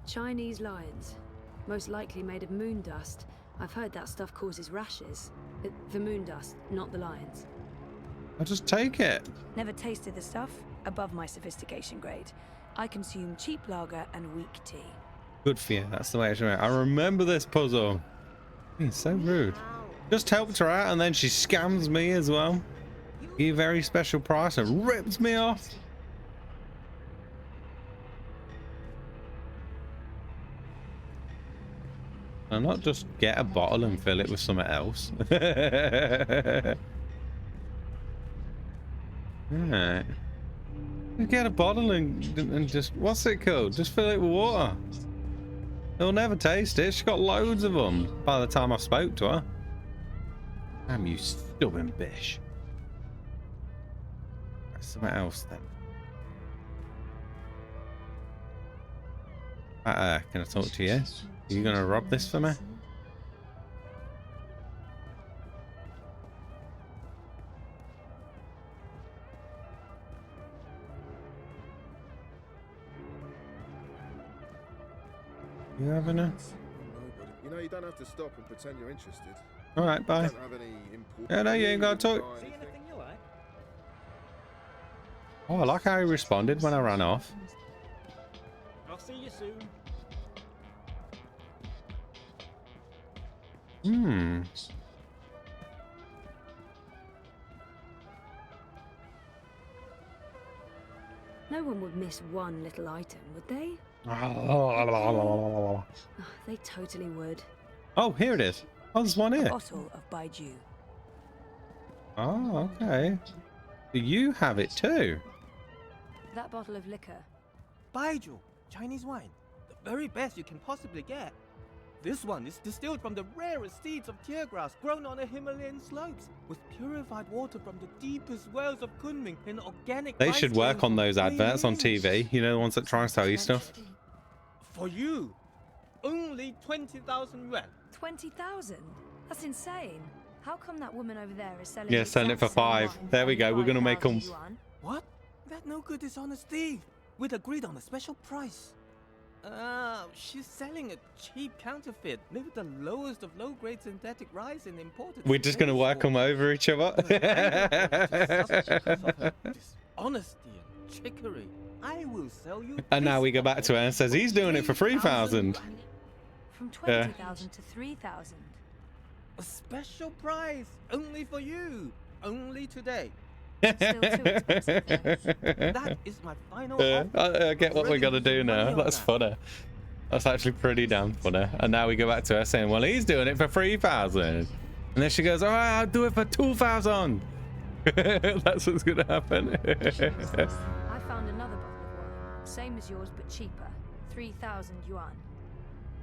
Chinese lions, most likely made of moon dust. I've heard that stuff causes rashes. The moon dust, not the lions. I'll just take it. Never tasted the stuff. Above my sophistication grade. I consume cheap lager and weak tea. Good for you. That's the way it should be. I remember this puzzle. It's so rude. Just helped her out and then she scams me as well. Give a very special price and rips me off. I'll not just get a bottle and fill it with something else. Alright. Get a bottle and just, what's it called? Just fill it with water. He'll never taste it. She's got loads of them by the time I spoke to her. Damn you stubborn bitch. Right, something else then. Can I talk to you? Are you gonna rob this for me? You having a? No, but you know you don't have to stop and pretend you're interested. All right, bye. You don't have any important Yeah, no, you ain't gotta talk. See anything you like? Oh, I like how he responded when I ran off. I'll see you soon. Hmm. No one would miss one little item, would they? Oh, They totally would. here it is. Oh, there's one A here. bottle of Baiju. Oh, okay. You have it too. That bottle of liquor. Baiju, Chinese wine. The very best you can possibly get. This one is distilled from the rarest seeds of tear grass grown on the Himalayan slopes, with purified water from the deepest wells of Kunming and organic. They rice should work grains on from those adverts on Beijing. TV. You know, the ones that try and sell you stuff. For you, only 20,000 yuan. 20,000? That's insane. How come that woman over there is selling? Yeah, the selling it for exact same 5. wine There we go. We're gonna make them. 5,000 yuan? What? That no good dishonest thief. We'd agreed on a special price. She's selling a cheap counterfeit made with the lowest of low-grade synthetic rice and imported. We're just gonna work them over each other. Honesty and trickery. I will sell you. And now we go back to her and says he's doing it for 3,000. From 20,000 to 3,000. A special price only for you. Only today. Still too expensive. That is my final offer. I get what we're gonna do now. That's funny. That's actually pretty damn funny. And now we go back to her saying, well, he's doing it for 3,000. And then she goes, all right, I'll do it for 2,000. That's what's gonna happen. I found another bottle of wine, same as yours but cheaper, 3,000 yuan.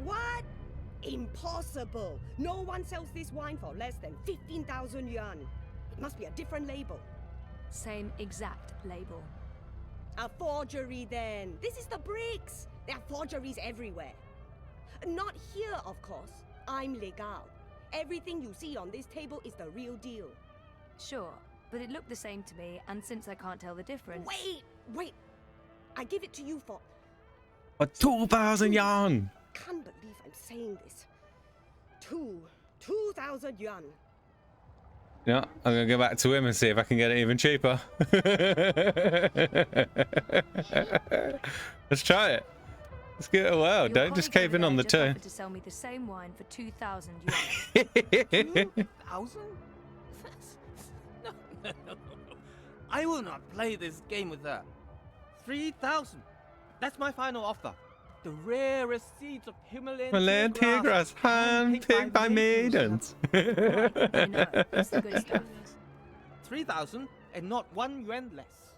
What? Impossible! No one sells this wine for less than 15,000 yuan. It must be a different label. Same exact label. A forgery then. This is the bricks. There are forgeries everywhere. Not here, of course. I'm legal. Everything you see on this table is the real deal. Sure, but it looked the same to me, and since I can't tell the difference... Wait! I give it to you for 2,000 yuan! Can't believe I'm saying this. 2,000 yuan. Yeah, I'm gonna go back to him and see if I can get it even cheaper. Let's try it. Let's give it a whirl. Don't just cave in on the two. To sell me the same wine for 2,000 yuan. 2,000? No. I will not play this game with her. 3,000. That's my final offer. The rarest seeds of Himalayan tear grass, hand-picked by maidens. I know, that's the good stuff. 3,000 and not 1 yuan less.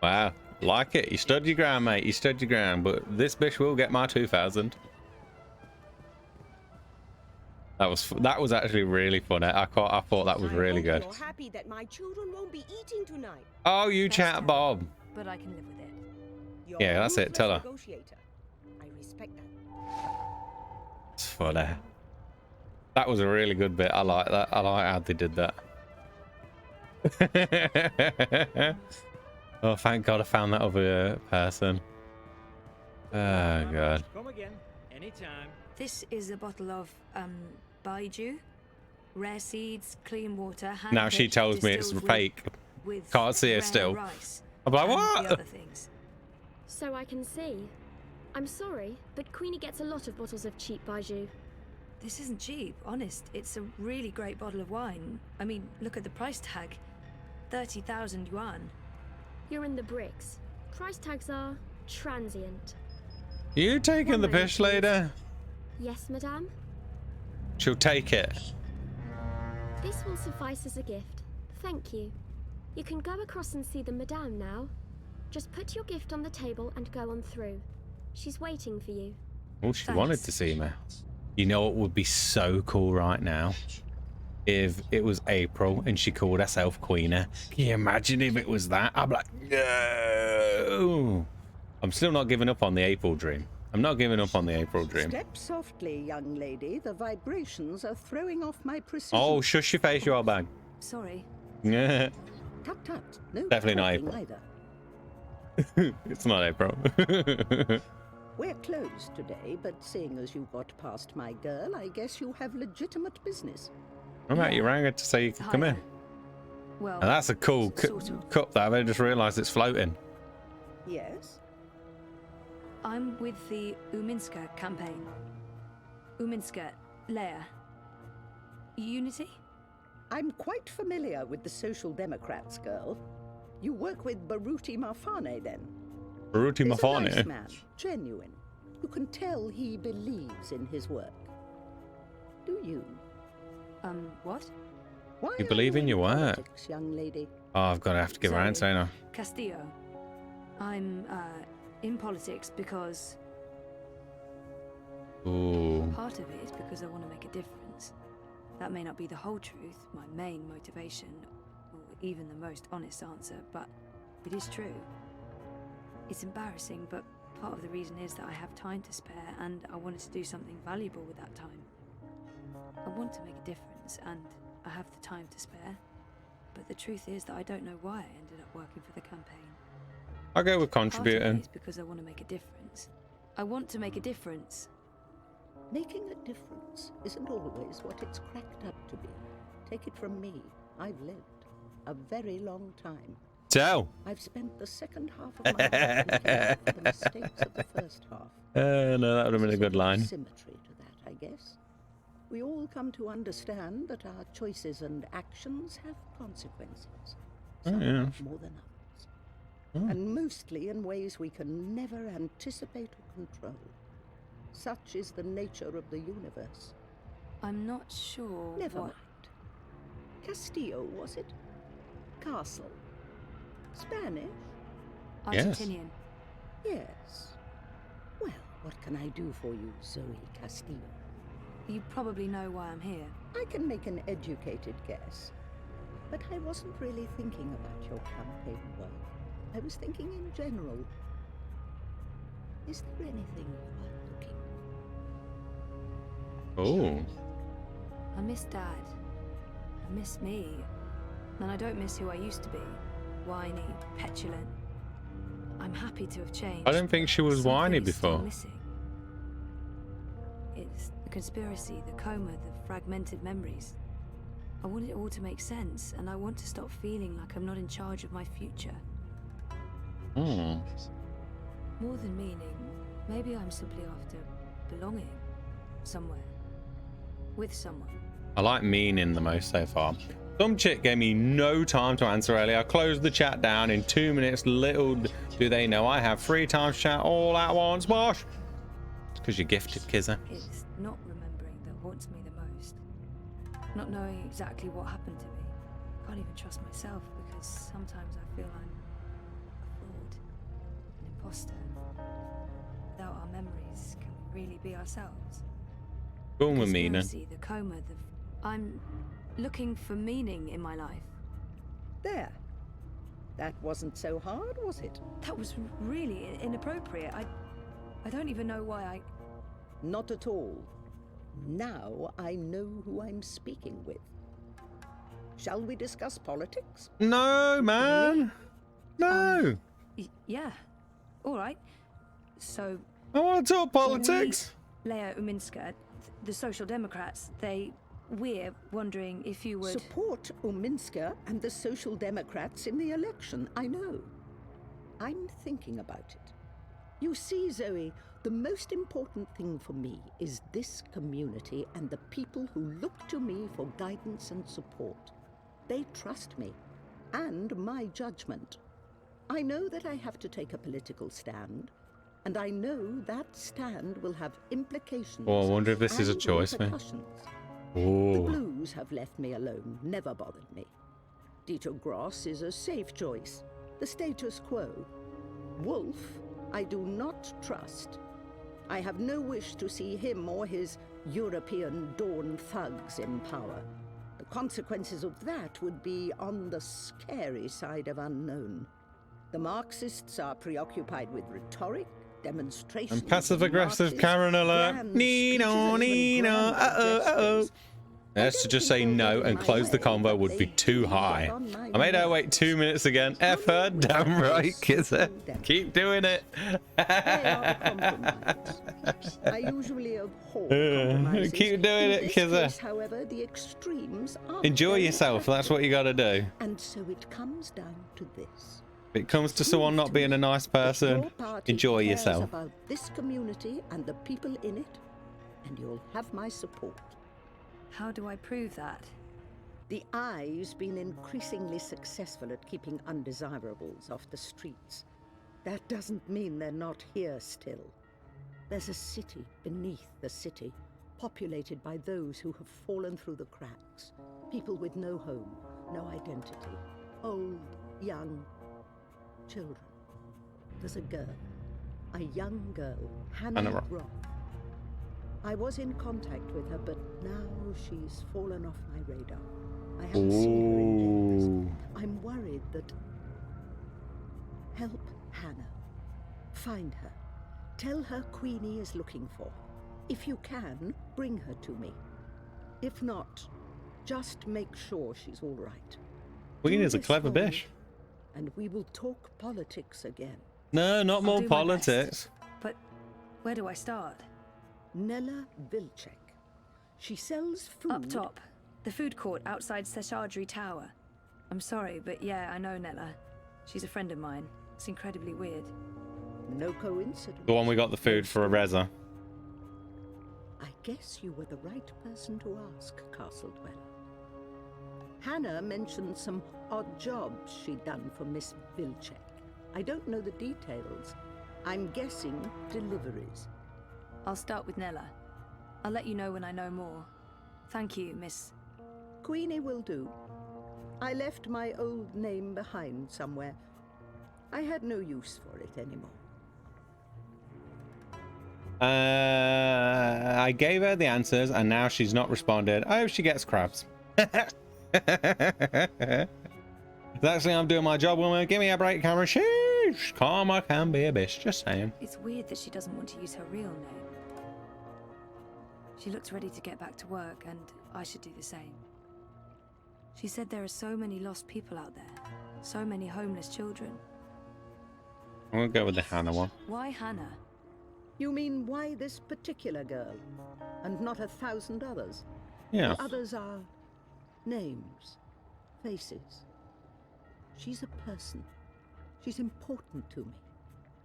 Wow, like it. You stood your ground, mate. You stood your ground. But this bitch will get my 2,000. That was actually really funny. I thought that was really good. You're happy that my children won't be eating tonight. Oh, you chat, Bob. But I can live with it. Yeah, that's it. Tell her. Negotiator. I respect that. It's funny. That was a really good bit. I like that. I like how they did that. Oh, thank God I found that other person. Oh, God. Come again, anytime. This is a bottle of, Baiju. Rare seeds, clean water, Now she tells me it's fake. Can't see it still. I'm like, what? So I can see. I'm sorry, but Queenie gets a lot of bottles of cheap Baiju. This isn't cheap, honest. It's a really great bottle of wine. I mean, look at the price tag. 30,000 yuan. You're in the bricks. Price tags are transient. You taking the piss, lady? Yes, madame? She'll take it. This will suffice as a gift. Thank you. You can go across and see the Madame now. Just put your gift on the table and go on through. She's waiting for you. Oh, she Thanks. wanted to see me. You know what would be so cool right now? If it was April and she called herself Queenie. Can you imagine if it was that? I'm like, no. I'm still not giving up on the April dream. I'm not giving up on the April dream. Step softly, young lady. The vibrations are throwing off my precision. Oh, shush your face, you old bag. Sorry. Yeah. Tut tut. No Definitely not talking April. either. It's not April. We're closed today, but seeing as you got past my girl, I guess you have legitimate business. All right, you rang her to say you could come in. Well, And that's a cool cup that I've just realised it's floating. Yes? I'm with the Uminska campaign. Uminska, Leia. Unity? I'm quite familiar with the Social Democrats, girl. You work with Baruti Mafane, then? Baruti He's a Mafane. nice man, genuine. You can tell he believes in his work. Do you? What? Why You are believe in your work? politics, young lady? Oh, I've got to have to give her an answer, ain't I? Castillo. I'm, in politics because... Ooh. Part of it is because I want to make a difference. That may not be the whole truth, my main motivation, or even the most honest answer, but it is true. It's embarrassing, but part of the reason is that I have time to spare, and I wanted to do something valuable with that time. I want to make a difference, and I have the time to spare. But the truth is that I don't know why I ended up working for the campaign. I'll go with Part of it contributing. is because I want to make a difference. I want to make a difference. Making a difference isn't always what it's cracked up to be. Take it from me. I've lived a very long time. So. I've spent the second half of my life making up for the mistakes of the first half. No, that would have been a good line. Symmetry to that, I guess. We all come to understand that our choices and actions have consequences. Some yeah. more than others. And mostly in ways we can never anticipate or control. Such is the nature of the universe. I'm not sure Never what... mind. Castillo, was it? Castle. Spanish? Argentinian. Yes. Well, what can I do for you, Zoe Castillo? You probably know why I'm here. I can make an educated guess. But I wasn't really thinking about your campaign work. I was thinking in general. Is there anything you are looking Oh. I miss Dad. I miss me. And I don't miss who I used to be. Whiny, petulant. I'm happy to have changed. I don't think she was whiny Something is still before. missing. It's the conspiracy, the coma, the fragmented memories. I want it all to make sense, and I want to stop feeling like I'm not in charge of my future. Hmm. More than meaning, maybe I'm simply after belonging somewhere. With someone. I like meaning the most so far. Some chick gave me no time to answer earlier. I closed the chat down in 2 minutes. Little do they know I have 3 times chat all at once, bosh. It's because you're gifted, Kizza. It's not remembering that haunts me the most. Not knowing exactly what happened to me. I can't even trust myself because sometimes I feel I'm a fraud, an imposter. Without our memories, can we really be ourselves? Boom with meaning. Conspiracy, the coma, I'm looking for meaning in my life. There. That wasn't so hard, was it? That was really inappropriate. I don't even know why I... Not at all. Now I know who I'm speaking with. Shall we discuss politics? No, man. No. Yeah. All right. So... I want to talk politics. Leia Uminska, the Social Democrats, we're wondering if you would... Support Uminska and the Social Democrats in the election, I know. I'm thinking about it. You see, Zoe, the most important thing for me is this community and the people who look to me for guidance and support. They trust me, and my judgment. I know that I have to take a political stand, and I know that stand will have implications. Oh, I wonder if this is a and choice, man. repercussions. Ooh. The Blues have left me alone, never bothered me. Dito Gross is a safe choice, the status quo. Wolf, I do not trust. I have no wish to see him or his European Dawn thugs in power. The consequences of that would be on the scary side of unknown. The Marxists are preoccupied with rhetoric, demonstrations, And passive-aggressive marches, Karen alert. grand Nino, speeches, and even Nino. grander Uh-oh, uh-oh. gestures. Yes, to just say no and close the convo would be too high. I made her wait 2 minutes again. F her, damn right, kisser. Keep doing it. I usually abhor compromises. Keep doing it, In this kisser. case, however, the extremes are Enjoy very yourself. That's what you gotta do. And so it comes down to this. If it comes to someone not being a nice person, Your party enjoy cares yourself. about this community and the people in it, and you'll have my support. How do I prove that? The Eye's been increasingly successful at keeping undesirables off the streets. That doesn't mean they're not here still. There's a city beneath the city, populated by those who have fallen through the cracks. People with no home, no identity. Old, young, children. There's a girl. A young girl, Hannah Roth. I was in contact with her, but now she's fallen off my radar. I haven't seen her in years. I'm worried that... Help Hannah. Find her. Tell her Queenie is looking for. If you can, bring her to me. If not, just make sure she's all right. Queenie's a clever bitch. And we will talk politics again. No, not more do my politics. But where do I start? Nella Vilcek. She sells food... Up top. The food court outside Seshadri Tower. I'm sorry, but yeah, I know Nella. She's a friend of mine. It's incredibly weird. No coincidence. The one we got the food for a Reza. I guess you were the right person to ask, Castle Dweller. Hannah mentioned some odd jobs she'd done for Miss Vilcek. I don't know the details. I'm guessing deliveries. I'll start with Nella. I'll let you know when I know more. Thank you, Miss... Queenie will do. I left my old name behind somewhere. I had no use for it anymore. I gave her the answers and now she's not responded. I hope she gets crabs. Actually, I'm doing my job, woman. Give me a break, Cameron. Sheesh. Karma can be a bitch. Just saying. It's weird that she doesn't want to use her real name. She looks ready to get back to work, and I should do the same. She said there are so many lost people out there. So many homeless children. I'm gonna go with the Hannah one. Why Hannah? You mean why this particular girl, and not 1,000 others? Yeah. The others are names, faces. She's a person. She's important to me.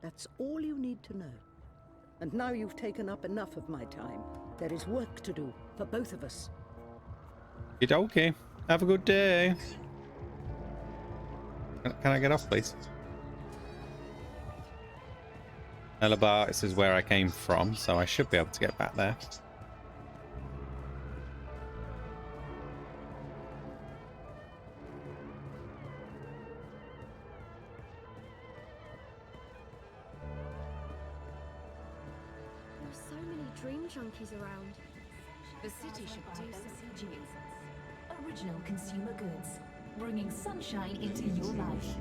That's all you need to know. And now you've taken up enough of my time. There is work to do for both of us. It's okay. Have a good day. Can I get off, please? Elabar, this is where I came from, so I should be able to get back there. There are so many dream junkies around. The city should do some original consumer goods, bringing sunshine into your life.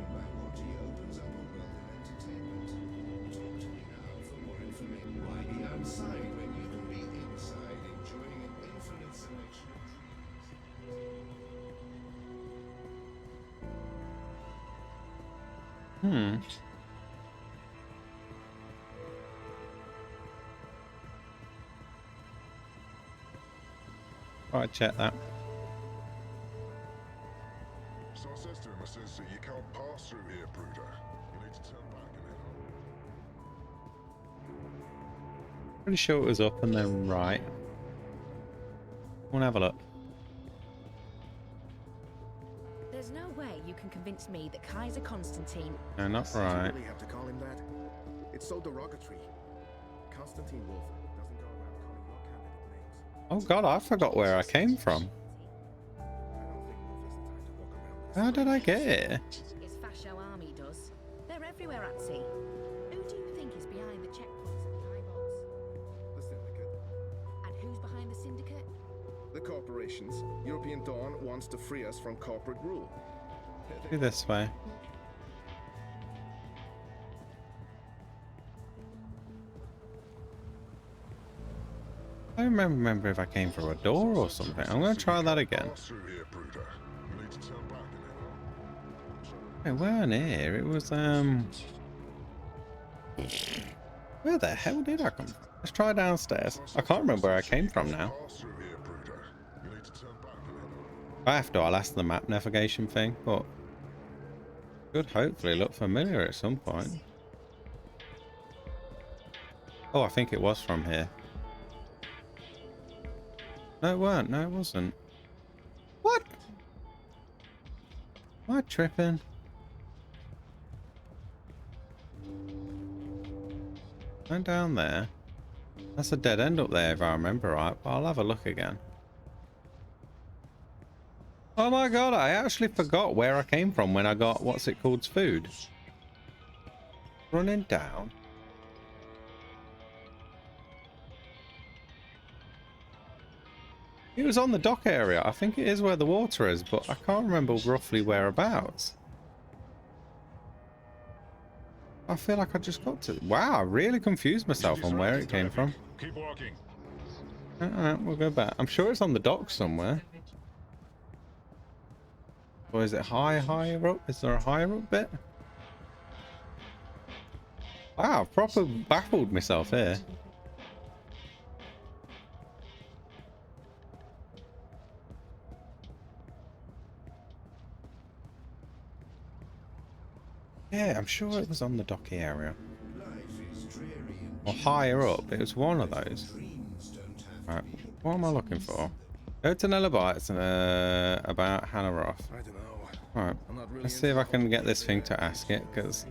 Alright, check that. So I says to him, I says, you can't pass through here, Bruder. You need to turn back and head home. Pretty sure it was up and then right. Wanna have a look? There's no way you can convince me that Kaiser Constantine... No, not right. You really have to call him that? It's so derogatory. Constantine Wolf doesn't go around calling your candidate names. Oh god, I forgot where I came from. How did I get here? His fascio army does. They're everywhere at sea. Who do you think is behind the checkpoints at the eyeballs? The Syndicate. And who's behind the syndicate? The corporations. European Dawn wants to free us from corporate rule. Go this way. I don't remember if I came through a door or something. I'm going to try that again. It weren't here. It was, where the hell did I come from? Let's try downstairs. I can't remember where I came from now. If I have to, I'll ask the map navigation thing, but it should hopefully look familiar at some point. Oh, I think it was from here. No, it weren't. No, it wasn't. What? Am I tripping? Went down there. That's a dead end up there if I remember right, but I'll have a look again. Oh my god, I actually forgot where I came from when I got, what's it called, food. Running down. It was on the dock area. I think it is where the water is, but I can't remember roughly whereabouts. I feel like I just got to... Wow, I really confused myself on where it came from. Keep walking. Alright, we'll go back. I'm sure it's on the dock somewhere. Or is it higher up? Is there a higher up bit? Wow, I've proper baffled myself here. Yeah, I'm sure it was on the docky area. Or higher up. It was one of those. Right, what am I looking for? Go to Nella Bites and about Hannah Roth. I don't know. Alright, let's see if I can get this thing to ask it, because...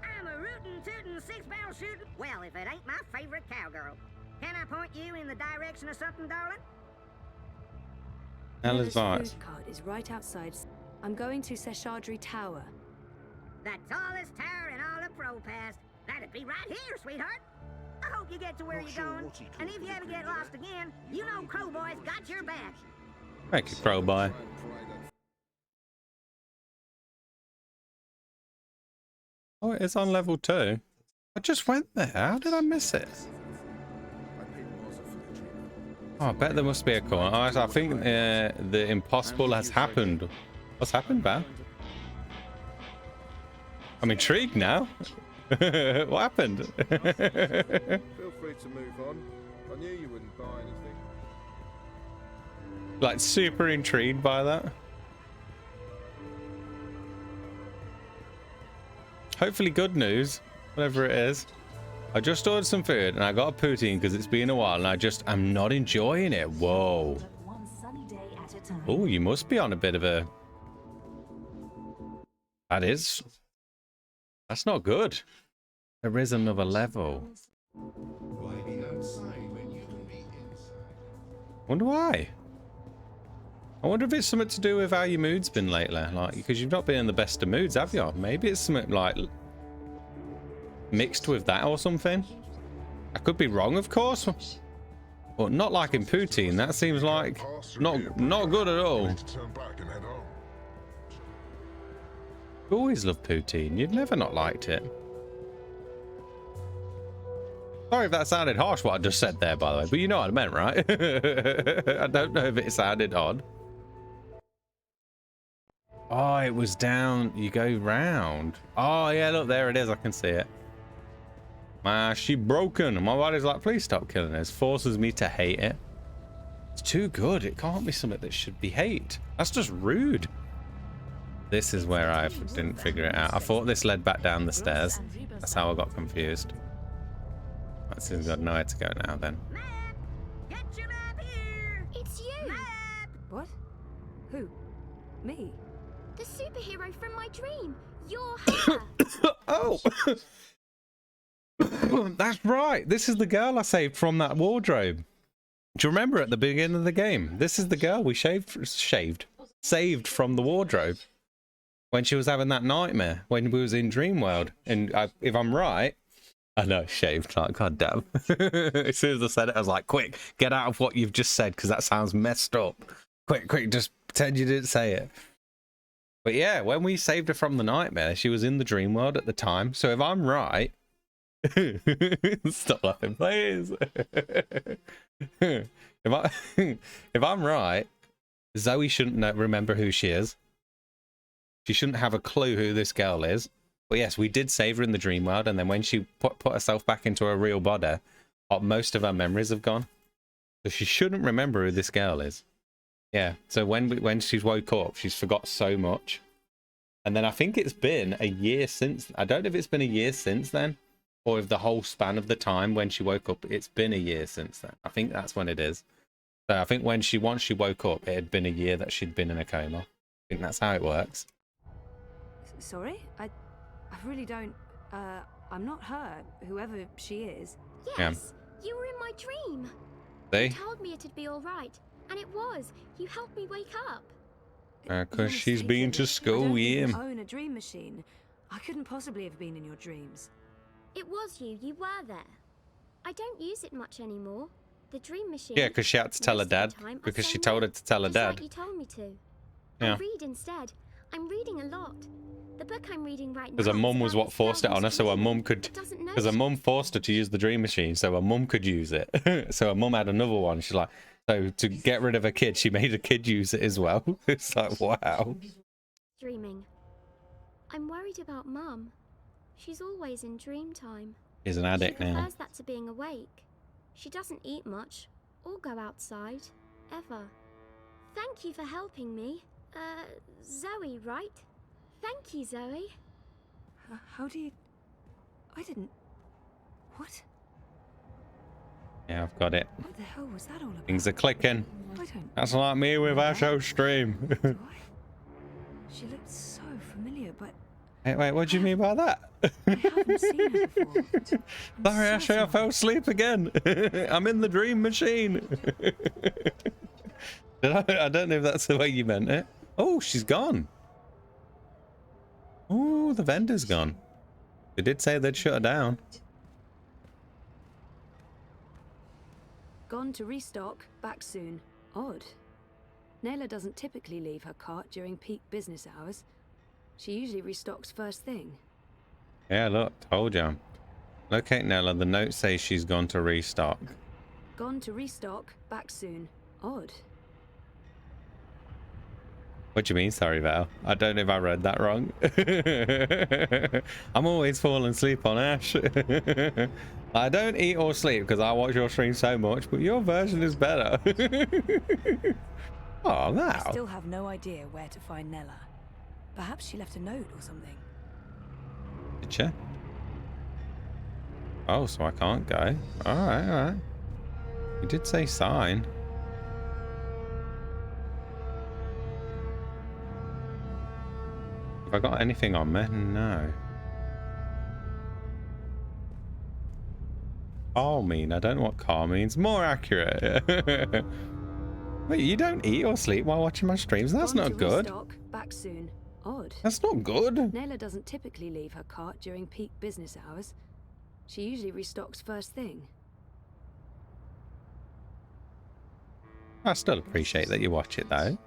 I'm a rootin' tootin' six-barrel shooting. Well, if it ain't my favorite cowgirl. Can I point you in the direction of something, darling? Nella's Bites. Food cart is right outside. I'm going to Seshadri Tower. The tallest tower in all of Propast. That'd be right here, sweetheart. I hope you get to where you're going. And if you ever get lost again, you know Crowboy's got your back. Thank you, Crowboy. Oh, it's on level 2. I just went there. How did I miss it? Oh, I bet there must be a corner. Oh, I think the impossible has happened. What's happened, Val? I'm intrigued now. What happened? Feel free to move on. I knew you wouldn't buy anything. Like, super intrigued by that. Hopefully good news, whatever it is. I just ordered some food and I got a poutine because it's been a while and I'm not enjoying it. Whoa. Oh, you must be on a bit of a... That's not good. There is another level. Why be outside when you can be inside? Wonder why. I wonder if it's something to do with how your mood's been lately. Like, because you've not been in the best of moods, have you? Maybe it's something like mixed with that or something. I could be wrong, of course. But not like in poutine. That seems like not good at all. You always loved poutine. You've never not liked it. Sorry if that sounded harsh, what I just said there, by the way. But you know what I meant, right? I don't know if it sounded odd. Oh, it was down. You go round. Oh, yeah, look, there it is. I can see it. She broken. My body's like, please stop killing us. Forces me to hate it. It's too good. It can't be something that should be hate. That's just rude. This is where I didn't figure it out. I thought this led back down the stairs. That's how I got confused. That seems I've got nowhere to go now then. It's you! What? Who? Me? The superhero from my dream. You're her. Oh! That's right. This is the girl I saved from that wardrobe. Do you remember at the beginning of the game? This is the girl we saved from the wardrobe when she was having that nightmare when we was in Dreamworld. And if I'm right, I know, shaved. Like, god damn. As soon as I said it, I was like, quick, get out of what you've just said because that sounds messed up. Quick, just pretend you didn't say it. But yeah, when we saved her from the nightmare, she was in the dream world at the time. So if I'm right, stop laughing, please. if I'm right, Zoe shouldn't remember who she is. She shouldn't have a clue who this girl is. But yes, we did save her in the dream world, and then when she put herself back into her real body, most of her memories have gone. So she shouldn't remember who this girl is. Yeah, so when she's woke up, she's forgot so much. And then I think it's been a year since. I don't know if it's been a year since then, or if the whole span of the time when she woke up, it's been a year since then. I think that's when it is. So I think once she woke up, it had been a year that she'd been in a coma. I think that's how it works. Sorry? I really don't... I'm not her, whoever she is. Yes, you were in my dream. See? You told me it'd be all right. And it was. You helped me wake up. Because she's been to school, I don't own a dream machine. I couldn't possibly have been in your dreams. It was you. You were there. I don't use it much anymore. The dream machine. Yeah, because she had to tell her dad. Because she told her to tell her dad. Like you told me to. Yeah. I read instead. I'm reading a lot. The book I'm reading right now. Because her mum was what forced it on her, so her mum could. Because her mum forced her to use the dream machine, so her mum could use it. So her mum had another one. She's like, so to get rid of a kid, she made a kid use it as well. It's like, wow. Dreaming. I'm worried about Mum. She's always in dream time. She's an addict She now. prefers that to being awake. She doesn't eat much or go outside ever. Thank you for helping me. Zoe, right? Thank you, Zoe. How do you... I didn't... What? Yeah, I've got it. What the hell was that all about? Things are clicking. I don't... That's like me with our show stream. She looked so familiar, but... Wait, what do you mean by that? I haven't seen her before. Sorry, Ashley, I fell asleep again. I'm in the dream machine. I don't know if that's the way you meant it. Oh, she's gone. Oh, the vendor's gone. They did say they'd shut her down. Gone to restock, back soon. Odd. Nayla doesn't typically leave her cart during peak business hours. She usually restocks first thing. Yeah, look, told you. Locate Nella. The note says she's gone to restock. Gone to restock, back soon. Odd. What do you mean, sorry, Val? I don't know if I read that wrong. I'm always falling asleep on Ash. I don't eat or sleep because I watch your stream so much, but your version is better. Oh, now. I still have no idea where to find Nella. Perhaps she left a note or something. Did you? Oh, so I can't go. Alright, alright. You did say sign. Have I got anything on me? No. Car mean? I don't know what car means. More accurate. Wait, you don't eat or sleep while watching my streams? That's not good. Restock, back soon. Odd. That's not good. Nayla doesn't typically leave her cart during peak business hours. She usually restocks first thing. I still appreciate that you watch it though.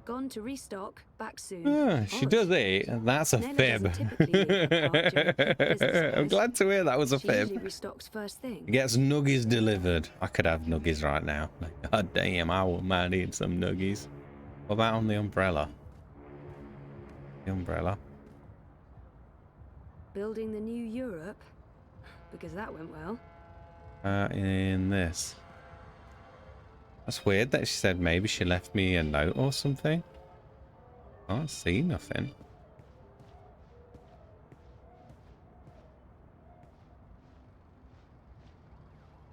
Gone to restock, back soon. Ah, she does eat. That's a fib. I'm glad to hear that was a She usually fib. restocks first thing. Gets nuggies delivered. I could have nuggies right now. God damn, I wouldn't mind eating some nuggies. What about on the umbrella? The umbrella. Building the new Europe, because that went well. In this. That's weird that she said maybe she left me a note or something. Can't see nothing.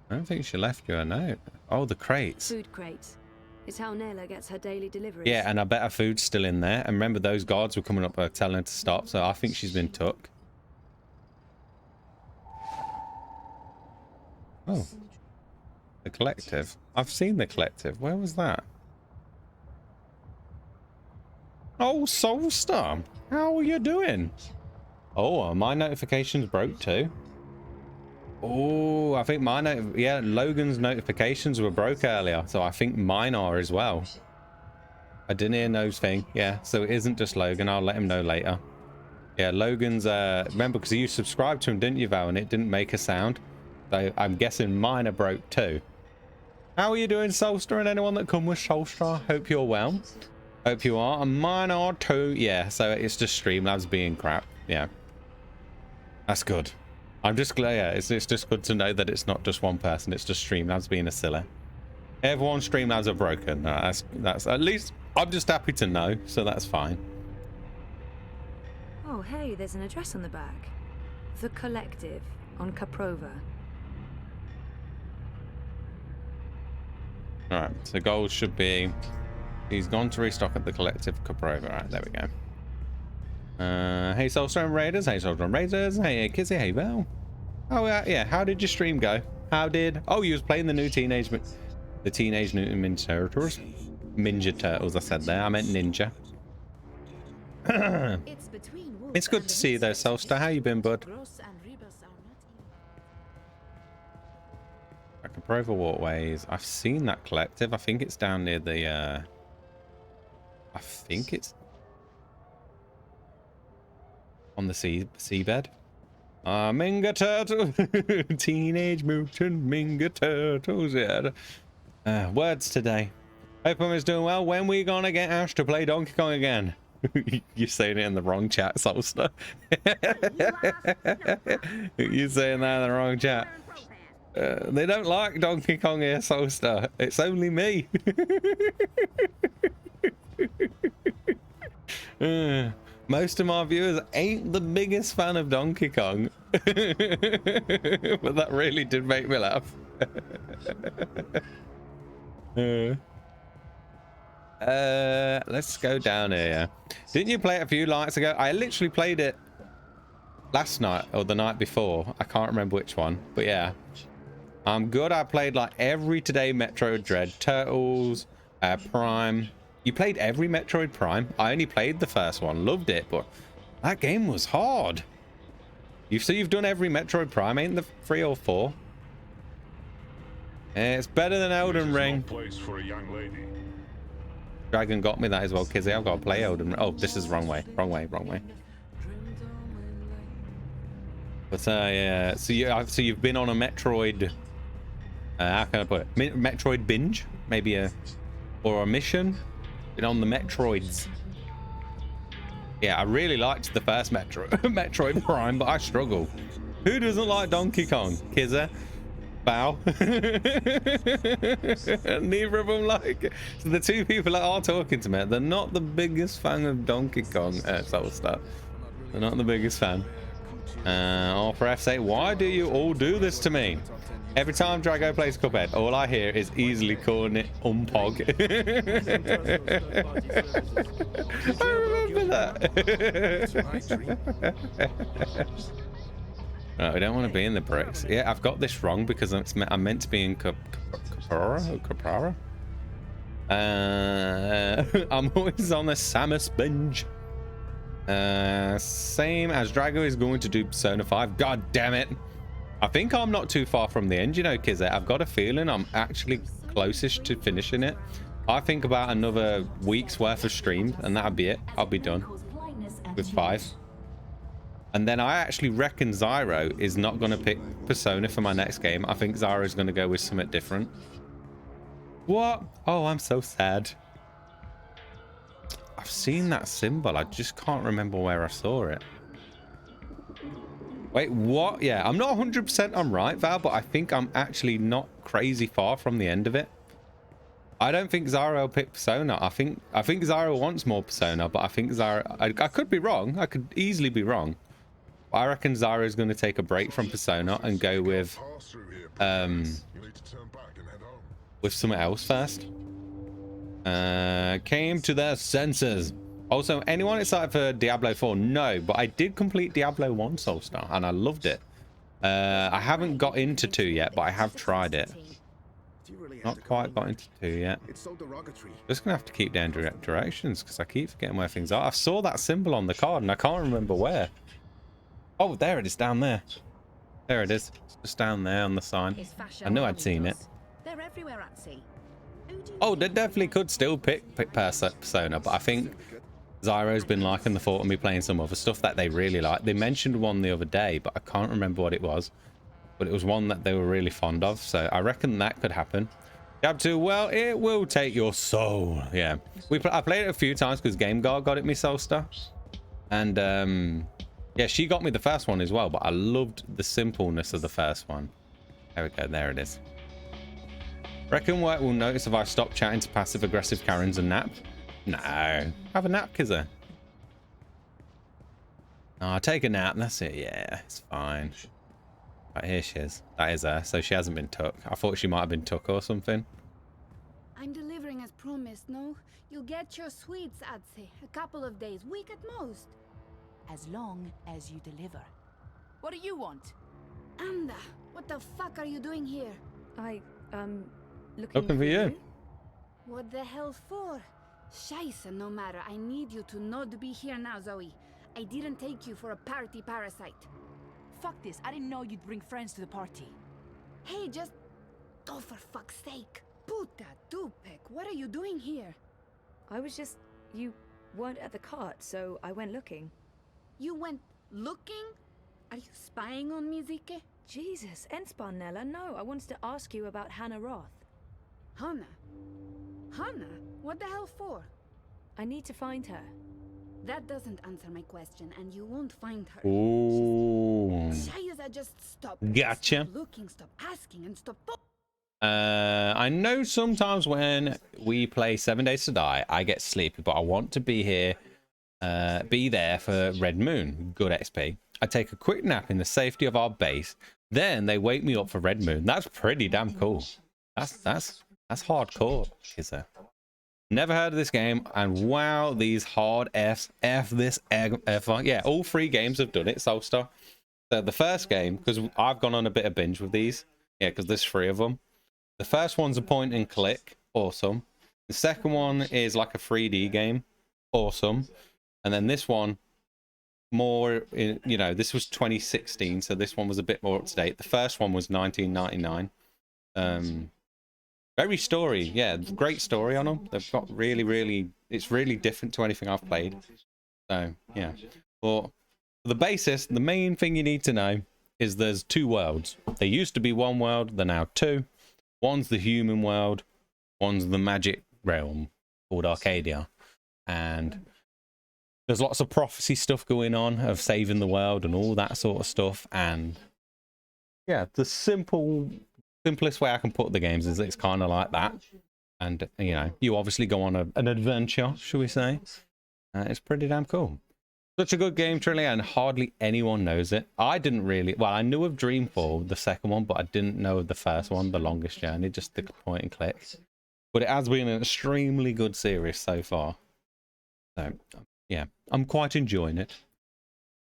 I don't think she left you a note. Oh, the crates. Food crates. It's how Nayla gets her daily deliveries. Yeah, and I bet her food's still in there. And remember, those guards were coming up telling her to stop, so I think she's been took. Oh. The Collective. I've seen the Collective. Where was that? Oh, Soulstar. How are you doing? Oh, my notifications broke too. Oh, I think my yeah, Logan's notifications were broke earlier, so I think mine are as well. I didn't hear No's thing. Yeah, so it isn't just Logan. I'll let him know later. Yeah, Logan's, remember, because you subscribed to him, didn't you, Val? And it didn't make a sound. So I'm guessing mine are broke too. How are you doing, Soulstar, and anyone that come with Soulstar? Hope you're well. Hope you are. And mine are too. Yeah, so it's just Streamlabs being crap. Yeah. That's good. I'm just glad, yeah, it's just good to know that it's not just one person. It's just Streamlabs being a silly. Everyone's Streamlabs are broken. That's at least, I'm just happy to know, so that's fine. Oh, hey, there's an address on the back. The Collective on Caprova. Alright, so goals should be... He's gone to restock at the Collective Caprova. Alright, there we go. Hey Soulstar and Raiders, hey Soulstar and Raiders, hey Kizzy, hey Val. Oh yeah, how did your stream go? How did... Oh, you was playing the new Teenage Mutant Ninja Turtles. Ninja Turtles, I said there. I meant Ninja. It's good to see you though, Soulstar. How you been, bud? Caprova Walkways. I've seen that Collective. I think it's down near the... I think it's... on the seabed. Minga Turtle. Teenage Mutant Minga Turtles. Yeah. Words today. Hope everyone's doing well. When we gonna get Ash to play Donkey Kong again? You're saying it in the wrong chat, Soulstar. You're saying that in the wrong chat. They don't like Donkey Kong here, Soulstar. It's only me. Most of my viewers ain't the biggest fan of Donkey Kong. But that really did make me laugh. Let's go down here. Didn't you play it a few nights ago? I literally played it last night or the night before. I can't remember which one, but yeah. I'm good. I played like every Today Metroid Dread, Turtles, Prime. You played every Metroid Prime? I only played the first one. Loved it, but that game was hard. You've done every Metroid Prime, ain't the 3 or 4? It's better than Elden Ring. Place for a young lady. Dragon got me that as well, Kizzy. I've got to play Elden Ring. Oh, this is wrong way. Wrong way. But yeah, so you've been on a Metroid. How can I put it? Metroid binge, maybe or a mission. Been on the Metroids. Yeah, I really liked the first Metroid Prime, but I struggle. Who doesn't like Donkey Kong? Kizza, Bow. Neither of them like it. So the two people that are talking to me, they're not the biggest fan of Donkey Kong. Soulstar. They're not the biggest fan. Or for F's sake, why do you all do this to me? Every time Drago plays Cuphead, all I hear is easily calling it Umpog. I remember that. No, we don't want to be in the bricks. Yeah, I've got this wrong because I'm meant to be in Caprara. I'm always on the Samus binge. Same as Drago is going to do Persona 5. God damn it. I think I'm not too far from the end, you know, Kizette. I've got a feeling I'm actually closest to finishing it. I think about another week's worth of stream and that'll be it. I'll be done with 5. And then I actually reckon Zyro is not going to pick Persona for my next game. I think Zyro is going to go with something different. What? Oh, I'm so sad. I've seen that symbol. I just can't remember where I saw it. Wait, what? Yeah, I'm not 100% I'm right, Val, but I think I'm actually not crazy far from the end of it. I don't think Zyro will pick Persona. I think Zyro wants more Persona, but I think Zyro... I could be wrong. I could easily be wrong. I reckon Zyro is going to take a break from Persona and go with something else first. Came to their senses. Also, anyone excited for Diablo 4? No, but I did complete Diablo 1 Soulstar and I loved it. I haven't got into 2 yet, but I have tried it. Not quite got into 2 yet. It's so derogatory. Just gonna have to keep down directions because I keep forgetting where things are. I saw that symbol on the card and I can't remember where. Oh, there it is, down there. There it is. It's just down there on the sign. I knew I'd seen it. They're everywhere at sea. Oh, they definitely could still pick Persona, but I think Zyro's been liking the thought of me playing some other stuff that they really like. They mentioned one the other day, but I can't remember what it was. But it was one that they were really fond of, so I reckon that could happen. Gab 2, well, it will take your soul. Yeah, I played it a few times because Game Guard got it me, Solstar. And yeah, she got me the first one as well, but I loved the simpleness of the first one. There we go, there it is. Reckon work will notice if I stop chatting to passive-aggressive Karens and nap? No. Have a nap, Kizza. No, I'll take a nap, that's it, yeah, it's fine. Right, here she is. That is her, so she hasn't been took. I thought she might have been took or something. I'm delivering as promised, no? You'll get your sweets, I'd say. A couple of days, week at most. As long as you deliver. What do you want? Anda, what the fuck are you doing here? Looking for you. What the hell for? Scheisse, no matter. I need you to not be here now, Zoe. I didn't take you for a party parasite. Fuck this. I didn't know you'd bring friends to the party. Hey, just... Oh, for fuck's sake. Puta Tupek, what are you doing here? I was just... You weren't at the cart, so I went looking. You went looking? Are you spying on me, Zike? Jesus, Ensparnella, no. I wanted to ask you about Hannah Roth. Hannah? Hannah? What the hell for? I need to find her. That doesn't answer my question, and you won't find her. Ooh. Shayaza, just stop. Gotcha. Stop looking, stop asking, and stop... I know sometimes when we play 7 Days to Die, I get sleepy, but I want to be here, be there for Red Moon. Good XP. I take a quick nap in the safety of our base. Then they wake me up for Red Moon. That's pretty damn cool. That's hardcore, is there? Never heard of this game, and wow, these hard Fs. F this, F. Yeah, all 3 games have done it, Solstar. So the first game, because I've gone on a bit of binge with these. Yeah, because there's 3 of them. The first one's a point and click. Awesome. The second one is like a 3D game. Awesome. And then this one, more, you know, this was 2016, so this one was a bit more up to date. The first one was 1999. Very story, yeah, great story on them. They've got really, it's really different to anything I've played. So, yeah. But the basis, the main thing you need to know is there's 2 worlds. There used to be 1 world, they're now 2. One's the human world, one's the magic realm called Arcadia. And there's lots of prophecy stuff going on of saving the world and all that sort of stuff. And yeah, the simplest way I can put the games is it's kind of like that. And, you know, you obviously go on an adventure, shall we say. It's pretty damn cool. Such a good game, truly, and hardly anyone knows it. I didn't really... Well, I knew of DreamFall, the second one, but I didn't know of the first one, The Longest Journey, just the point and click. But it has been an extremely good series so far. So, yeah, I'm quite enjoying it.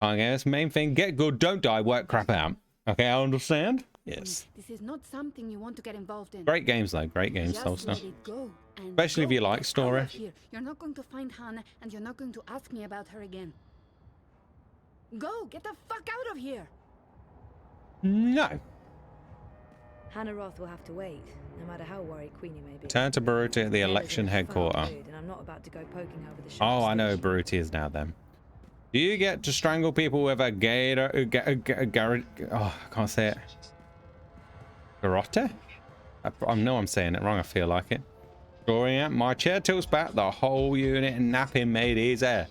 I guess main thing, get good, don't die, work crap out. Okay, I understand? Yes. This is not something you want to get involved in. Great games, though. Great games, Just let Solstar. it go, and Especially if you like story. Here. You're not going to find Hannah, and you're not going to ask me about her again. Go! Get the fuck out of here! No. Hannah Roth will have to wait, no matter how worried Queenie may be. Turn to Baruti at the election headquarters. And I'm not about to go poking her with a Oh, I know Baruti is now then. Do you get to strangle people with a gator? Oh, I can't say it. Garrote? I know I'm saying it wrong. I feel like it. Drawing out. My chair tilts back. The whole unit and napping made easy.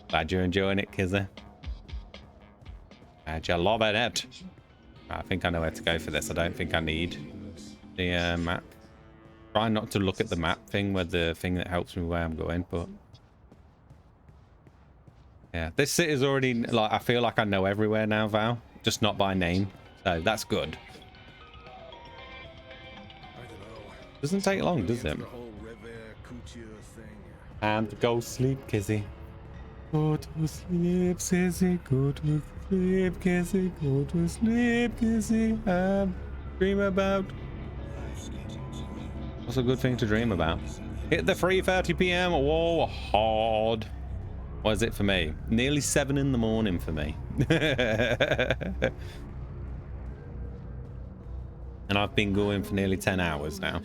Glad you're enjoying it, Kizzy. Glad you're loving it. I think I know where to go for this. I don't think I need the map. Try not to look at the map thing with the thing that helps me where I'm going, but yeah, this city's already, like, I feel like I know everywhere now, Val, just not by name, so that's good. Doesn't take long, does it? And go sleep, Kizzy. Go to sleep, Kizzy. Go to sleep, Kizzy. Go to sleep, Kizzy. Dream about. What's a good thing to dream about? Hit the 3:30 p.m. Whoa, hard. What is it for me? Nearly 7 in the morning for me. And I've been going for nearly 10 hours now.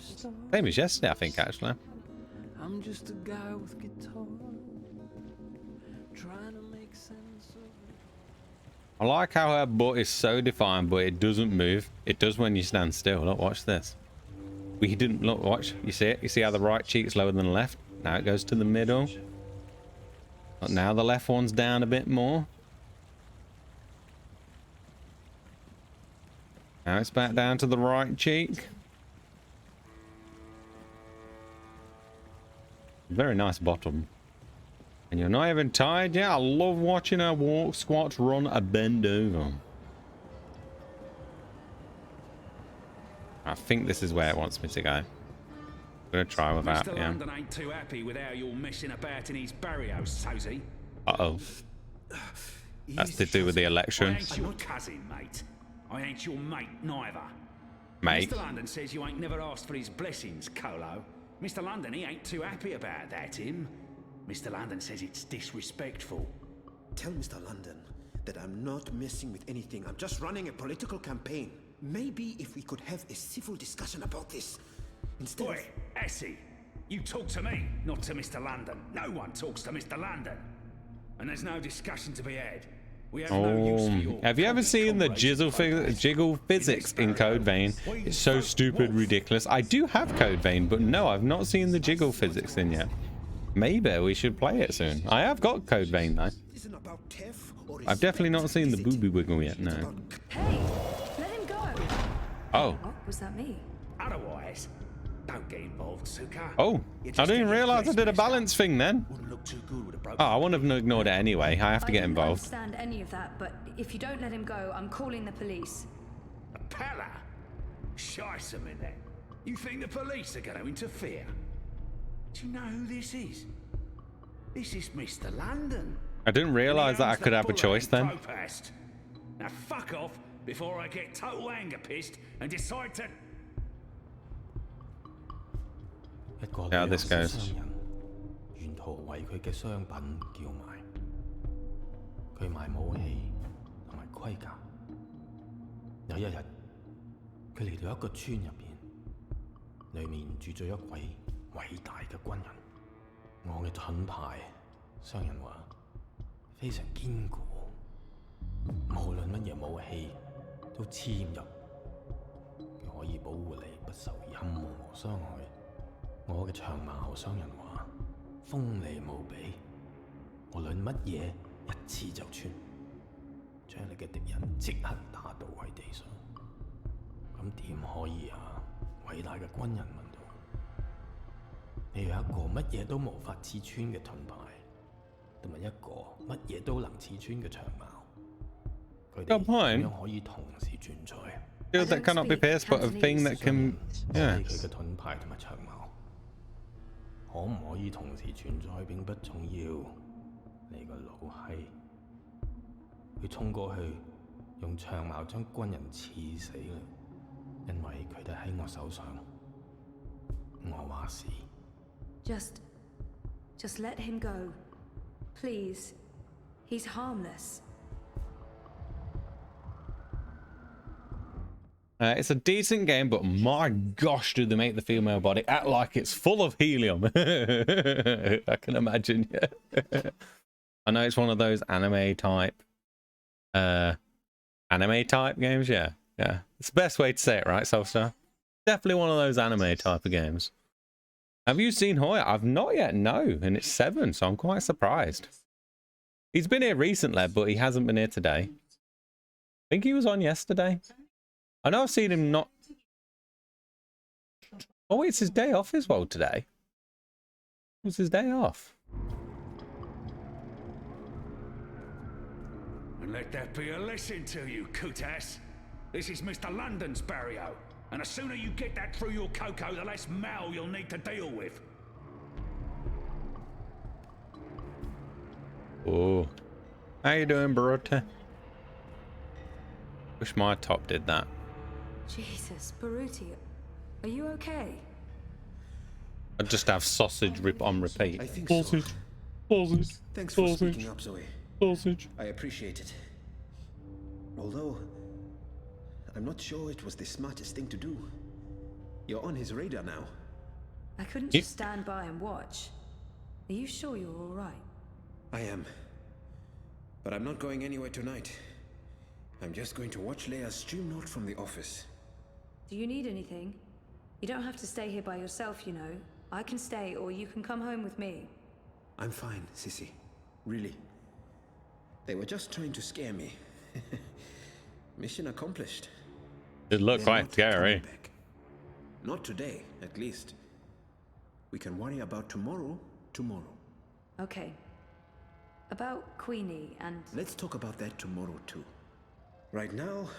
Same as yesterday, I think, actually. I'm just a guy with guitar, trying to make sense of it. I like how her butt is so defined, but it doesn't move. It does when you stand still. Look, watch this. We didn't look. Watch. You see it? You see how the right cheek's lower than the left? Now it goes to the middle. Look, now the left one's down a bit more. Now it's back down to the right cheek. Very nice bottom. And you're not even tired yet? I love watching her walk, squat, run, a bend over. I think this is where it wants me to go. I'm gonna try without, Mr. yeah. London ain't too happy with how you're messing about in his barrios, Sozy. Uh-oh. That's to do with the election. I ain't your cousin, mate. I ain't your mate, neither. Mate. Mr. London says you ain't never asked for his blessings, Colo. Mr. London, he ain't too happy about that, him. Mr. London says it's disrespectful. Tell Mr. London that I'm not messing with anything. I'm just running a political campaign. Maybe if we could have a civil discussion about this instead Boy, Essie, you talk to me, not to Mr. London. No one talks to Mr. London. And there's no discussion to be had. We have no use for your Have you ever seen the jiggle physics in Code Vein? It's so stupid ridiculous. I do have Code Vein, but no, I've not seen the jiggle physics in yet. Maybe we should play it soon. I have got Code Vein though. I've definitely not seen the booby wiggle yet, no. Hey, let him go. Oh. Oh, was that me? Otherwise, don't get involved, Suka. Oh, I didn't realize I did a balance thing then. Oh, I wouldn't have ignored it anyway. I have to get involved. I don't understand any of that, but if you don't let him go, I'm calling the police. A palla? Shice a minute. You think the police are going to interfere? Do you know who this is? This is Mr. London. I didn't realize that I could have a choice then. Now fuck off before I get total anger pissed and decide to... See how this goes. 沿途為佢嘅商品叫賣，佢賣武器同埋盔甲。有一日，佢嚟到一個村入邊，裡面住咗一位偉大嘅軍人。我嘅盾牌，商人話非常堅固，無論乜嘢武器都黐入，佢可以保護你不受任何傷害。我嘅長矛，商人話鋒利無比，無論乜嘢一刺就穿，將你嘅敵人即刻打倒喺地上。咁點可以啊？偉大嘅軍人問道：你有一個乜嘢都無法刺穿嘅盾牌，同埋一個乜嘢都能刺穿嘅長矛，佢哋點樣可以同時存在 Shield that cannot be pierced, but a thing that can. Yeah. 佢嘅盾牌同埋長矛。可唔可以同時存在並不重要。你個老閪，佢衝過去，用長矛將軍人刺死啦，因為佢哋喺我手上。我話事。Just let him go, please. He's harmless. It's a decent game, but my gosh, do they make the female body act like it's full of helium. I can imagine, yeah. I know it's one of those anime type games, yeah. Yeah. It's the best way to say it, right, Soulstar? Definitely one of those anime type of games. Have you seen Hoya? I've not yet, no. And it's 7, so I'm quite surprised. He's been here recently, but he hasn't been here today. I think he was on yesterday. I know I've seen him not... Oh, it's his day off as well today. It was his day off. And let that be a lesson to you, Kutas. This is Mr. London's barrio. And the sooner you get that through your cocoa, the less mal you'll need to deal with. Oh. How you doing, Baruta? Wish my top did that. Jesus, Baruti, are you okay? I'd just have sausage on repeat. I think Sausage, sausage, Thanks for sausage, speaking up, Zoe. sausage. I appreciate it. Although, I'm not sure it was the smartest thing to do. You're on his radar now. I couldn't just stand by and watch. Are you sure you're all right? I am. But I'm not going anywhere tonight. I'm just going to watch Leia's stream note from the office. Do you need anything? You don't have to stay here by yourself, you know. I can stay, or you can come home with me. I'm fine, Sissy. Really. They were just trying to scare me. Mission accomplished. It looked They're quite not scary. coming back. Not today, at least. We can worry about tomorrow, tomorrow. Okay. About Queenie and... Let's talk about that tomorrow, too. Right now,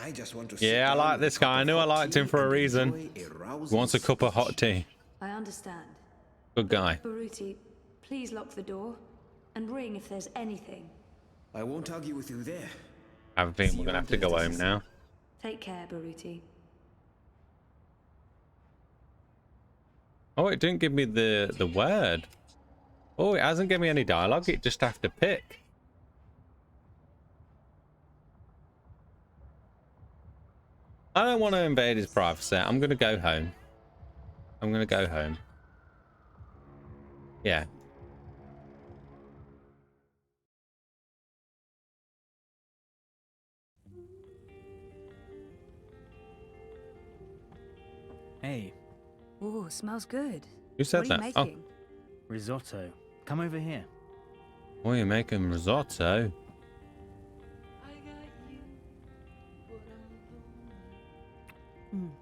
I just want to... Yeah, I like this guy. I knew I liked him for a reason. He wants a cup of hot tea. I understand. Good guy. Baruti, please lock the door and ring if there's anything. I won't argue with you there. I think we're gonna have to go home now. Take care, Baruti. Oh, it didn't give me the word. Oh, it hasn't given me any dialogue. It just have to pick. I don't want to invade his privacy. I'm gonna go home. I'm gonna go home. Yeah. Hey. Ooh, smells good. Who said what are that? you making? Risotto. Come over here. Oh, you're making risotto.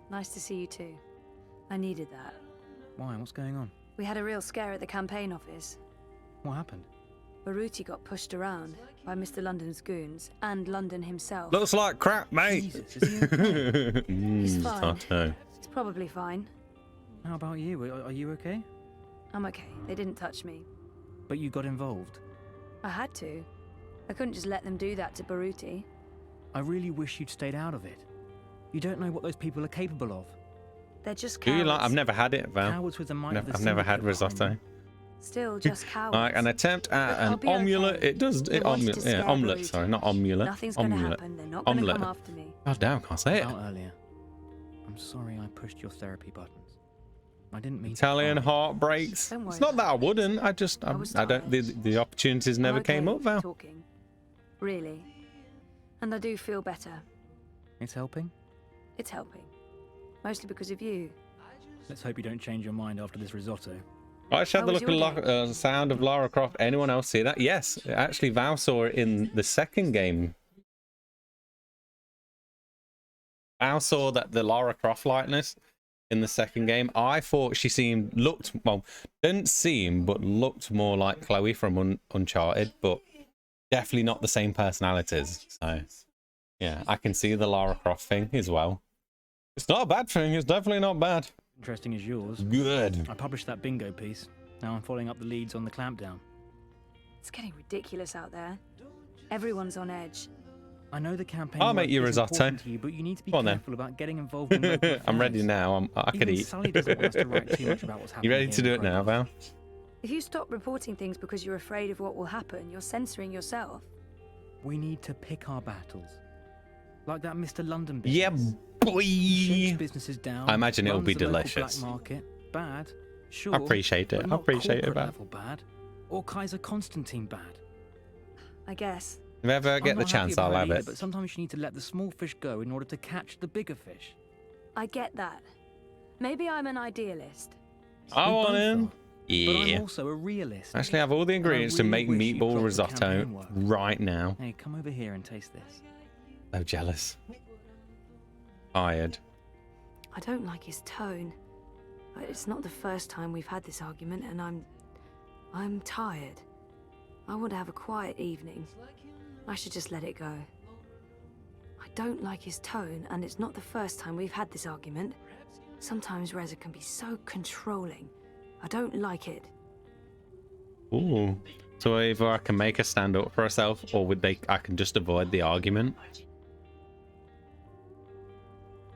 Nice to see you too. I needed that. Why? What's going on? We had a real scare at the campaign office. What happened? Baruti got pushed around by Mr. London's goons and London himself. Looks like crap, mate. Jesus, is he okay? He's fine. Risotto. He's probably fine. How about you? Are you okay? I'm okay. They didn't touch me. But you got involved. I had to. I couldn't just let them do that to Baruti. I really wish you'd stayed out of it. You don't know what those people are capable of. They're just Do cowards. you like? I've never had it, Val. Cowards with the might of the I've never had syndicate behind risotto. Still just cowards. Like an attempt at I'll an be okay. omelette. It does. They It wanted to omelette. scare Yeah, omelette. Baruti. Sorry, not omelette. Nothing's gonna Omelette. happen. They're not gonna Omelette. come after me. God damn, can't say it. About earlier. I'm sorry I pushed your therapy buttons. I didn't mean Italian to cry. heartbreaks. Don't worry It's not that I wouldn't. I just, I don't. The opportunities never I'm okay came up, Val. Talking. Really. And I do feel better. It's helping? It's helping. Mostly because of you. Let's hope you don't change your mind after this risotto. I just had How the was look your of sound of Lara Croft. Anyone else see that? Yes, actually, Val saw it in the second game. Val saw that the Lara Croft likeness in the second game. I thought she didn't seem, but looked more like Chloe from Uncharted, but definitely not the same personalities. So, yeah, I can see the Lara Croft thing as well. It's not a bad thing. It's definitely not bad. Interesting as yours. Good. I published that bingo piece. Now I'm following up the leads on the clampdown. It's getting ridiculous out there. Everyone's on edge. I know the campaign. I'll make you is risotto. important to you, but you need to be Go on, then. careful about getting involved in local affairs. I'm ready now. I could Even eat. Sully doesn't want us to write too much about what's happening. You ready here to do in it now, Progress. Val? If you stop reporting things because you're afraid of what will happen, you're censoring yourself. We need to pick our battles. Like that Mr. London business. Yeah, boy. He shakes businesses down. I imagine it'll runs be the local delicious. Black market. Bad. Sure. I appreciate it. but I not appreciate it, corporate Val. level bad. Or Kaiser Constantine bad. I guess. If I ever get I'm the not happy chance, about I'll have either, it. But sometimes you need to let the small fish go in order to catch the bigger fish. I get that. Maybe I'm an idealist. I We want both in. are. But I'm Yeah. also a realist. Actually, I have all the ingredients to really make wish you'd meatball dropped the risotto campaign work. right now. Hey, come over here and taste this. So jealous. Tired. I don't like his tone. It's not the first time we've had this argument, and I'm tired. I want to have a quiet evening. I should just let it go. I don't like his tone, and it's not the first time we've had this argument. Sometimes Reza can be so controlling. I don't like it. Ooh. So either I can make her stand up for herself, or I can just avoid the argument.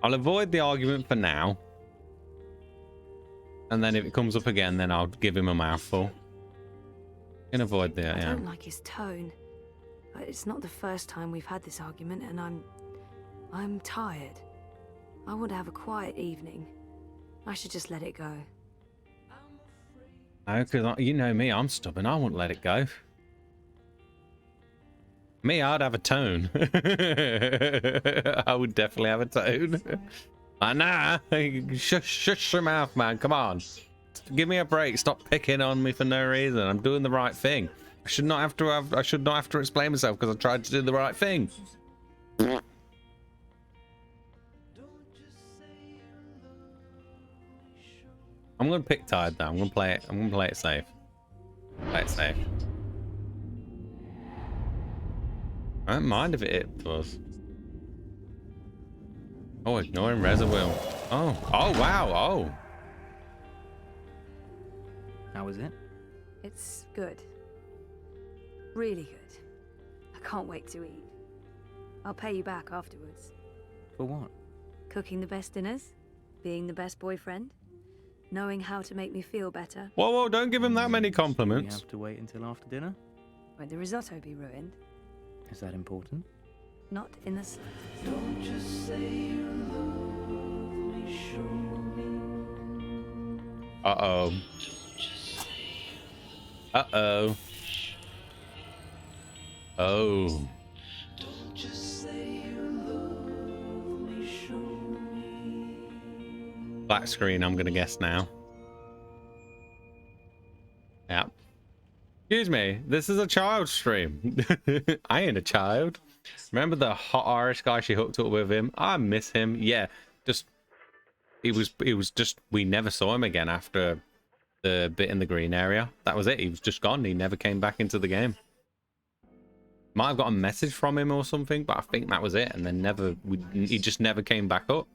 I'll avoid the argument for now. And then if it comes up again, then I'll give him a mouthful. Can avoid that, I yeah. don't like his tone. It's not the first time we've had this argument, and I'm tired. I want to have a quiet evening. I should just let it go. No, because you know me, I'm stubborn. I won't let it go. Me, I'd have a tone. I would definitely have a tone. Nah, shush your mouth, man. Come on. Give me a break. Stop picking on me for no reason. I'm doing the right thing. I should not have to explain myself because I tried to do the right thing. I'm gonna pick Tide though. I'm gonna play it safe. Play it safe. I don't mind if it was. Oh, ignoring Reservoir. Oh wow. Oh. How was it? It's good. Really good. I can't wait to eat. I'll pay you back afterwards. For what? Cooking the best dinners, being the best boyfriend, knowing how to make me feel better. Whoa, don't give him that many We compliments. have to wait until after dinner? Won't the risotto be ruined? Is that important? Not in the slightest. Don't just say you love me, show me. Uh-oh. Uh-oh. Oh. Don't just say you love me, show me. Black screen, I'm gonna guess now. Yeah. Excuse me, this is a child stream. I ain't a child. Remember the hot Irish guy she hooked up with him? I miss him. Yeah, just it was just we never saw him again after the bit in the green area. That was it. He was just gone. He never came back into the game. Might have got a message from him or something, but I think that was it. And then he just never came back up.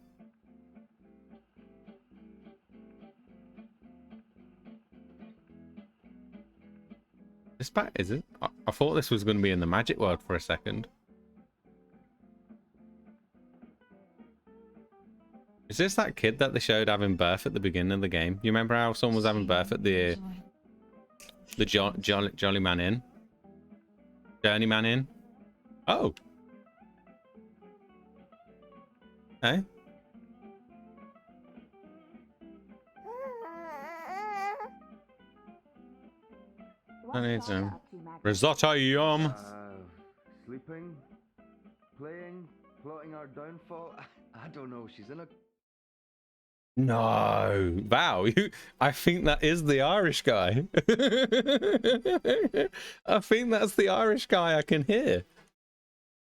This back is it? I thought this was going to be in the Magic World for a second. Is this that kid that they showed having birth at the beginning of the game? You remember how someone was having birth at the Jolly Man Inn? Journeyman Inn? Oh. Hey. I need some risotto, yum. Sleeping, playing, plotting our downfall. I don't know. She's in a. No, wow! I think that is the Irish guy. I think that's the Irish guy I can hear.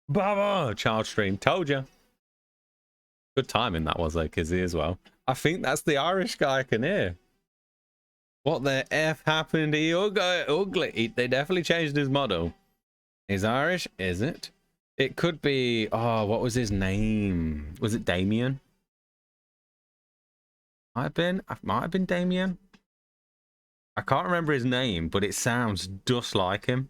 Bravo, child stream. Told you. Good timing that was, though, Kizzy as well. I think that's the Irish guy I can hear. What the F happened? He ugly. They definitely changed his model. He's Irish, is it? It could be. Oh, what was his name? Was it Damien? Might have been Damien. I can't remember his name, but it sounds just like him.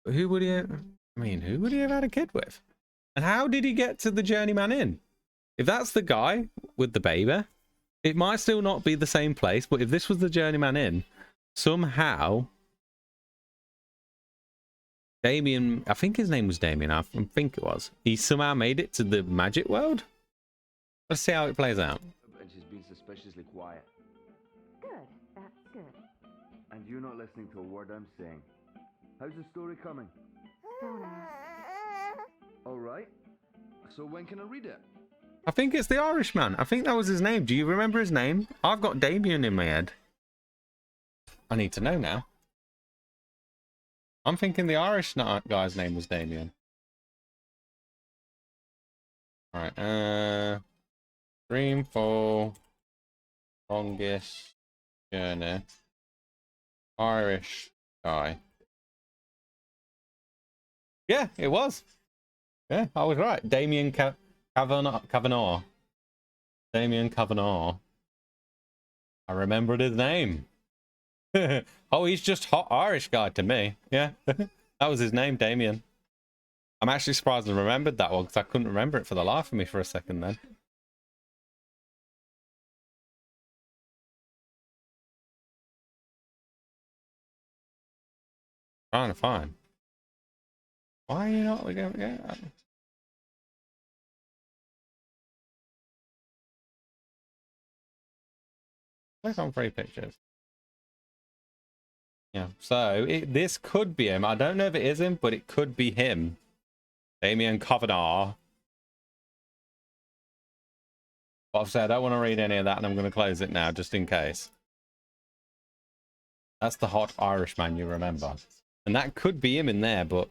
But who would he have? I mean, who would he have had a kid with? And how did he get to the Journeyman Inn? If that's the guy with the baby, it might still not be the same place. But if this was the Journeyman Inn, somehow Damien, I think his name was Damien. I think it was. He somehow made it to the Magic World. Let's see how it plays out. And she's been suspiciously quiet. Good, that's good. And you're not listening to a word I'm saying. How's the story coming? Don't ask. All right. So when can I read it? I think it's the Irishman. I think that was his name. Do you remember his name? I've got Damien in my head. I need to know now. I'm thinking the Irish guy's name was Damien. Alright, DreamFall, longest journey, Irish guy. Yeah, it was. Yeah, I was right. Damien Kavanagh. Damien Kavanagh. I remembered his name. Oh, he's just hot Irish guy to me. Yeah, that was his name, Damien. I'm actually surprised I remembered that one because I couldn't remember it for the life of me for a second then. Trying to find. Why are you not going? Yeah. Click on 3 pictures. Yeah. So this could be him. I don't know if it is him, but it could be him. Damien Covenant. But I've said I don't want to read any of that, and I'm going to close it now just in case. That's the hot Irishman you remember. And that could be him in there, but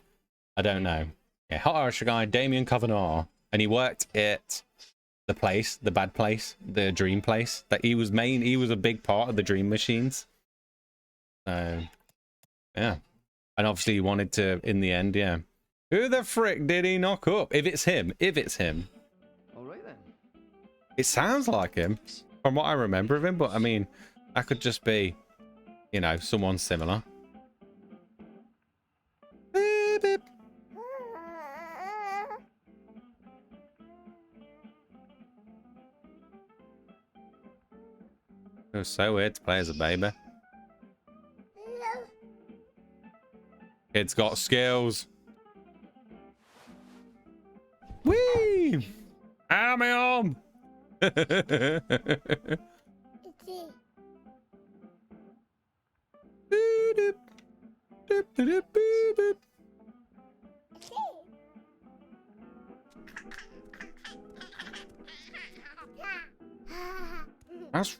I don't know. Yeah, hot Irish guy, Damien Covenant. And he worked at the place, the bad place, the dream place. That he was a big part of the dream machines. So, yeah. And obviously he wanted to, in the end, yeah. Who the frick did he knock up? If it's him. All right then. It sounds like him, from what I remember of him. But, I mean, that could just be, you know, someone similar. Beep, beep. It was so weird to play as a baby. Kid's got skills. Whee! Ow, my arm! That's...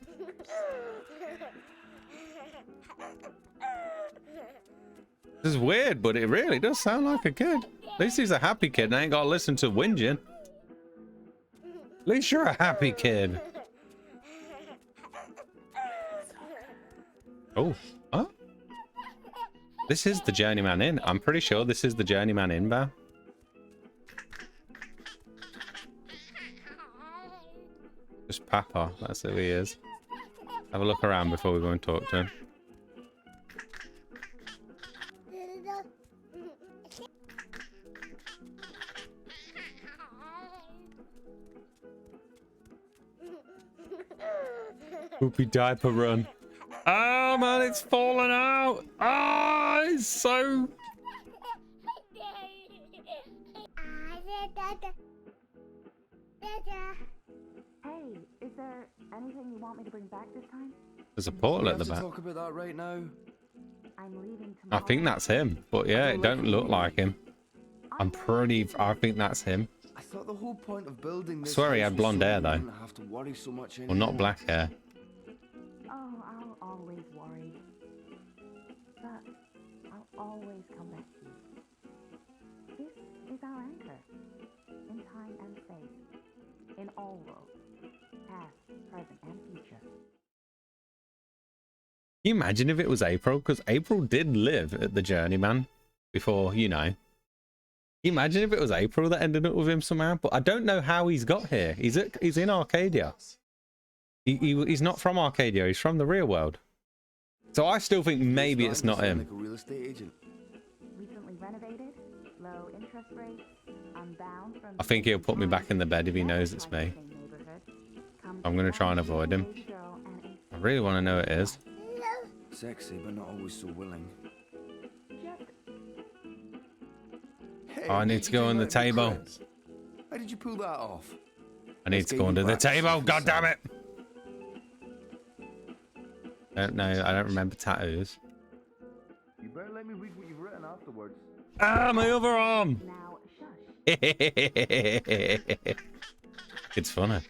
This is weird, but it really does sound like a kid. At least he's a happy kid and I ain't got to listen to whinging. At least you're a happy kid. Oh, huh? This is the Journeyman Inn. I'm pretty sure this is the Journeyman Inn, Bao. Just Papa, that's who he is. Have a look around before we go and talk to him. Poopy diaper run. Oh man, it's fallen out. Ah, it's so... Hey, is there anything you want me to bring back this time? There's a portal at the back. Talk about that right now. I'm leaving I tomorrow. think that's him, but yeah, it don't look like him. I think that's him. I thought the whole point of building I this swear he house had was blonde so hair you though. wouldn't have to worry so much Well, not anymore. black hair. Oh, I'll always worry. But I'll always come back to you. This is our anchor. In time and space. In all worlds. Past, present, and future. Can you imagine if it was April? Because April did live at the Journeyman before, you know. Can you imagine if it was April that ended up with him somehow? But I don't know how he's got here. He's in Arcadia. He's not from Arcadia. He's from the real world. So I still think maybe it's not him. Like a real estate agent. Recently renovated, low interest rates, unbound from I think he'll put me back in the bed if he knows it's me. I'm going to try and avoid him. I really want to know who it is. Sexy, but not always so willing. Hey, Oh, I need to go on the table. How did you pull that off? I need to go under the table. God damn it! I don't know. I don't remember tattoos. You better let me read what you've written afterwards. Ah, my other arm! It's funny. I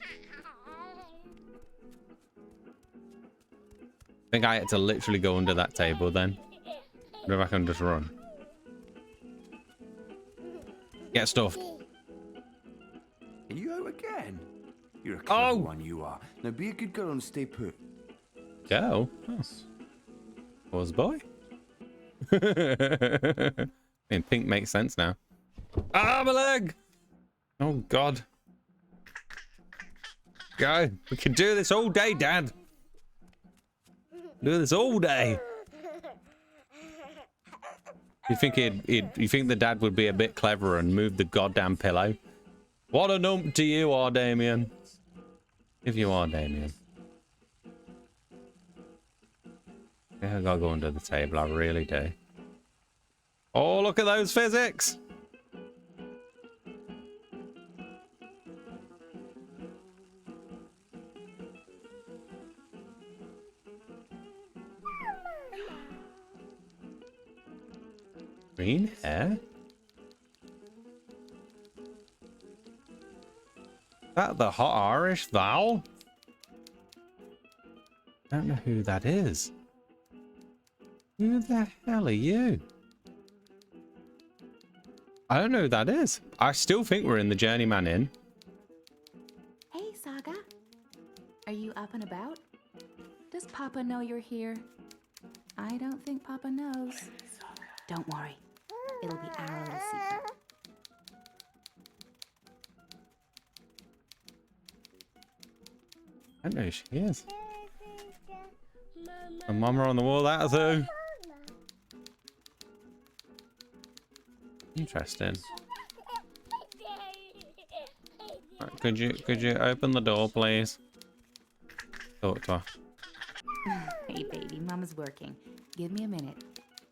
think I had to literally go under that table then. If I can just run. Get stuffed. Are you out again? You're a clever one, you are. Now be a good girl and stay put. Go. Oh. Was boy? And pink makes sense now. Ah, my leg! Oh, God. Go. We can do this all day, Dad. Do this all day. You think you think the dad would be a bit clever and move the goddamn pillow? What a numpty you are, Damien. If you are, Damien. Yeah, I gotta go under the table, I really do. Oh, look at those physics. Green hair? Is that the hot Irish Val? Don't know who that is. Who the hell are you? I don't know who that is. I still think we're in the Journeyman Inn. Hey, Saga. Are you up and about? Does Papa know you're here? I don't think Papa knows. Don't worry. It'll be our little secret. I don't know who she is. And Mama on the wall, that's who. Interesting. Right, could you open the door, please? Talk to her. Hey, baby, Mama's working. Give me a minute.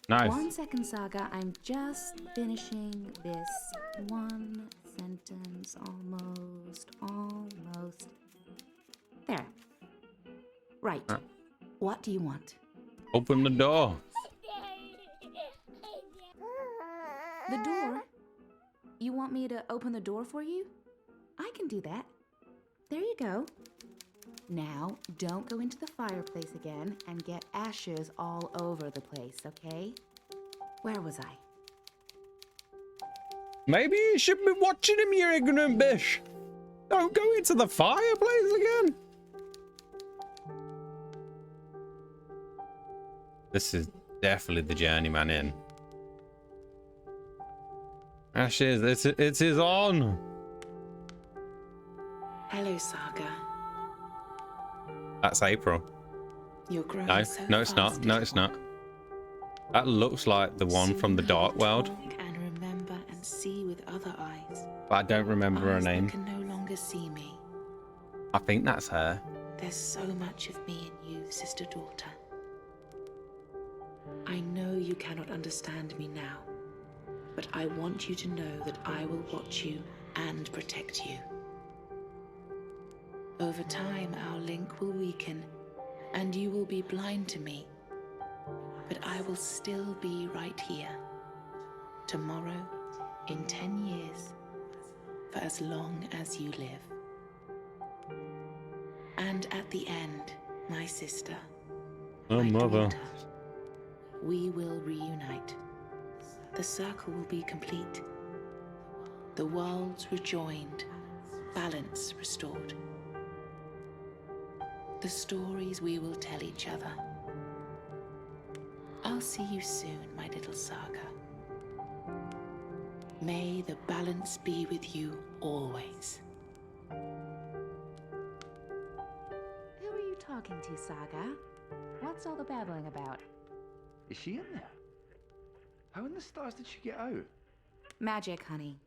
Nice. 1 second, Saga. I'm just finishing this one sentence. Almost. There. Right. What do you want? Open the door. The door? You want me to open the door for you? I can do that. There you go. Now, don't go into the fireplace again and get ashes all over the place, okay? Where was I? Maybe you should be watching him, you ignorant bitch. Don't go into the fireplace again. This is definitely the Journeyman Inn. Ashes, it's his on. Hello, Saga. That's April. You're growing No, so no, it's not. fast, No, it's not. That looks like the one from the Dark World. talk and remember and see with other eyes. But I don't remember her Eyes that name. can no longer see me. I think that's her. There's so much of me in you, sister-daughter. I know you cannot understand me now, but I want you to know that I will watch you and protect you. Over time, our link will weaken, and you will be blind to me. But I will still be right here. Tomorrow, in 10 years, for as long as you live. And at the end, my sister, Oh, mother. daughter, we will reunite. The circle will be complete. The worlds rejoined, balance restored. The stories we will tell each other. I'll see you soon, my little Saga. May the balance be with you always. Who are you talking to, Saga? What's all the babbling about? Is she in there? How in the stars did she get out? Magic, honey.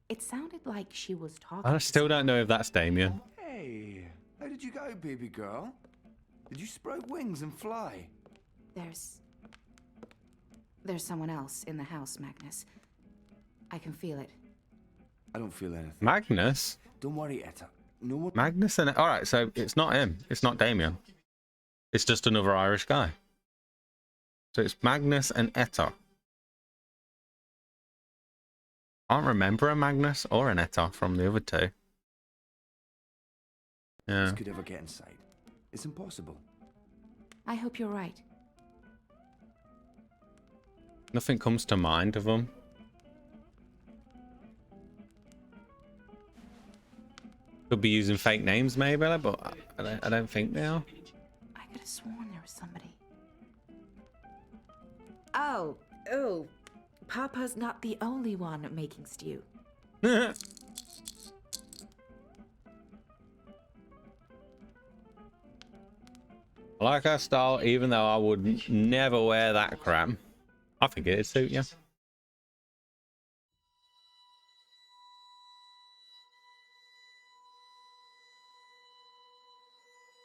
It sounded like she was talking. I still don't know if that's Damien. Hey, how did you go, baby girl? Did you sprout wings and fly? There's someone else in the house, Magnus. I can feel it. I don't feel anything. Magnus? Don't worry, Etta. No one. Magnus and... Alright, so it's not him. It's not Damien. It's just another Irish guy. So it's Magnus and Etta. I can't remember a Magnus or an Etta from the other two. Yeah. This could ever get inside. It's impossible. I hope you're right. Nothing comes to mind of them. Could be using fake names maybe, but I don't think they are. I could have sworn there was somebody. Oh, Papa's not the only one making stew. I like her style, even though I would never wear that crap. I think it'd suit you.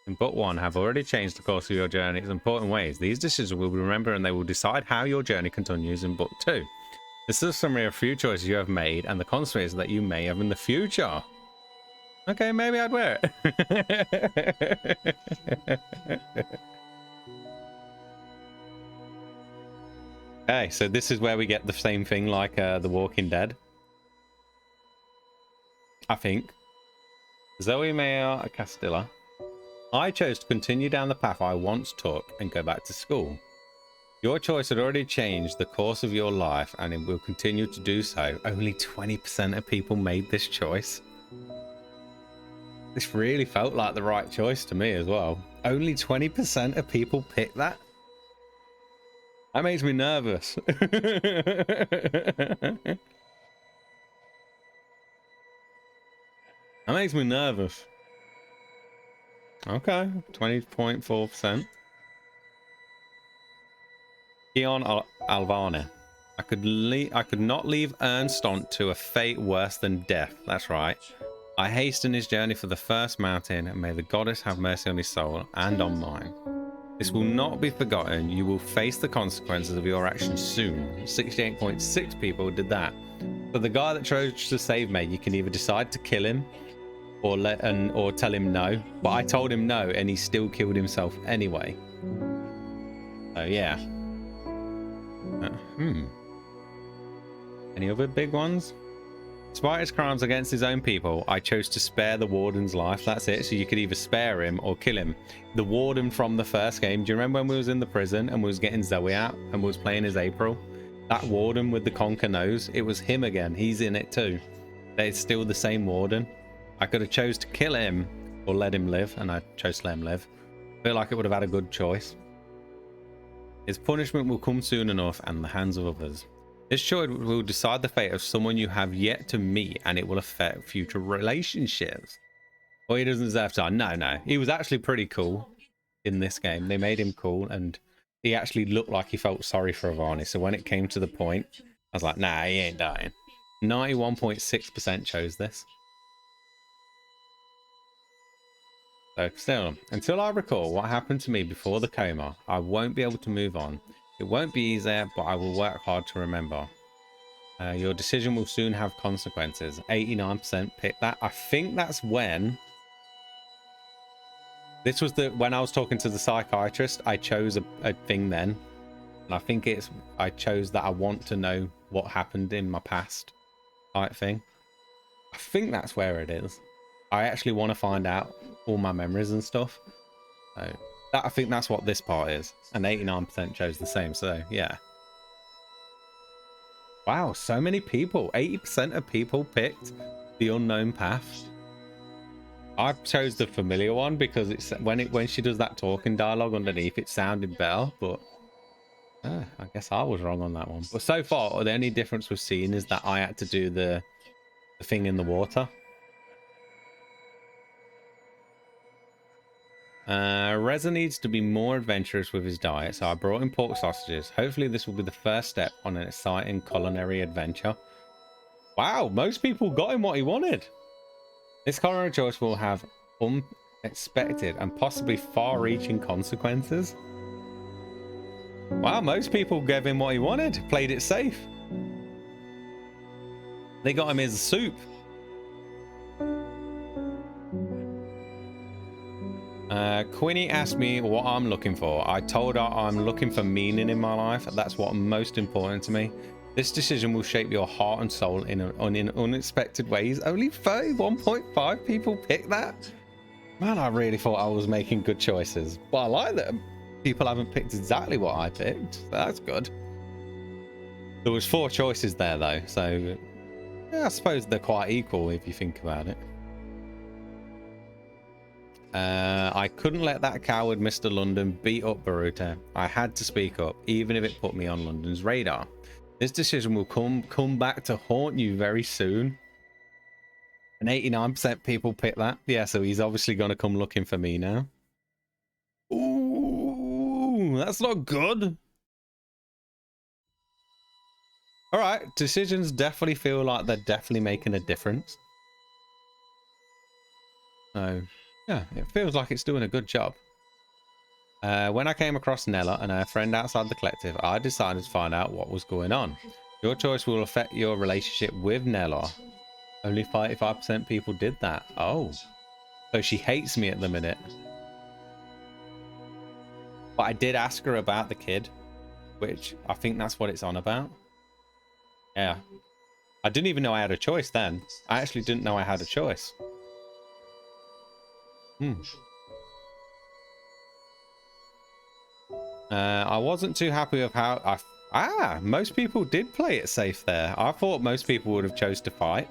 in but one have already changed the course of your journey in important ways. These decisions will be remembered and they will decide how your journey continues in book 2. This is a summary of a few choices you have made and the consequences that you may have in the future. Okay, maybe I'd wear it. Okay, so this is where we get the same thing like The Walking Dead. I think. Zoe Mayer Castilla. I chose to continue down the path I once took and go back to school. Your choice had already changed the course of your life and it will continue to do so. Only 20% of people made this choice. This really felt like the right choice to me as well. Only 20% of people picked that. That makes me nervous. That makes me nervous. Okay, 20.4%. Keon Alvane. I could not leave Ernstont to a fate worse than death. That's right. I hasten his journey for the first mountain, and may the goddess have mercy on his soul and on mine. This will not be forgotten. You will face the consequences of your actions soon. 68.6 people did that. But the guy that chose to save me, you can either decide to kill him or tell him no. But I told him no, and he still killed himself anyway. So yeah. Any other big ones? Despite his crimes against his own people, I chose to spare the warden's life. That's it. So you could either spare him or kill him. The warden from the first game. Do you remember when we was in the prison and we was getting Zoe out and we was playing as April? That warden with the conker nose. It was him again. He's in it too. It's still the same warden. I could have chose to kill him or let him live, and I chose to let him live. I feel like it would have had a good choice. His punishment will come soon enough and the hands of others. This choice will decide the fate of someone you have yet to meet, and it will affect future relationships. Well, he doesn't deserve to die. No. He was actually pretty cool in this game. They made him cool, and he actually looked like he felt sorry for Avani. So when it came to the point, I was like, nah, he ain't dying. 91.6% chose this. So still, until I recall what happened to me before the coma, I won't be able to move on. It won't be easier, but I will work hard to remember. Your decision will soon have consequences. 89% picked that. I think that's when... This was when I was talking to the psychiatrist, I chose a thing then. And I think I chose that I want to know what happened in my past type thing. I think that's where it is. I actually want to find out all my memories and stuff. So I think that's what this part is. And 89% chose the same. So yeah. Wow, so many people. 80% of people picked the unknown path. I chose the familiar one because it's when she does that talking dialogue underneath, it sounded better. But I guess I was wrong on that one. But so far, the only difference we've seen is that I had to do the thing in the water. Reza needs to be more adventurous with his diet, so I brought in pork sausages. Hopefully this will be the first step on an exciting culinary adventure. Wow, most people got him what he wanted. This culinary choice will have unexpected and possibly far-reaching consequences. Wow, most people gave him what he wanted, played it safe. They got him his soup. Quinny asked me what I'm looking for. I told her I'm looking for meaning in my life. That's what's most important to me. This decision will shape your heart and soul in unexpected ways. Only 31.5 people picked that. Man, I really thought I was making good choices. But I like that people haven't picked exactly what I picked. So that's good. There was 4 choices there though. So yeah, I suppose they're quite equal if you think about it. I couldn't let that coward Mr. London beat up Baruta. I had to speak up, even if it put me on London's radar. This decision will come back to haunt you very soon. And 89% people pick that. Yeah, so he's obviously going to come looking for me now. Ooh, that's not good. All right, decisions definitely feel like they're definitely making a difference. So Yeah, it feels like it's doing a good job. When I came across Nella and her friend outside the collective, I decided to find out what was going on. Your choice will affect your relationship with Nella. Only 55% people did that. Oh. So she hates me at the minute. But I did ask her about the kid, which I think that's what it's on about. Yeah. I didn't even know I had a choice then. I actually didn't know I had a choice. I wasn't too happy with how most people did play it safe there. I thought most people would have chose to fight.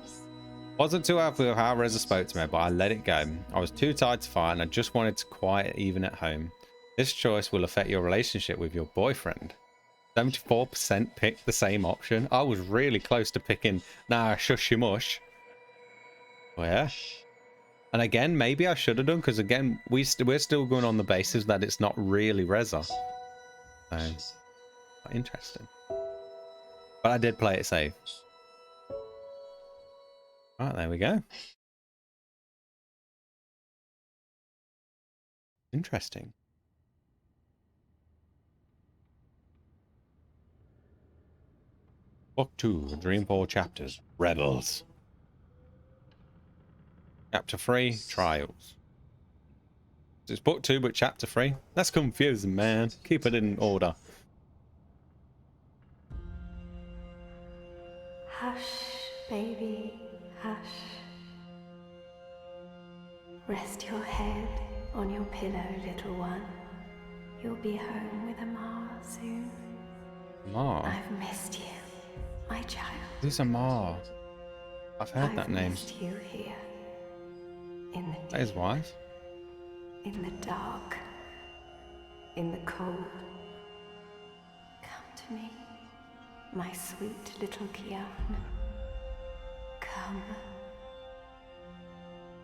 Wasn't too happy with how Reza spoke to me, but I let it go. I was too tired to fight and I just wanted to quiet even at home. This choice will affect your relationship with your boyfriend. 74% picked the same option. I was really close to picking nah, shush you mush. Well, yeah. And again, maybe I should have done, because again, we're still going on the basis that it's not really Reza. So, interesting. But I did play it safe. Right, there we go. Interesting. Book 2, DreamFall chapters. Rebels. Chapter 3, Trials. It's book 2, but chapter 3. That's confusing, man. Keep it in order. Hush, baby, hush. Rest your head on your pillow, little one. You'll be home with Amar soon. Amar? I've missed you, my child. Who's Amar? I've heard that name. Missed you here. In the That his wife? In the dark. In the cold. Come to me, my sweet little Kian. Come.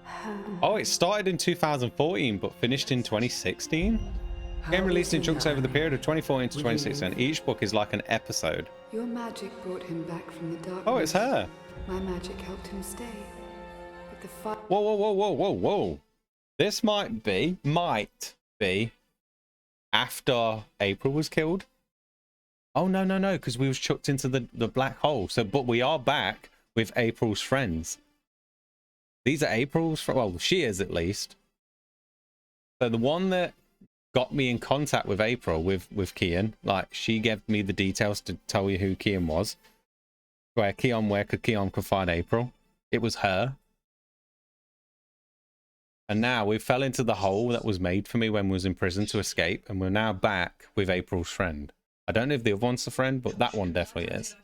Home. Oh, it started in 2014, but finished in 2016? Game released in chunks over the period of 2014 to 2016. Each book is like an episode. Your magic brought him back from the darkness. Oh, it's her. My magic helped him stay. But the fire... Whoa, whoa, whoa, whoa, whoa, whoa. This might be after April was killed. Oh, no, no, no, because we was chucked into the black hole. So, but we are back with April's friends. These are April's, well, she is at least. So the one that got me in contact with April, with Kian, like, she gave me the details to tell you who Kian was. Where could Kian find April? It was her. And now we fell into the hole that was made for me when we was in prison to escape, and we're now back with April's friend. I don't know if the other one's the friend, but that one definitely is.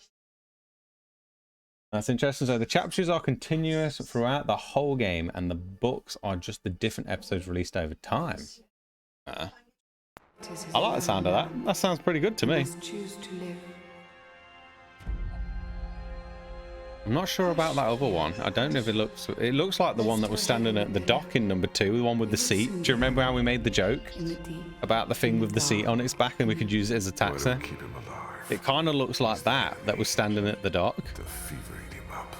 That's interesting. So the chapters are continuous throughout the whole game, and the books are just the different episodes released over time. I like the sound of that. That sounds pretty good to me. I'm not sure about that other one. I don't know if it looks like the one that was standing at the dock in number 2, the one with the seat. Do you remember how we made the joke about the thing with the seat on its back and we could use it as a taxi? It kind of looks like that was standing at the dock.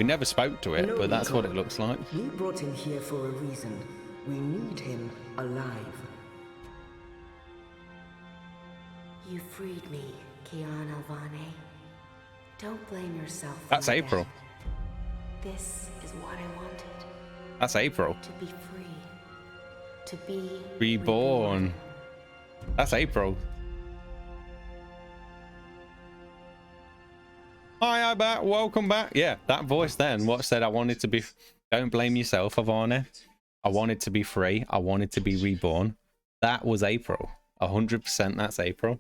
We never spoke to it, but that's what it looks like. We brought him here for a reason. We need him alive. You freed me, Kian Alvane. Don't blame yourself. That's April. This is what I wanted. That's April. To be free. To be reborn. That's April. Hi, back. Welcome back. Yeah, that voice then. What said I wanted to be... Don't blame yourself, Avane. I wanted to be free. I wanted to be reborn. That was April. 100% that's April.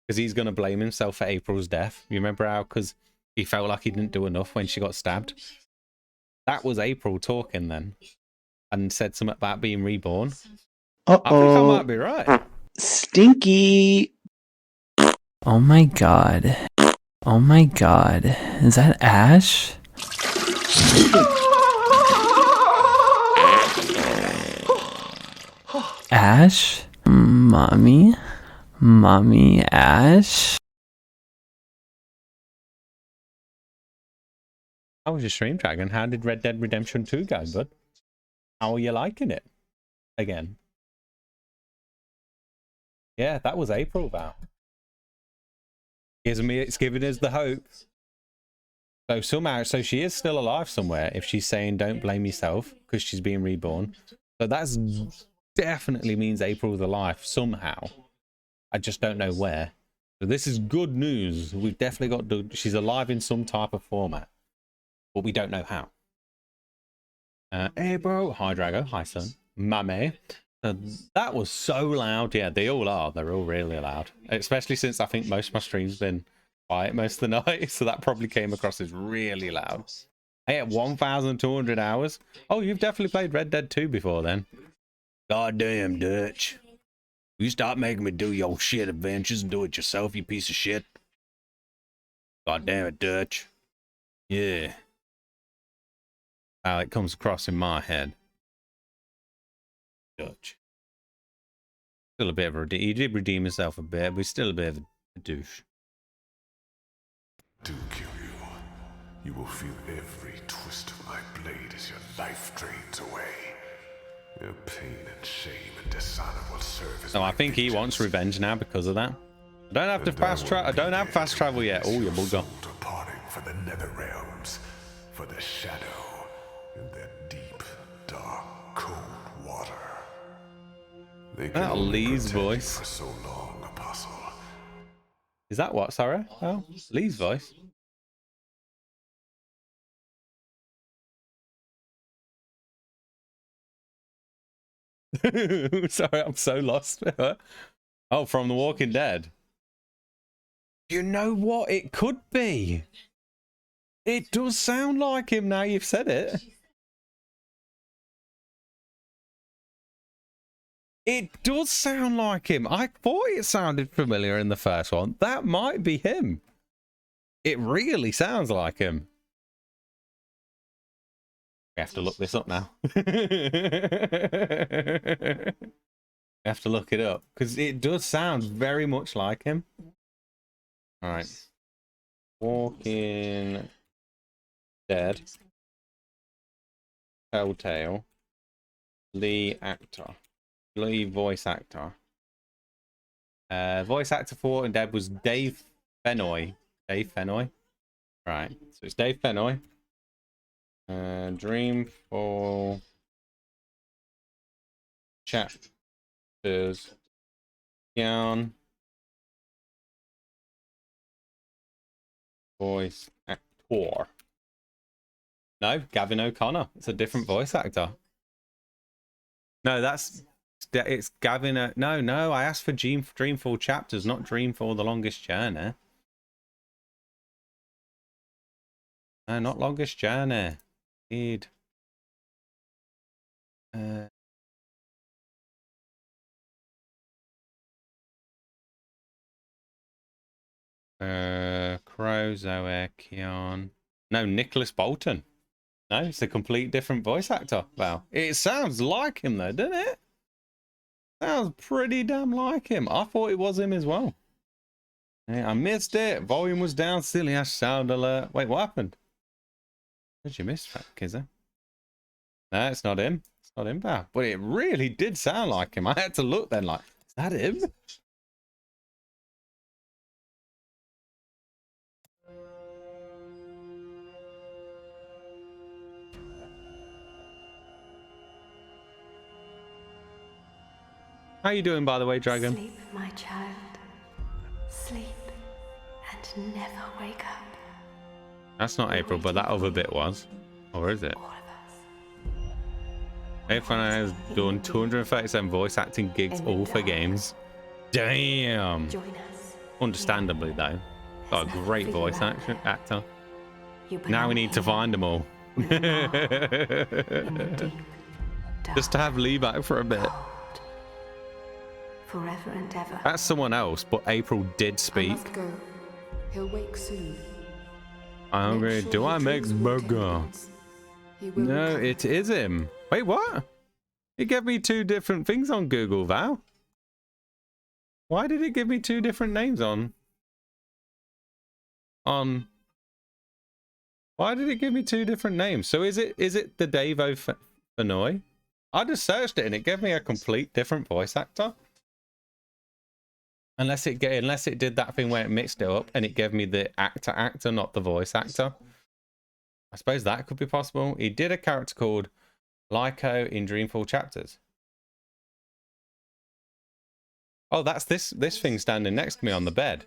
Because he's going to blame himself for April's death. You remember how, because he felt like he didn't do enough when she got stabbed? That was April talking then. And said something about being reborn. Uh-oh. I think I might be right. Stinky. Oh my god. Oh my god. Is that Ash? Ash? Mommy? Mommy Ash? How was your stream, Dragon? How did Red Dead Redemption 2 go, bud? How are you liking it? again. Yeah, that was April, Val. It's giving us the hope. So somehow, so she is still alive somewhere if she's saying don't blame yourself because she's being reborn. So that's definitely means April's alive somehow. I just don't know where. So this is good news. We've definitely got she's alive in some type of format, but we don't know how. April, hi Drago, hi son, Mame. That was so loud. Yeah, they all are. They're all really loud, especially since I think most of my streams been quiet most of the night, so that probably came across as really loud. Hey, at 1,200 hours. Oh, you've definitely played Red Dead 2 before then. God damn, Dutch. You stop making me do your shit adventures and do it yourself, you piece of shit. God damn it, Dutch. Yeah. How it comes across in my head. Dutch. Still a bit of a... He did redeem himself a bit, but he's still a bit of a douche. Do kill you. You will feel every twist of my blade as your life drains away. Your pain and shame and dishonor will serve as I think he wants revenge now because of that. I don't have to fast travel. I don't have fast travel yet. Oh, you bugger. Departing for the nether realms, for the shadow and their deep, dark, cold water. That Lee's voice. For so long, Apostle. Is that what? Sorry? Oh, Lee's voice. Sorry, I'm so lost. Oh, from The Walking Dead. You know what? It could be. It does sound like him now you've said it. It does sound like him. I thought it sounded familiar in the first one. That might be him. It really sounds like him. We have to look this up now. We have to look it up because it does sound very much like him. All right. Walking Dead. Telltale. Lee actor. Lee voice actor. Voice actor for Walking Dead was Dave Fennoy. Dave Fennoy. Right. So it's Dave Fennoy. DreamFall chapters. Yarn. Voice actor. No, Gavin O'Connor. It's a different voice actor. No, it's Gavin. No, I asked for Dreamfall chapters, not Dreamfall the Longest Journey. No, not Longest Journey. Indeed. Crozoe, Keon. No, Nicholas Bolton. No, it's a complete different voice actor. Wow. It sounds like him though, doesn't it? Sounds pretty damn like him. I thought it was him as well. Yeah, I missed it. Volume was down. Silly ass sound alert. Wait, what happened? Did you miss Fat Kizzer? No, it's not him. It's not him, pal. But it really did sound like him. I had to look then like, is that him? How you doing, by the way, Dragon? Sleep, my child. Sleep and never wake up. That's not April, but that other bit was. Or is it? April has done 237 voice acting gigs, all for games. Damn. Understandably, though. Got a great voice actor. Now we need to find them all. Just to have Lee back for a bit. Forever and ever. That's someone else, but April did speak. I must go. He'll wake soon. I'm hungry. Do I make burger? No, it is him. Wait, what? It gave me two different things on Google, Val. Why did it give me two different names on? Why did it give me two different names? So is it the Dave Fennoy? I just searched it and it gave me a complete different voice actor. Unless it did that thing where it mixed it up and it gave me the actor, not the voice actor. I suppose that could be possible. He did a character called Lyco in Dreamfall Chapters. Oh, that's this thing standing next to me on the bed.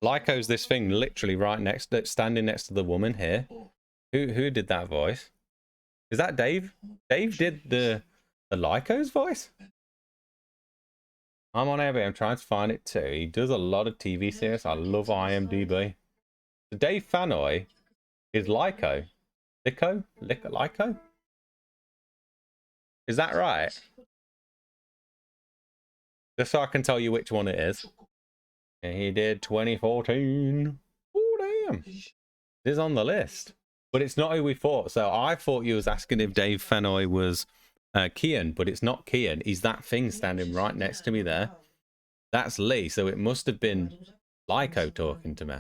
Lyco's this thing literally right next to, standing next to the woman here. Who did that voice? Is that Dave? Dave did the Lyco's voice? I'm on IMDb. I'm trying to find it too. He does a lot of TV series. I love IMDb. So Dave Fanoy is Lyco. Lyco? Is that right? Just so I can tell you which one it is. And he did 2014. Oh, damn. It is on the list. But it's not who we thought. So I thought you was asking if Dave Fanoy was Kian, but it's not Kian. He's that thing standing right next to me there. That's Lee. So it must have been Lyco talking to me.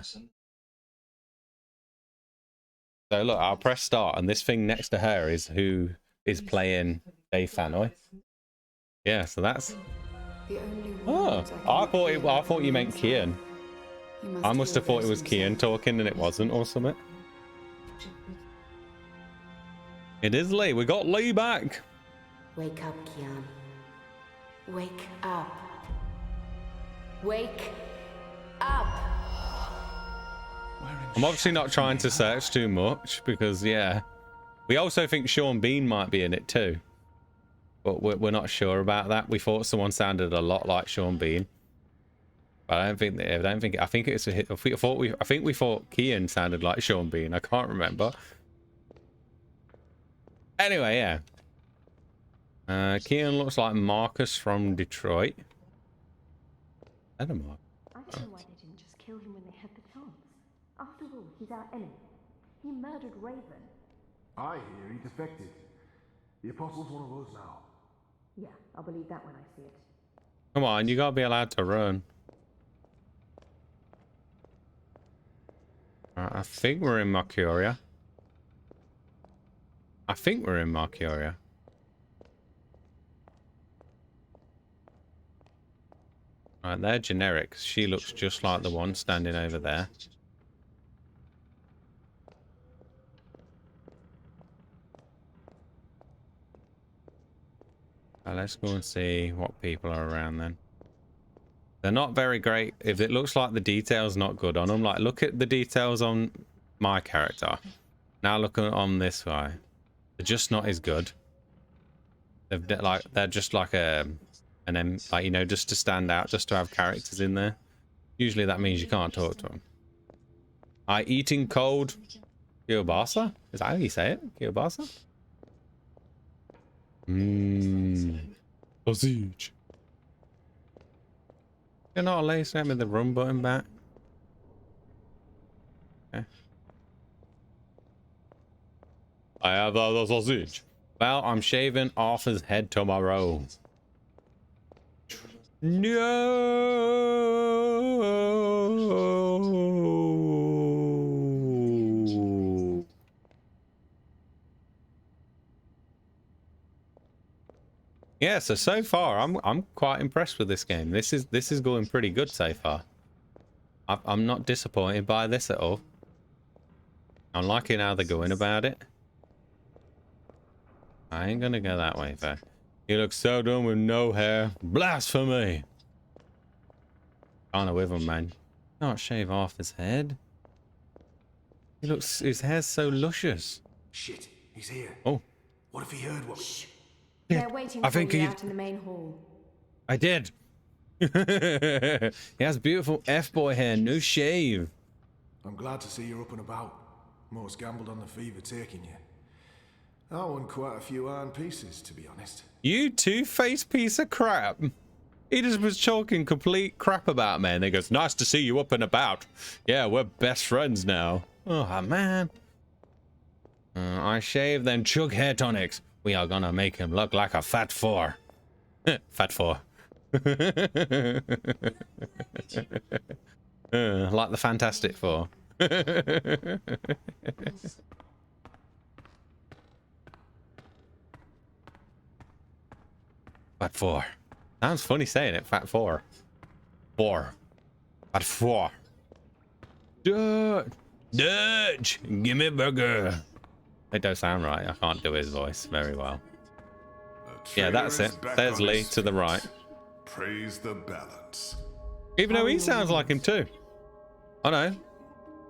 So look, I'll press start, and this thing next to her is who is playing Dave Fanoy. Yeah, so that's... Oh, I thought you meant Kian. I must have thought it was Kian talking and it wasn't, or something. It is Lee. We got Lee back. Wake up, Kian. Wake up. Wake up. I'm obviously not trying to search too much because, yeah. We also think Sean Bean might be in it too. But we're not sure about that. We thought someone sounded a lot like Sean Bean. But I think we thought Kian sounded like Sean Bean. I can't remember. Anyway, yeah. Kian looks like Marcus from Detroit. I don't know why they didn't just kill him when they had the chance. After all, he's our enemy. He murdered Raven. I hear he defected. The Apostle's one of us now. Yeah, I'll believe that when I see it. Come on, you gotta be allowed to run. I think we're in Mercuria. Right, they're generic. She looks just like the one standing over there. Let's go and see what people are around then. They're not very great. If it looks like the detail's not good on them, like look at the details on my character. Now look on this guy. They're just not as good. They're just like like, you know, just to stand out, just to have characters in there. Usually that means you can't talk to them. Eating cold kielbasa? Is that how you say it? Kielbasa? Sausage. You're not allowed to with the run button back. Okay. I have the sausage. Well, I'm shaving Arthur's head tomorrow. No. Yeah, so far I'm quite impressed with this game. This is going pretty good so far. I'm not disappointed by this at all. I'm liking how they're going about it. I ain't gonna go that way though. He looks so done with no hair. Blasphemy! Kinda with him, man. Can't shave off his head. His hair's so luscious. Shit, he's here. Oh. What if he heard what? Shh. They're waiting for you out in the main hall. I did. He has beautiful F-boy hair, no shave. I'm glad to see you're up and about. Most gambled on the fever taking you. I won quite a few iron pieces, to be honest. You two-faced piece of crap. He just was talking complete crap about me, and he goes, nice to see you up and about. Yeah, we're best friends now. Oh, man. I shave, then chug hair tonics. We are gonna make him look like a fat four. Fat four. Like the Fantastic Four. Fat 4. Sounds funny saying it. Fat 4. 4. Fat 4. Dutch, give me a burger. It don't sound right. I can't do his voice very well. Yeah, that's it. There's Lee to the right. Praise the balance. Even though he sounds like him too. Oh no.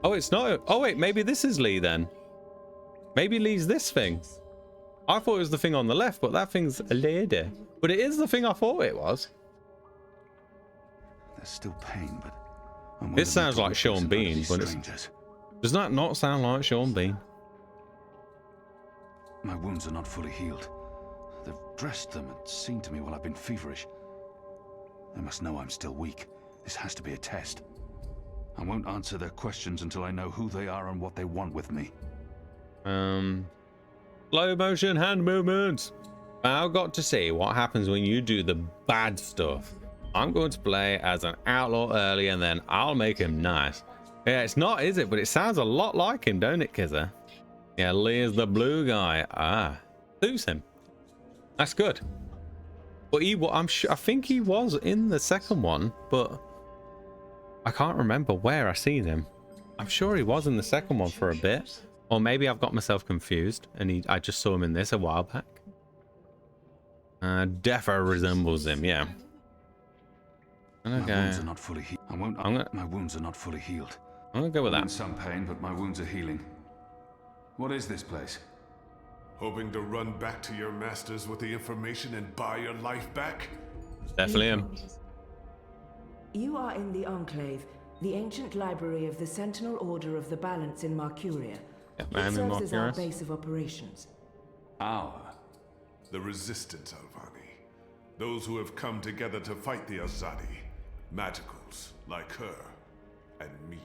Oh, it's not. Oh wait, maybe this is Lee then. Maybe Lee's this thing. I thought it was the thing on the left, but that thing's a lady. But it is the thing I thought it was. There's still pain, but this sounds like Sean Bean, but does that not sound like Sean Bean? My wounds are not fully healed. They've dressed them and seen to me while I've been feverish. They must know I'm still weak. This has to be a test. I won't answer their questions until I know who they are and what they want with me. Slow motion hand movements. I've got to see what happens when you do the bad stuff. I'm going to play as an outlaw early and then I'll make him nice. Yeah, it's not, is it? But it sounds a lot like him, don't it, Kizza? Yeah, Lee is the blue guy. Ah, who's him? That's good. But I think he was in the second one, but I can't remember where I seen him. I'm sure he was in the second one for a bit. Or maybe I've got myself confused and I just saw him in this a while back. Defo resembles him, yeah. Okay. My wounds are not fully healed. My wounds are not fully healed. I'm gonna go with that. I'm in some pain, but my wounds are healing. What is this place? Hoping to run back to your masters with the information and buy your life back? Definitely him. You are in the Enclave, the ancient library of the Sentinel Order of the Balance in Marcuria. Yep, it serves as our base of operations. Our? The Resistance, Alvani. Those who have come together to fight the Azadi. Magicals, like her, and me.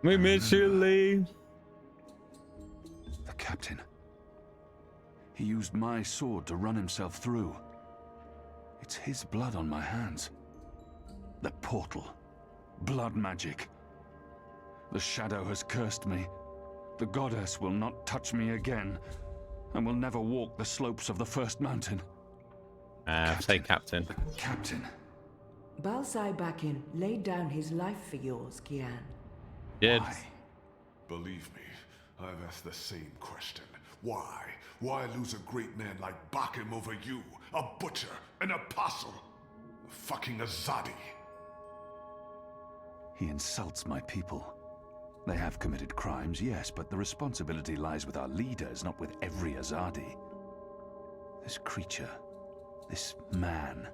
We miss you, Lee. The captain. He used my sword to run himself through. It's his blood on my hands. The portal. Blood magic. The shadow has cursed me. The goddess will not touch me again, and will never walk the slopes of the first mountain. Say captain. The captain. Balsai Bakin laid down his life for yours, Kian. Did. Why? Believe me, I've asked the same question. Why? Why lose a great man like Bakim over you? A butcher, an apostle, a fucking Azadi. He insults my people. They have committed crimes, yes, but the responsibility lies with our leaders, not with every Azadi. This creature, this man.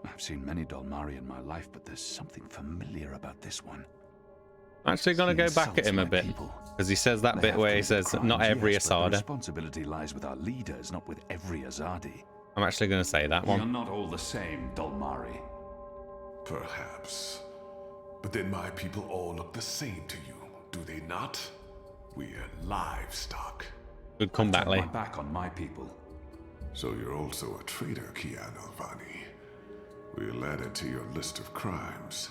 I've seen many Dolmari in my life, but there's something familiar about this one. I'm actually going to go back at him a bit, because he says that bit where he says, not every Asada. The responsibility lies with our leaders, not with every Azadi. I'm actually going to say that one. You're not all the same, Dolmari. Perhaps. But then my people all look the same to you, do they not? We're livestock. Good comeback, Lee. My back on my people. So you're also a traitor, Kian Alvani. We'll add it to your list of crimes.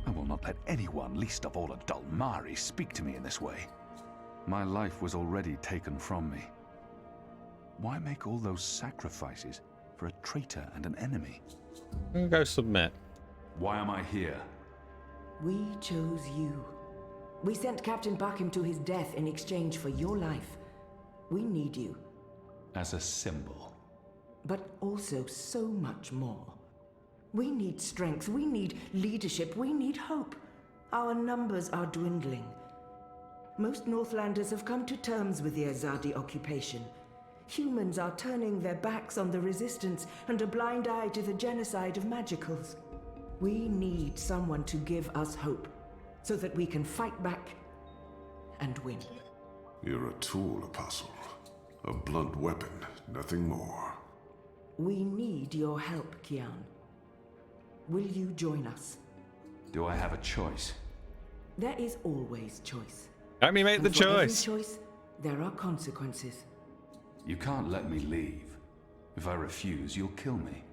I will not let anyone, least of all a Dolmari, speak to me in this way. My life was already taken from me. Why make all those sacrifices for a traitor and an enemy? I'm gonna go submit. Why am I here? We chose you. We sent Captain Bakim to his death in exchange for your life. We need you. As a symbol. But also so much more. We need strength, we need leadership, we need hope. Our numbers are dwindling. Most Northlanders have come to terms with the Azadi occupation. Humans are turning their backs on the resistance and a blind eye to the genocide of magicals. We need someone to give us hope, so that we can fight back and win. You're a tool, Apostle. A blunt weapon, nothing more. We need your help, Kian. Will you join us? Do I have a choice? There is always choice. Let me make the choice. For every choice, there are consequences. You can't let me leave. If I refuse, you'll kill me.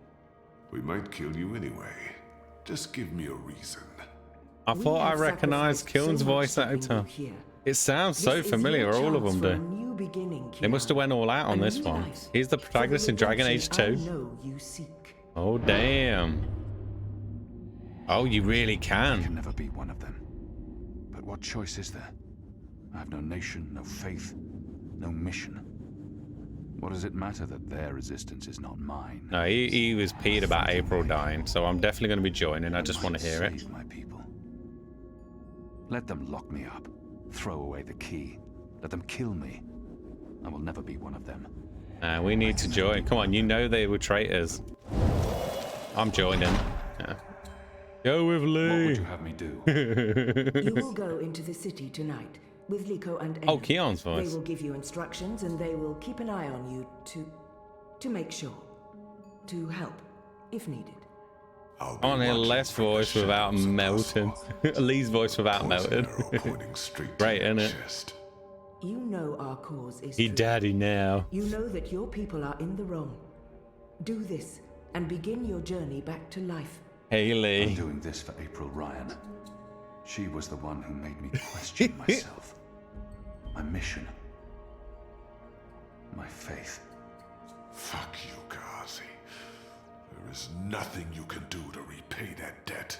We might kill you anyway. Just give me a reason. I thought I recognized Kiln's voice actor. It sounds so familiar, all of them do. new beginning, They must have went all out on A this new one. life He's the for the protagonist in Dragon Age redemption 2. I know you seek. Oh, damn. Oh, you really I can. can never be one of them. But what choice is there? I have no nation, no faith, no mission. What does it matter that their resistance is not mine? No, he was peed about April dying, so I'm definitely going to be joining. I just want to hear it. Save my people. Let them lock me up. Throw away the key. Let them kill me. I will never be one of them. We need to join. Come on, you know they were traitors. I'm joining. Yeah. Go with Lee. What would you have me do? You will go into the city tonight with Liko and Oh, Enem. Keon's voice. They will give you instructions and they will keep an eye on you to make sure. To help, if needed. I want to hear Les' voice without melting. Lee's voice without melting. Great, isn't it? You know our cause is He true. daddy now. You know that your people are in the wrong. Do this and begin your journey back to life. Hey, Lee. I'm doing this for April Ryan. She was the one who made me question myself. My mission. My faith. Fuck you, Gazi. There is nothing you can do to repay that debt.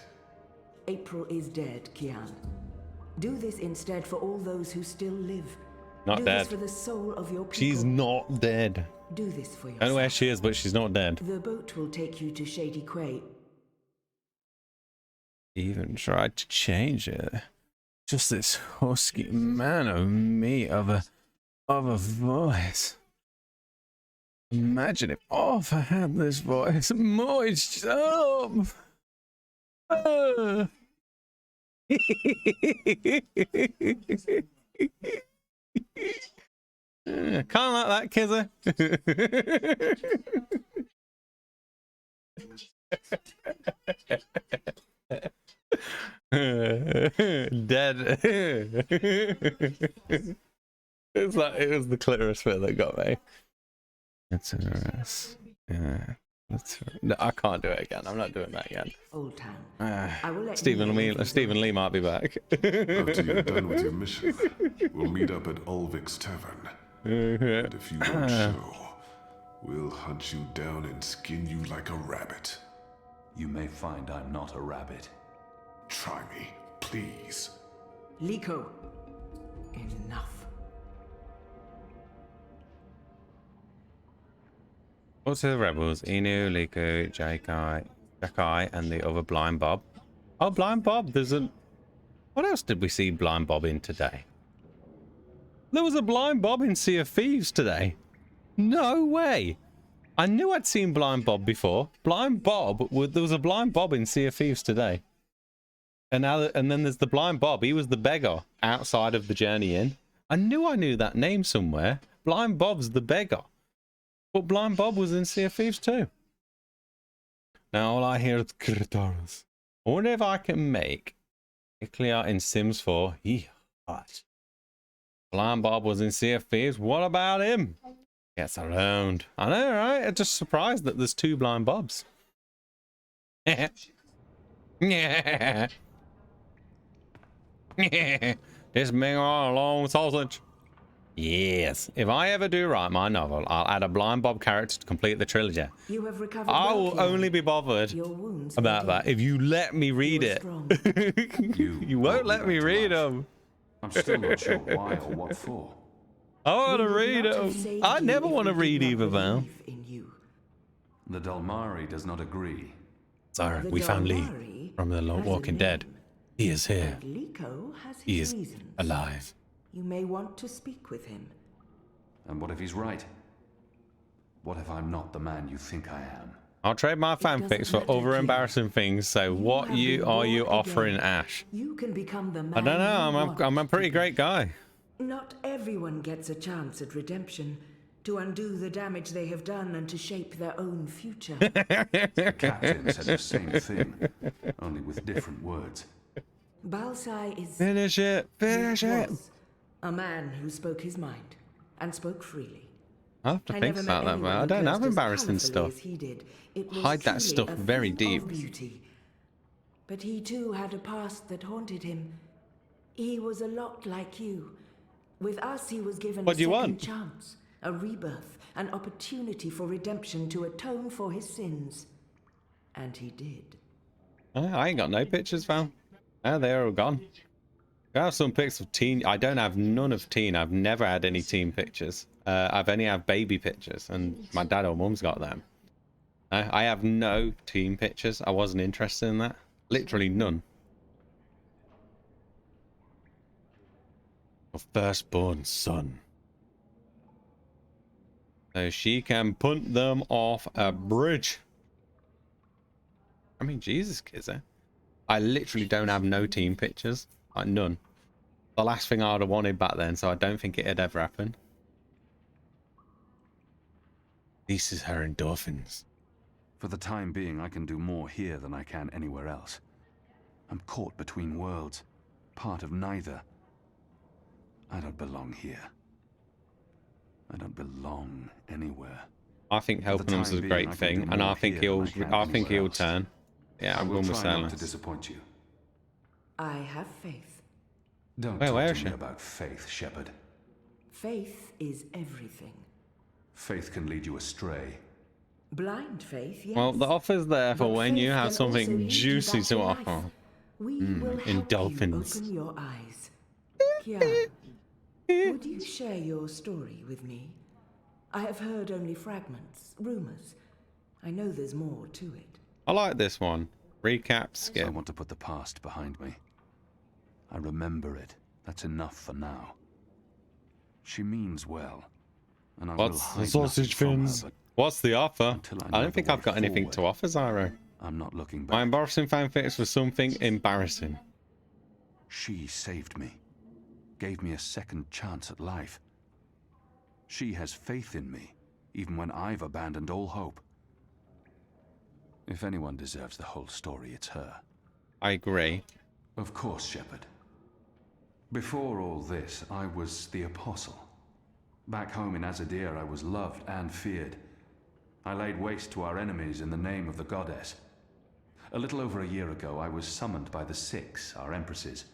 April is dead, Kian. Do this instead for all those who still live. Not Do dead. this for the soul of your people. She's not dead. Do this for I don't yourself. know where she is, but she's not dead. The boat will take you to Shady Quay. Even tried to change it. Just this husky man of me of a voice. Imagine if Arthur had this voice. Moist up. Can't like that, Kizzer. Dead. It's like it was the clitoris bit that got me. That's yeah. No, I can't do it again. I'm not doing that again. Old Town. I will let Stephen you Lee. know Stephen Lee might be back. After you're done with your mission, we'll meet up at Ulvik's Tavern. And if you don't show, we'll hunt you down and skin you like a rabbit. You may find I'm not a rabbit. Try me, please. Liko. Enough. Also the rebels, Inu, Liko, Jakai, and the other Blind Bob. Oh, Blind Bob, there's a... What else did we see Blind Bob in today? There was a Blind Bob in Sea of Thieves today. No way. I knew I'd seen Blind Bob before. Blind Bob, there was a Blind Bob in Sea of Thieves today. And then there's the Blind Bob. He was the beggar outside of the Journey Inn. I knew that name somewhere. Blind Bob's the beggar. But Blind Bob was in Sea of Thieves too. Now all I hear is Kritaros. I wonder if I can make a clear in Sims 4. He hot. Blind Bob was in Sea of Thieves. What about him? Gets around. I know, right? I'm just surprised that there's two Blind Bobs. Yeah. This big long sausage. Yes. If I ever do write my novel, I'll add a Blind Bob character to complete the trilogy. You have recovered I well, will Kian. only be bothered Your wounds about that if you let me read it. You won't let me read them. I'm still not sure why or what for. I want to We would read not have them. saved I you never if want to we read did not either, Val. believe in you. The Dalmari does not agree. Sorry, The we found Lee Dalmari from the has a Walking name. Dead. He is here. And Liko has his He is reasons. alive. You may want to speak with him. And what if he's right? What if I'm not the man you think I am? I'll trade my fanfics for other embarrassing things. So what are you offering, Ash? You can become the man. I don't know. I'm a pretty great guy. Not everyone gets a chance at redemption, to undo the damage they have done and to shape their own future. The captain said the same thing, only with different words. Balsai is... Finish it. Finish it. was a man who spoke his mind and spoke freely. I have to I think never about met that, man. anyone I who don't have cursed as embarrassing colourfully stuff. as he did. It was Hide that truly stuff a very thing of deep. beauty. But he too had a past that haunted him. He was a lot like you, With us, he was given What a do you second want? chance, a rebirth, an opportunity for redemption to atone for his sins. And he did. I ain't got no pictures, fam. Oh, they're all gone. I have some pics of teen. I don't have none of teen. I've never had any teen pictures. I've only have baby pictures, and my dad or mum's got them. I have no teen pictures. I wasn't interested in that. Literally none. Your firstborn son. So she can punt them off a bridge. I mean, Jesus, kids, eh? I literally don't have no team pictures. Like, none. The last thing I would have wanted back then, so I don't think it had ever happened. This is her endorphins. For the time being, I can do more here than I can anywhere else. I'm caught between worlds, part of neither. I don't belong here. I don't belong anywhere. I think helping them is a great thing, and I think he'll turn. Yeah, I'm going with Try not to disappoint you. I have faith. Don't where talk is to she? me about faith, Shepard. Faith is everything. Faith can lead you astray. Blind faith, yes. Well, the offer's there for But when you faith have can something also lead you juicy back to life. offer. We will help Endorphins. you open your eyes. Kiara, would you share your story with me? I have heard only fragments, rumors. I know there's more to it. I like this one. Recap, skip. I want to put the past behind me. I remember it. That's enough for now. She means well, and I will What's hide the sausage nothing from her, fins? but What's the offer? I I know don't think the I've way got anything to forward, offer, Zyro. I'm not looking My back. embarrassing fanfics was something embarrassing. She saved me, gave me a second chance at life. She has faith in me, even when I've abandoned all hope. If anyone deserves the whole story, it's her. I agree. Of course, Shepard. Before all this, I was the Apostle. Back home in Azadir, I was loved and feared. I laid waste to our enemies in the name of the goddess. A little over a year ago, I was summoned by the Six, our empresses.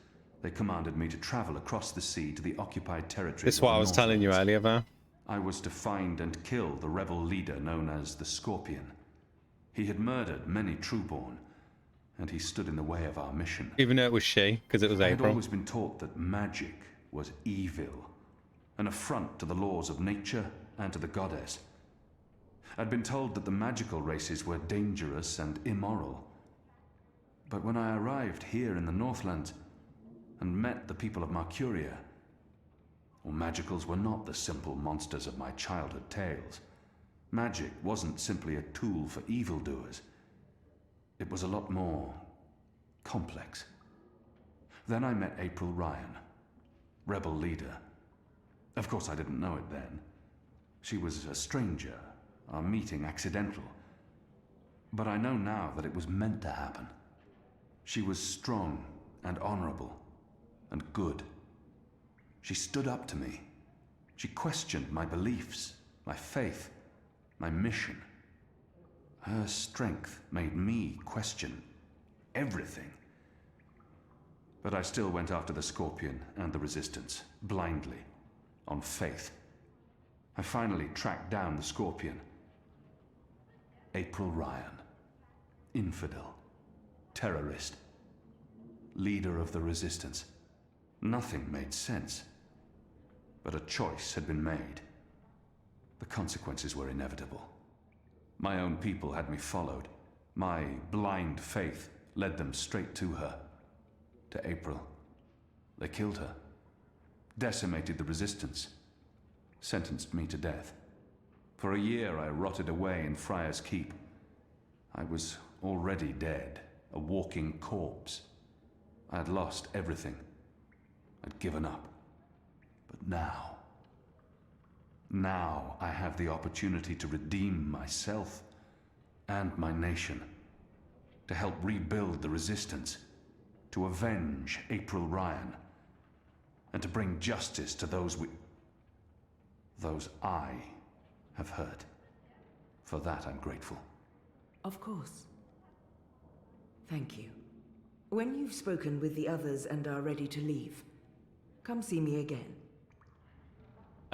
They commanded me to travel across the sea to the occupied territories. This is what I was telling you earlier, though. I was to find and kill the rebel leader known as the Scorpion. He had murdered many Trueborn, and he stood in the way of our mission. Even though it was she, because it was I had April. always been taught that magic was evil, an affront to the laws of nature and to the goddess. I'd been told that the magical races were dangerous and immoral. But when I arrived here in the Northlands and met the people of Marcuria, well, magicals were not the simple monsters of my childhood tales. Magic wasn't simply a tool for evildoers. It was a lot more complex. Then I met April Ryan, rebel leader. Of course, I didn't know it then. She was a stranger, our meeting accidental. But I know now that it was meant to happen. She was strong and honorable and good. She stood up to me. She questioned my beliefs, my faith, my mission. Her strength made me question everything. But I still went after the Scorpion and the Resistance, blindly, on faith. I finally tracked down the Scorpion. April Ryan. Infidel. Terrorist. Leader of the Resistance. Nothing made sense. But a choice had been made. The consequences were inevitable. My own people had me followed. My blind faith led them straight to her. To April. They killed her. Decimated the Resistance. Sentenced me to death. For a year I rotted away in Friar's Keep. I was already dead, a walking corpse. I had lost everything. I'd given up. But now I have the opportunity to redeem myself and my nation, to help rebuild the Resistance, to avenge April Ryan, and to bring justice to those I have hurt. For that I'm grateful. Of course. Thank you. When you've spoken with the others and are ready to leave, come see me again.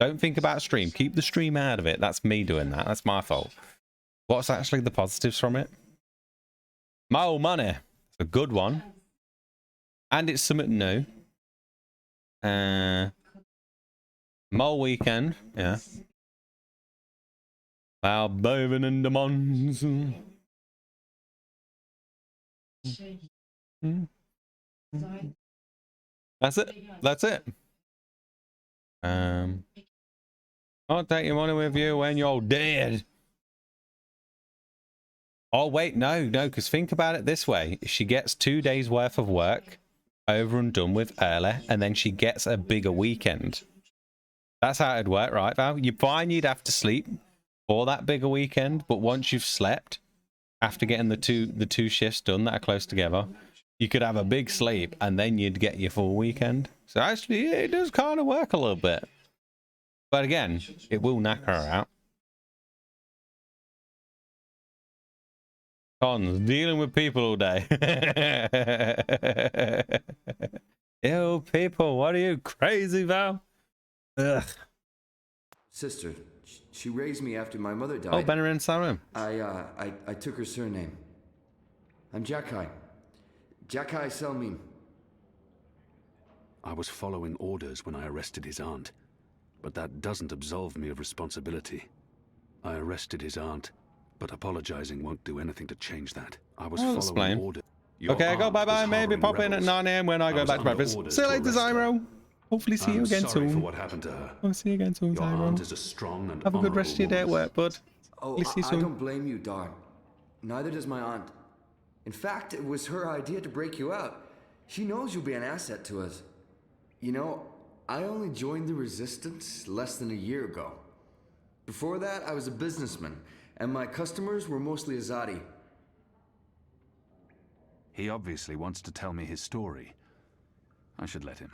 Don't think about stream. Keep the stream out of it. That's me doing that. That's my fault. What's actually the positives from it? More money. It's a good one. And it's something new. More weekend. Yeah. While bathing in the monsoon. That's it. That's it. I'll take your money with you when you're dead. Oh, wait, no, because think about it this way. She gets 2 days worth of work over and done with early, and then she gets a bigger weekend. That's how it'd work, right, Val? You're fine, you'd have to sleep for that bigger weekend, but once you've slept, after getting the two shifts done that are close together, you could have a big sleep, and then you'd get your full weekend. So actually, yeah, it does kind of work a little bit. But again, it will knock her out. Cons, dealing with people all day. Ew, people, what are you, crazy, Val? Ugh. Sister, she raised me after my mother died. Oh, Benner in Sarum. I took her surname. I'm Jakai. Jakai Selmin. I was following orders when I arrested his aunt, but that doesn't absolve me of responsibility. I arrested his aunt, but apologizing won't do anything to change that. I was following orders. Okay, I go bye-bye. Maybe pop in at 9 AM when I go back to breakfast. See you later, Zyro. Hopefully see you again soon. For what happened to her. I'll see you again soon, Your Zyro. aunt is a strong and Have a good rest of your day at work, bud. Oh, See you soon. I don't blame you, Dar. Neither does my aunt. In fact, it was her idea to break you out. She knows you'll be an asset to us. You know, I only joined the Resistance less than a year ago. Before that, I was a businessman, and my customers were mostly Azadi. He obviously wants to tell me his story. I should let him.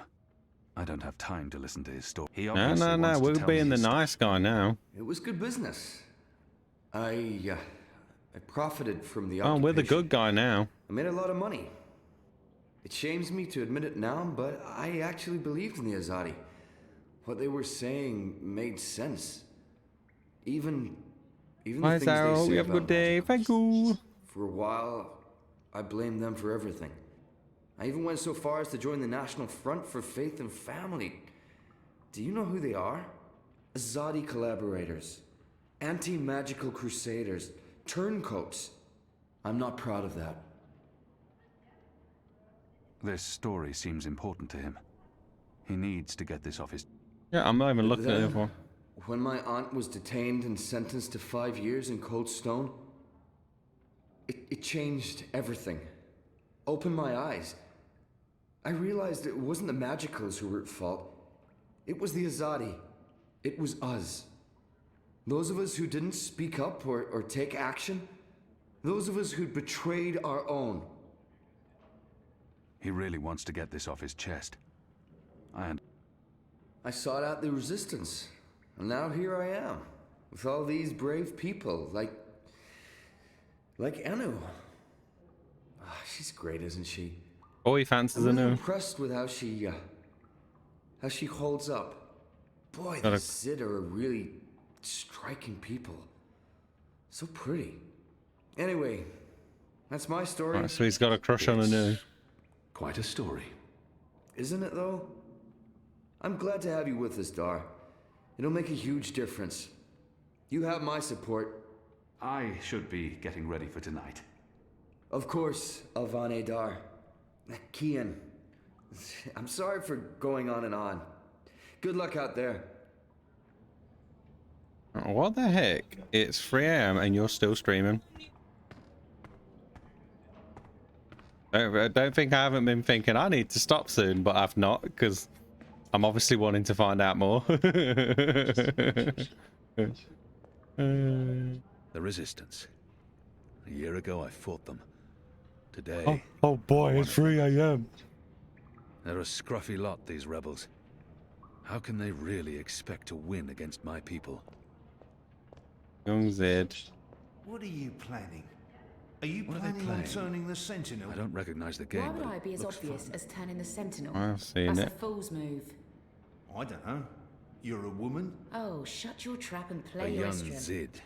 I don't have time to listen to his story. He obviously No, we're being the nice guy now. It was good business. I profited from the occupation. Oh, we're the good guy now. I made a lot of money. It shames me to admit it now, but I actually believed in the Azadi. What they were saying made sense. Even the things they say you have a good day. Thank you. For a while, I blamed them for everything. I even went so far as to join the National Front for Faith and Family. Do you know who they are? Azadi collaborators. Anti-magical crusaders. Turncoats. I'm not proud of that. This story seems important to him. He needs to get this off his... Yeah, I'm not even looking at it for. When my aunt was detained and sentenced to 5 years in Cold Stone, it changed everything. Opened my eyes. I realized it wasn't the Magicals who were at fault. It was the Azadi. It was us. Those of us who didn't speak up or take action. Those of us who'd betrayed our own. He really wants to get this off his chest. I sought out the Resistance. And now here I am. With all these brave people, like Anu. Oh, she's great, isn't she? Oh, he fancies I'm Anu. impressed with how she holds up. Boy, the Zid are a really striking people. So pretty. Anyway, that's my story. Right, so he's got a crush on Anu. Quite a story. Isn't it, though? I'm glad to have you with us, Dar. It'll make a huge difference. You have my support. I should be getting ready for tonight. Of course, Alvane Dar. Kian. I'm sorry for going on and on. Good luck out there. What the heck? It's 3 AM and you're still streaming. I don't think I haven't been thinking I need to stop soon, but I've not, because I'm obviously wanting to find out more. The Resistance. A year ago, I fought them. Today... Oh boy, it's 3 AM. They're a scruffy lot, these rebels. How can they really expect to win against my people? Young Zed. What are you planning? Are you planning on turning the Sentinel? I don't recognize the game. Why would I be as obvious as turning the Sentinel? I've seen That's it. a fool's move. I don't know. You're a woman? Oh, shut your trap and A play your young instrument. Zid.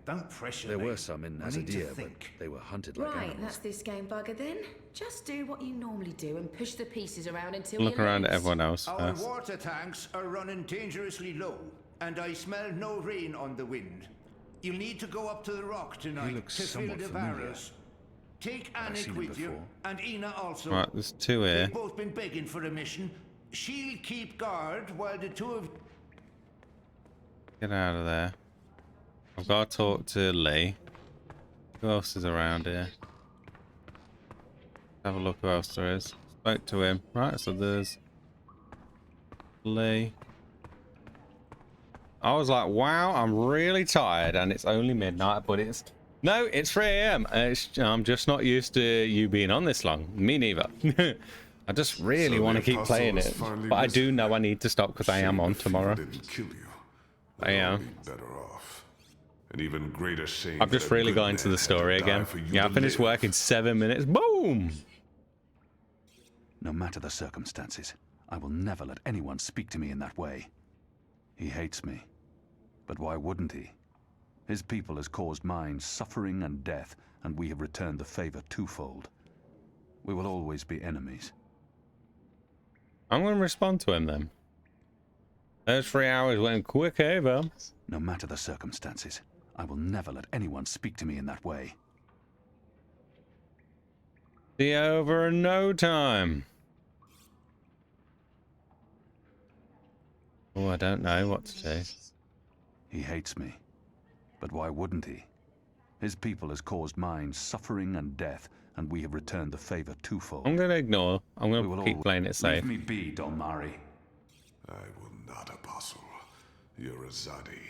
Don't pressure There me. were some in I need to Azadir, but think. they were hunted like Right, animals. that's this game bugger then. Just do what you normally do and push the pieces around until Look you around lose. at everyone else Our first. water tanks are running dangerously low, and I smell no rain on the wind. You'll need to go up to the rock tonight looks to fill somewhat the familiar. barrels. Take Have I seen Anik him with you, before? and Ina also. Right, there's two here. They've both been begging for a mission. She'll keep guard while the two of... Get out of there. I've got to talk to Lee. Who else is around here? Have a look who else there is. Spoke to him. Right, so there's Lee. I was like, wow, I'm really tired and it's only midnight, but it's... No, it's 3 AM. I'm just not used to you being on this long. Me neither. I just really So want to the keep playing apostle it. is finally But I do risen. know I need to stop because I am Shame on the fever tomorrow. Didn't kill you. I We'd all am. be better off. An even greater shame. I've just that a really good got into man the had to story die again. for you Yeah, I to finished live. work in 7 minutes. Boom! No matter the circumstances, I will never let anyone speak to me in that way. He hates me. But why wouldn't he? His people has caused mine suffering and death, and we have returned the favor twofold. We will always be enemies. I'm going to respond to him then. Those 3 hours went quick over. No matter the circumstances, I will never let anyone speak to me in that way. Be over in no time. Oh, I don't know what to do. He hates me. But why wouldn't he? His people has caused mine suffering and death, and we have returned the favor twofold. I'm going to ignore. I'm going to keep playing it safe. Leave me be, Dolmari. I will not, Apostle. You're a Zadi.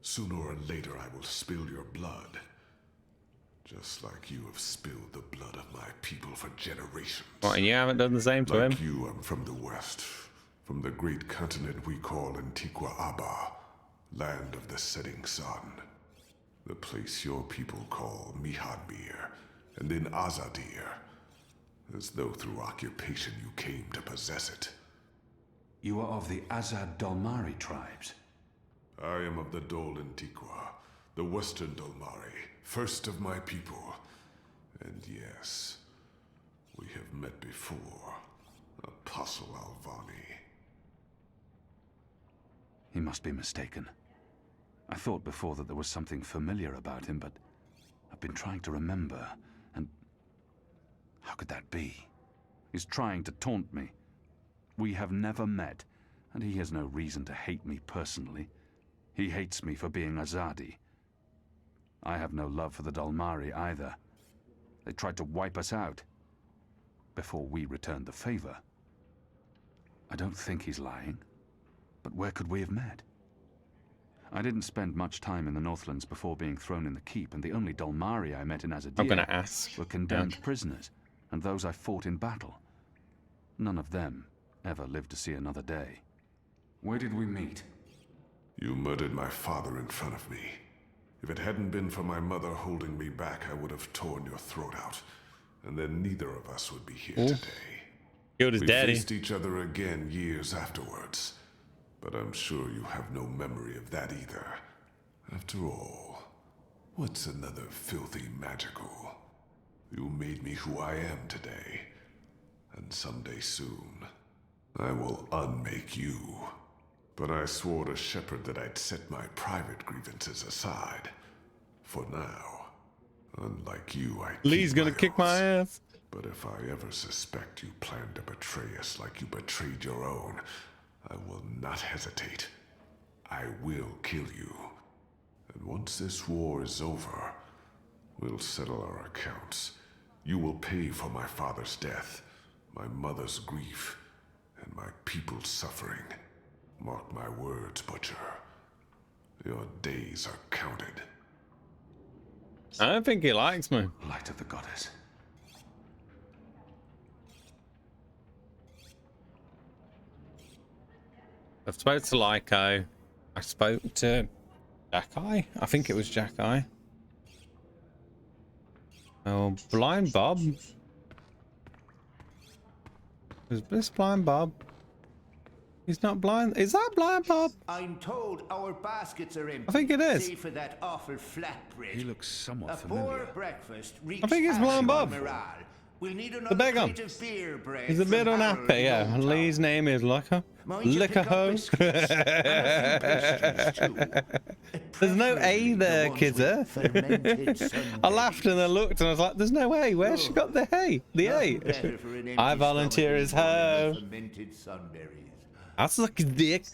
Sooner or later I will spill your blood. Just like you have spilled the blood of my people for generations. What, and you haven't done the same to Like him? you, I'm from the west. From the great continent we call Antigua Aba. Land of the setting sun. The place your people call Mihadmir, and then Azadir. As though through occupation you came to possess it. You are of the Azad Dolmari tribes. I am of the Dol Antigua, the western Dolmari, first of my people. And yes, we have met before, Apostle Alvani. He must be mistaken. I thought before that there was something familiar about him, but I've been trying to remember, and how could that be? He's trying to taunt me. We have never met, and he has no reason to hate me personally. He hates me for being Azadi. I have no love for the Dolmari either. They tried to wipe us out before we returned the favor. I don't think he's lying, but where could we have met? I didn't spend much time in the Northlands before being thrown in the keep, and the only Dolmari I met in Azadir I'm gonna ask. were condemned prisoners, and those I fought in battle. None of them ever lived to see another day. Where did we meet? You murdered my father in front of me. If it hadn't been for my mother holding me back, I would have torn your throat out. And then neither of us would be here today. Killed his we daddy. faced each other again years afterwards. But I'm sure you have no memory of that either. After all, what's another filthy magical? You made me who I am today. And someday soon, I will unmake you. But I swore to Shepard that I'd set my private grievances aside. For now. Unlike you, I Lee's keep gonna my kick my ass. But if I ever suspect you plan to betray us like you betrayed your own, I will not hesitate. I will kill you. And once this war is over, we'll settle our accounts. You will pay for my father's death, my mother's grief, and my people's suffering. Mark my words, Butcher. Your days are counted. I don't think he likes me. Light of the goddess. I spoke to Lyko. I spoke to Jack-Eye. I think it was Jack-Eye. Oh, Blind Bob. Was this Blind Bob? He's not blind. Is that blind, Bob? I'm told our baskets are empty. I think it is. Save for that awful flatbread. He looks somewhat a familiar. poor breakfast reeks I think it's blind Bob. morale. We'll need The another beggar. crate of beer bread. He's a bit from unhappy, Harold yeah. Longtown. Lee's name is Liquor. Mind you Liquor pick up Ho. biscuits and a few pastries, too. There's no A Preferably the there, ones kids. with fermented I laughed and I looked and I was like, there's no A. Where's she got the A? The Nothing A. better for an empty I volunteer as stomach Ho. than fermented sunberries. That's like a dick.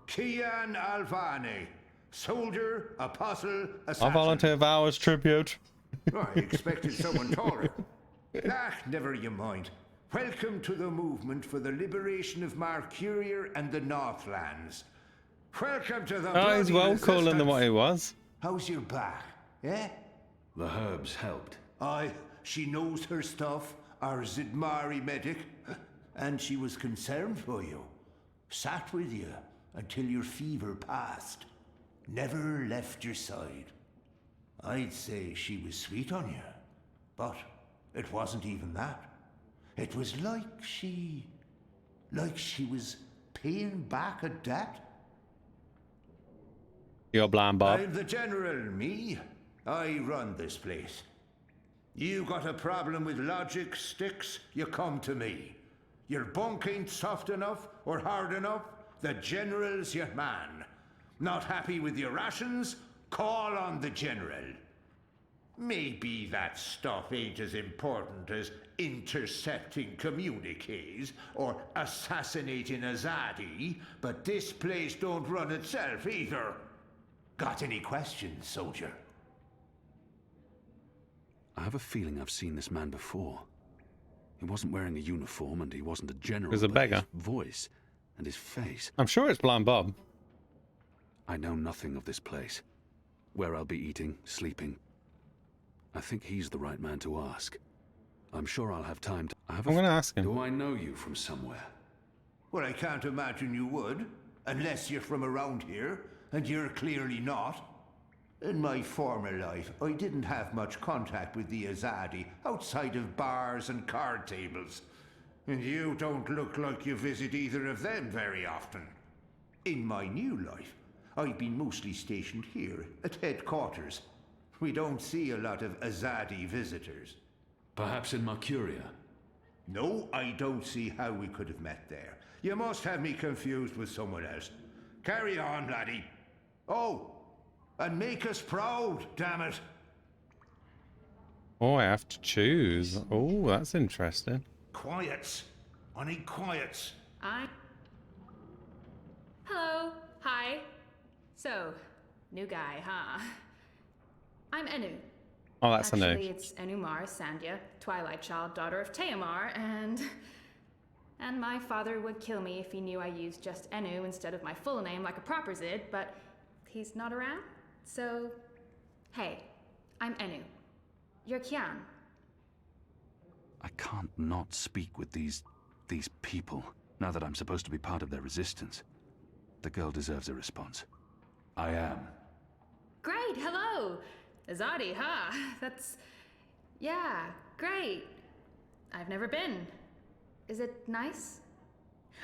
Kian Alvani, soldier, apostle, I assassin. volunteer vow as tribute. I expected someone taller. Never you mind. Welcome to the movement for the liberation of Mercurier and the Northlands. Welcome to the Oh, he's bloody well cooler than resistance. what he was. How's your back? Eh? The herbs helped. Aye, she knows her stuff, our Zidmari medic, and she was concerned for you. Sat with you until your fever passed. Never left your side. I'd say she was sweet on you, but it wasn't even that. It was like she was paying back a debt. You're blind, Bob. I'm the general, me. I run this place. You got a problem with logic, sticks, you come to me. Your bunk ain't soft enough or hard enough, the general's your man. Not happy with your rations? Call on the general. Maybe that stuff ain't as important as intercepting communiques or assassinating Azadi, but this place don't run itself either. Got any questions, soldier? I have a feeling I've seen this man before. He wasn't wearing a uniform and he wasn't a general. He was a but beggar. His voice and his face. I'm sure it's blind Bob. I know nothing of this place. Where I'll be eating, sleeping. I think he's the right man to ask. I'm sure I'll have time to... I'm going to ask him. Do I know you from somewhere? Well, I can't imagine you would, unless you're from around here, and you're clearly not. In my former life, I didn't have much contact with the Azadi outside of bars and card tables. And you don't look like you visit either of them very often. In my new life, I've been mostly stationed here at headquarters. We don't see a lot of Azadi visitors. Perhaps in Mercuria? No, I don't see how we could have met there. You must have me confused with someone else. Carry on, laddie. Oh, and make us proud, damn it. Oh, I have to choose. Oh, that's interesting. Quiets. I need quiets. Hello. Hi. So, new guy, huh? I'm Enu. Oh, that's a no. Actually, it's Enumar Sandhya, Twilight Child, daughter of Teomar, and my father would kill me if he knew I used just Enu instead of my full name like a proper Zid, but he's not around, so... Hey, I'm Enu. You're Kian. I can't not speak with these people, now that I'm supposed to be part of their resistance. The girl deserves a response. I am. Great, hello! Azadi, huh? That's... Yeah, great. I've never been. Is it nice?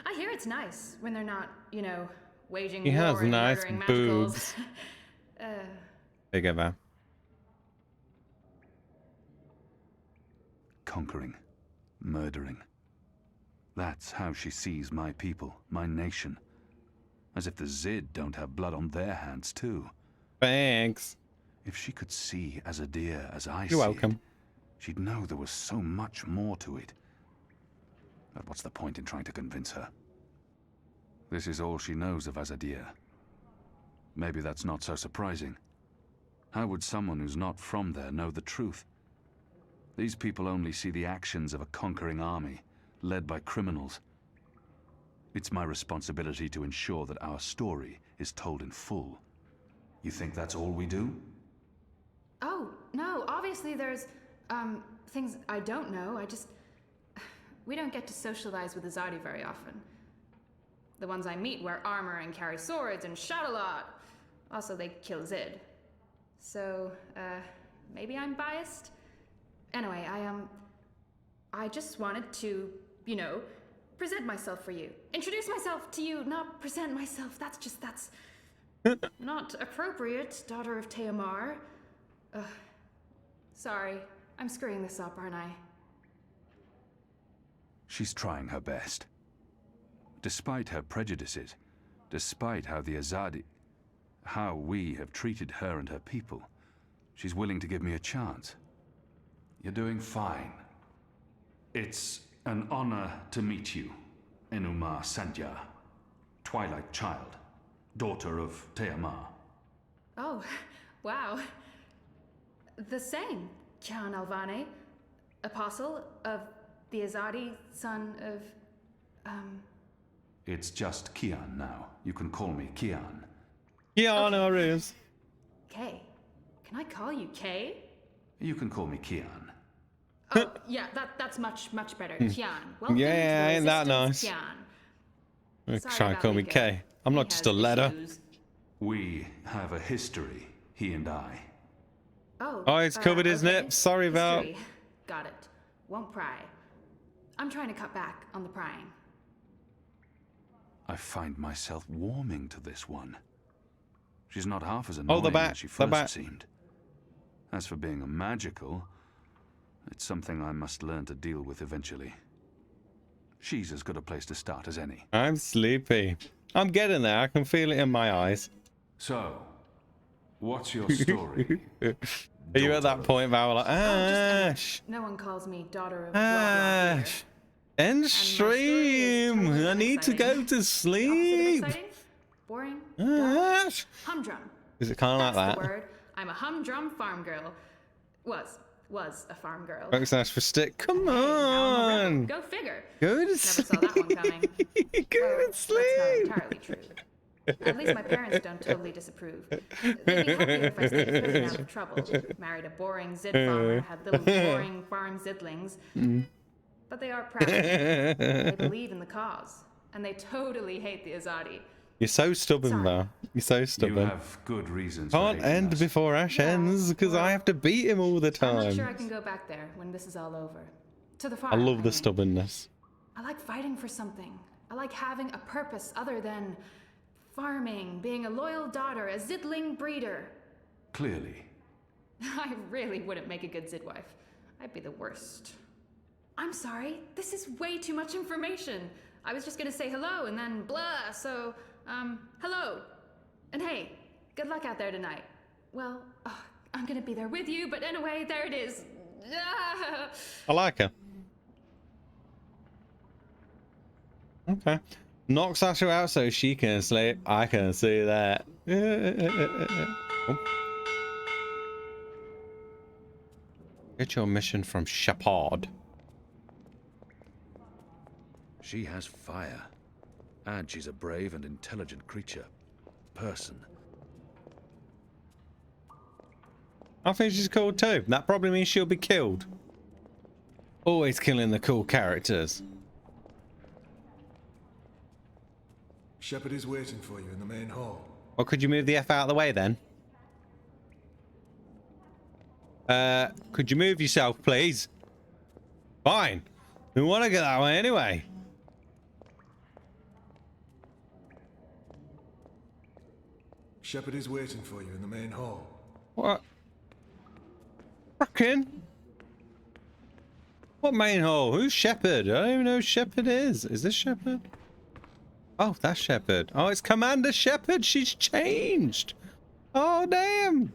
I hear it's nice when they're not, you know, waging He war has and nice murdering boobs. magicals. There you go, man. Conquering. Murdering. That's how she sees my people, my nation. As if the Zid don't have blood on their hands, too. Thanks. If she could see Azadir as I You're see welcome. it, she'd know there was so much more to it. But what's the point in trying to convince her? This is all she knows of Azadir. Maybe that's not so surprising. How would someone who's not from there know the truth? These people only see the actions of a conquering army, led by criminals. It's my responsibility to ensure that our story is told in full. You think that's all we do? Oh, no, obviously there's, things I don't know. We don't get to socialize with Azadi very often. The ones I meet wear armor and carry swords and shout a lot. Also, they kill Zid. So, maybe I'm biased? Anyway, I just wanted to, you know, present myself for you. Introduce myself to you, not present myself. That's not appropriate, daughter of Teomar. Sorry, I'm screwing this up, aren't I? She's trying her best. Despite her prejudices, despite how we have treated her and her people, she's willing to give me a chance. You're doing fine. It's an honor to meet you, Enuma Sandya, Twilight Child, daughter of Teomar. Oh, wow. The same, Kian Alvane, apostle of the Azadi, son of, It's just Kian now. You can call me Kian. Kiana Rose. Kay. Can I call you Kay? You can call me Kian. Oh, yeah, that's much better. Kian. Welcome Yeah, to ain't that nice? Kian. Try and call me Kay. I'm not just a letter. We have a history, he and I. Oh, he's covered his nips. Sorry about. History. Got it. Won't pry. I'm trying to cut back on the prying. I find myself warming to this one. She's not half as annoying as she the bat. first seemed. As for being a magical, it's something I must learn to deal with eventually. She's as good a place to start as any. I'm sleepy. I'm getting there. I can feel it in my eyes. So, what's your story? Are you at that point, Val? Like, Ash. No one calls me daughter of blah, Ash. End stream. I need to go to sleep. exciting? Boring? Ash. Humdrum. Is it kind of like That's that? the word. I'm a humdrum farm girl. Was a farm girl. Thanks, Ash, for stick. Come Now I'm a rebel. on. Go figure. Go to Never saw that one coming. Go to sleep. That's not entirely true. At least my parents don't totally disapprove. They'd be happy if I stayed put out of trouble. Married a boring zid farmer, had little boring farm zidlings. But they are proud. They believe in the cause. And they totally hate the Azadi. You're so stubborn, Val. You're so stubborn. You have good reasons. Can't end before Ash ends because I have to beat him all the I'm not time. sure I can go back there when this is all over. To the I farm. love the stubbornness. I like fighting for something. I like having a purpose other than farming, being a loyal daughter, a zidling breeder. Clearly. I really wouldn't make a good zidwife. I'd be the worst. I'm sorry, this is way too much information. I was just gonna say hello and then blah, so, hello. And hey, good luck out there tonight. Well, I'm gonna be there with you, but anyway, there it is. I like her. Okay. Knocks Asher out so she can sleep. I can see that. Oh. Get your mission from Shepard. She has fire. And she's a brave and intelligent creature. Person. I think she's cool too. That probably means she'll be killed. Always killing the cool characters. Shepard is waiting for you in the main hall. Well, could you move the F out of the way then? Could you move yourself, please? Fine. We want to get that way anyway. Shepard is waiting for you in the main hall. What? Fucking. What main hall? Who's Shepard? I don't even know who Shepard is. Is this Shepard? Oh, that's Shepard. Oh, it's Commander Shepard. She's changed. Oh, damn.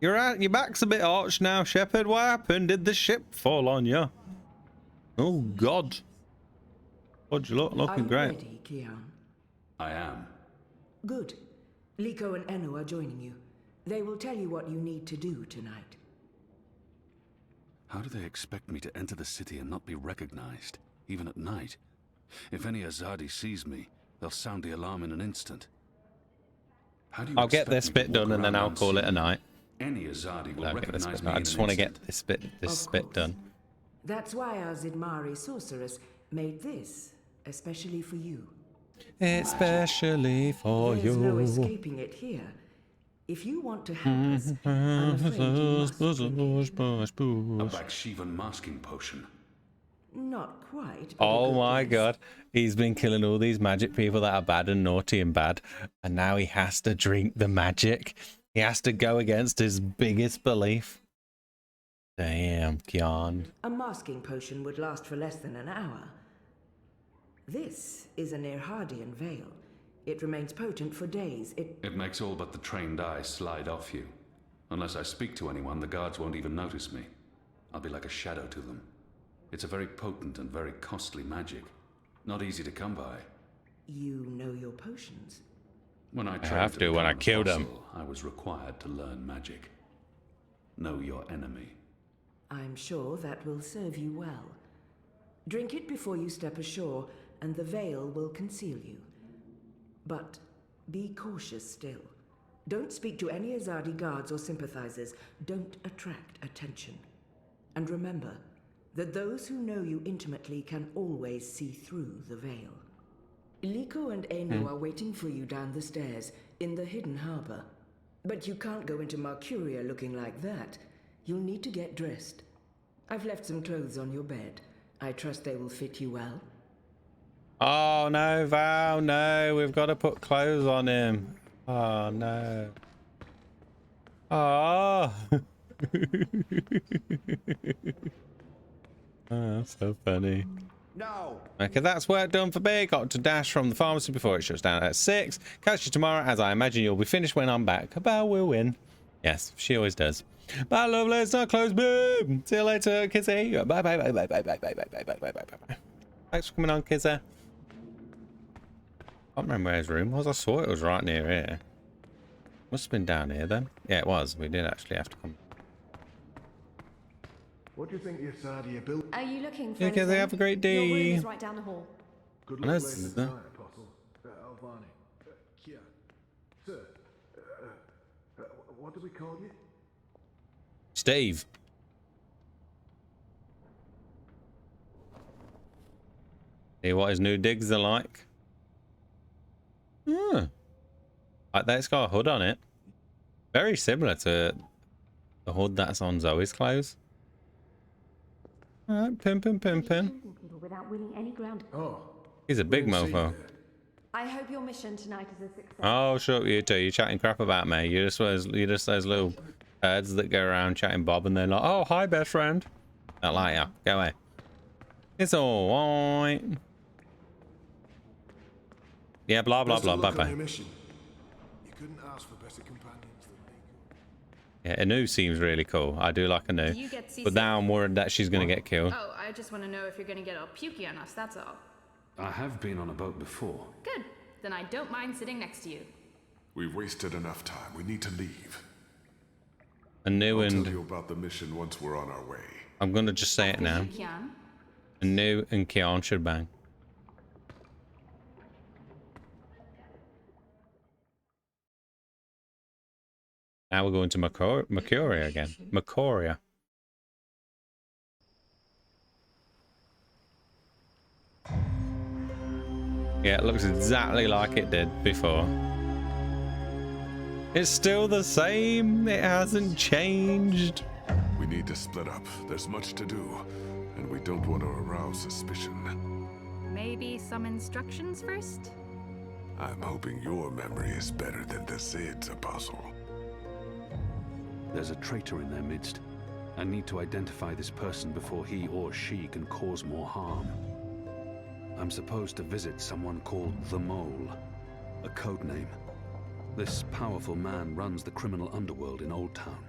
Your back's a bit arched now, Shepard. What happened? Did the ship fall on you? Oh, God. God, you looking great. Ready, Kian? I am. Good. Liko and Enu are joining you. They will tell you what you need to do tonight. How do they expect me to enter the city and not be recognized, even at night? If any Azadi sees me, they'll sound the alarm in an instant. How do you I'll get this bit done and then I'll call it a night. Any Azadi will recognize me. I just want to get this bit done. That's why our Zidmari sorceress made this, especially for you. Especially for There's you. no escaping it here. If you want to help us, I'm afraid you must. A Bakshivan masking potion. Not quite. But Oh my god. He's been killing all these magic people that are bad and naughty and bad. And now he has to drink the magic. He has to go against his biggest belief. Damn, Kian. A masking potion would last for less than an hour. This is an Irhadian veil. It remains potent for days. It makes all but the trained eye slide off you. Unless I speak to anyone, the guards won't even notice me. I'll be like a shadow to them. It's a very potent and very costly magic. Not easy to come by. You know your potions. When I have to when I killed him. I was required to learn magic. Know your enemy. I'm sure that will serve you well. Drink it before you step ashore, and the veil will conceal you. But be cautious still. Don't speak to any Azadi guards or sympathizers. Don't attract attention. And remember that those who know you intimately can always see through the veil. Liko and Eno are waiting for you down the stairs in the hidden harbor. But you can't go into Mercuria looking like that. You'll need to get dressed. I've left some clothes on your bed. I trust they will fit you well. Oh no, Val, no. We've got to put clothes on him. Oh no. Oh. Oh, that's so funny. No. Okay, that's work done for me. Got to dash from the pharmacy before it shuts down at 6. Catch you tomorrow, as I imagine you'll be finished when I'm back. Belle will win. Yes, she always does. Bye, lovely. It's not closed. Boom. See you later, Kizzy. Bye, bye, bye, bye, bye, bye, bye, bye, bye, bye, bye, bye, bye. Thanks for coming on, Kizzy. I can't remember where his room was. I saw it was right near here. Must have been down here then. Yeah, it was. We did actually have to come. What do you think your Sadia built? Are you looking for Yeah, anything? they have a great day. Your room is right down the hall. Good I luck know later it's tonight, Apostle. Alvani. Kia. Sir. What do we call you? Steve. See what his new digs are like. Like that's got a hood on it. Very similar to the hood that's on Zoe's clothes. Alright, pimpin'. Without winning any ground. Oh. He's a big mofo. I hope your mission tonight is a success. Oh, shut you two. You're chatting crap about me. You're just those little birds that go around chatting Bob and they're like, oh, hi, best friend. Not like you. Go away. It's alright. Yeah, blah, blah, blah, bye-bye. You couldn't ask for better companions than me. Yeah, Anu seems really cool. I do like Anu. But now I'm worried that she's going to get killed. Oh, I just want to know if you're going to get all pukey on us, that's all. I have been on a boat before. Good. Then I don't mind sitting next to you. We've wasted enough time. We need to leave. Anu I'll and... tell you about the mission once we're on our way. I'm going to just say it now. Kian? Anu and Kian should bang. Now we're going to Mercuria again. Mercuria. Yeah, it looks exactly like it did before. It's still the same. It hasn't changed. We need to split up. There's much to do, and we don't want to arouse suspicion. Maybe some instructions first? I'm hoping your memory is better than the Zid's, Apostle. There's a traitor in their midst. I need to identify this person before he or she can cause more harm. I'm supposed to visit someone called the Mole, a code name. This powerful man runs the criminal underworld in Old Town.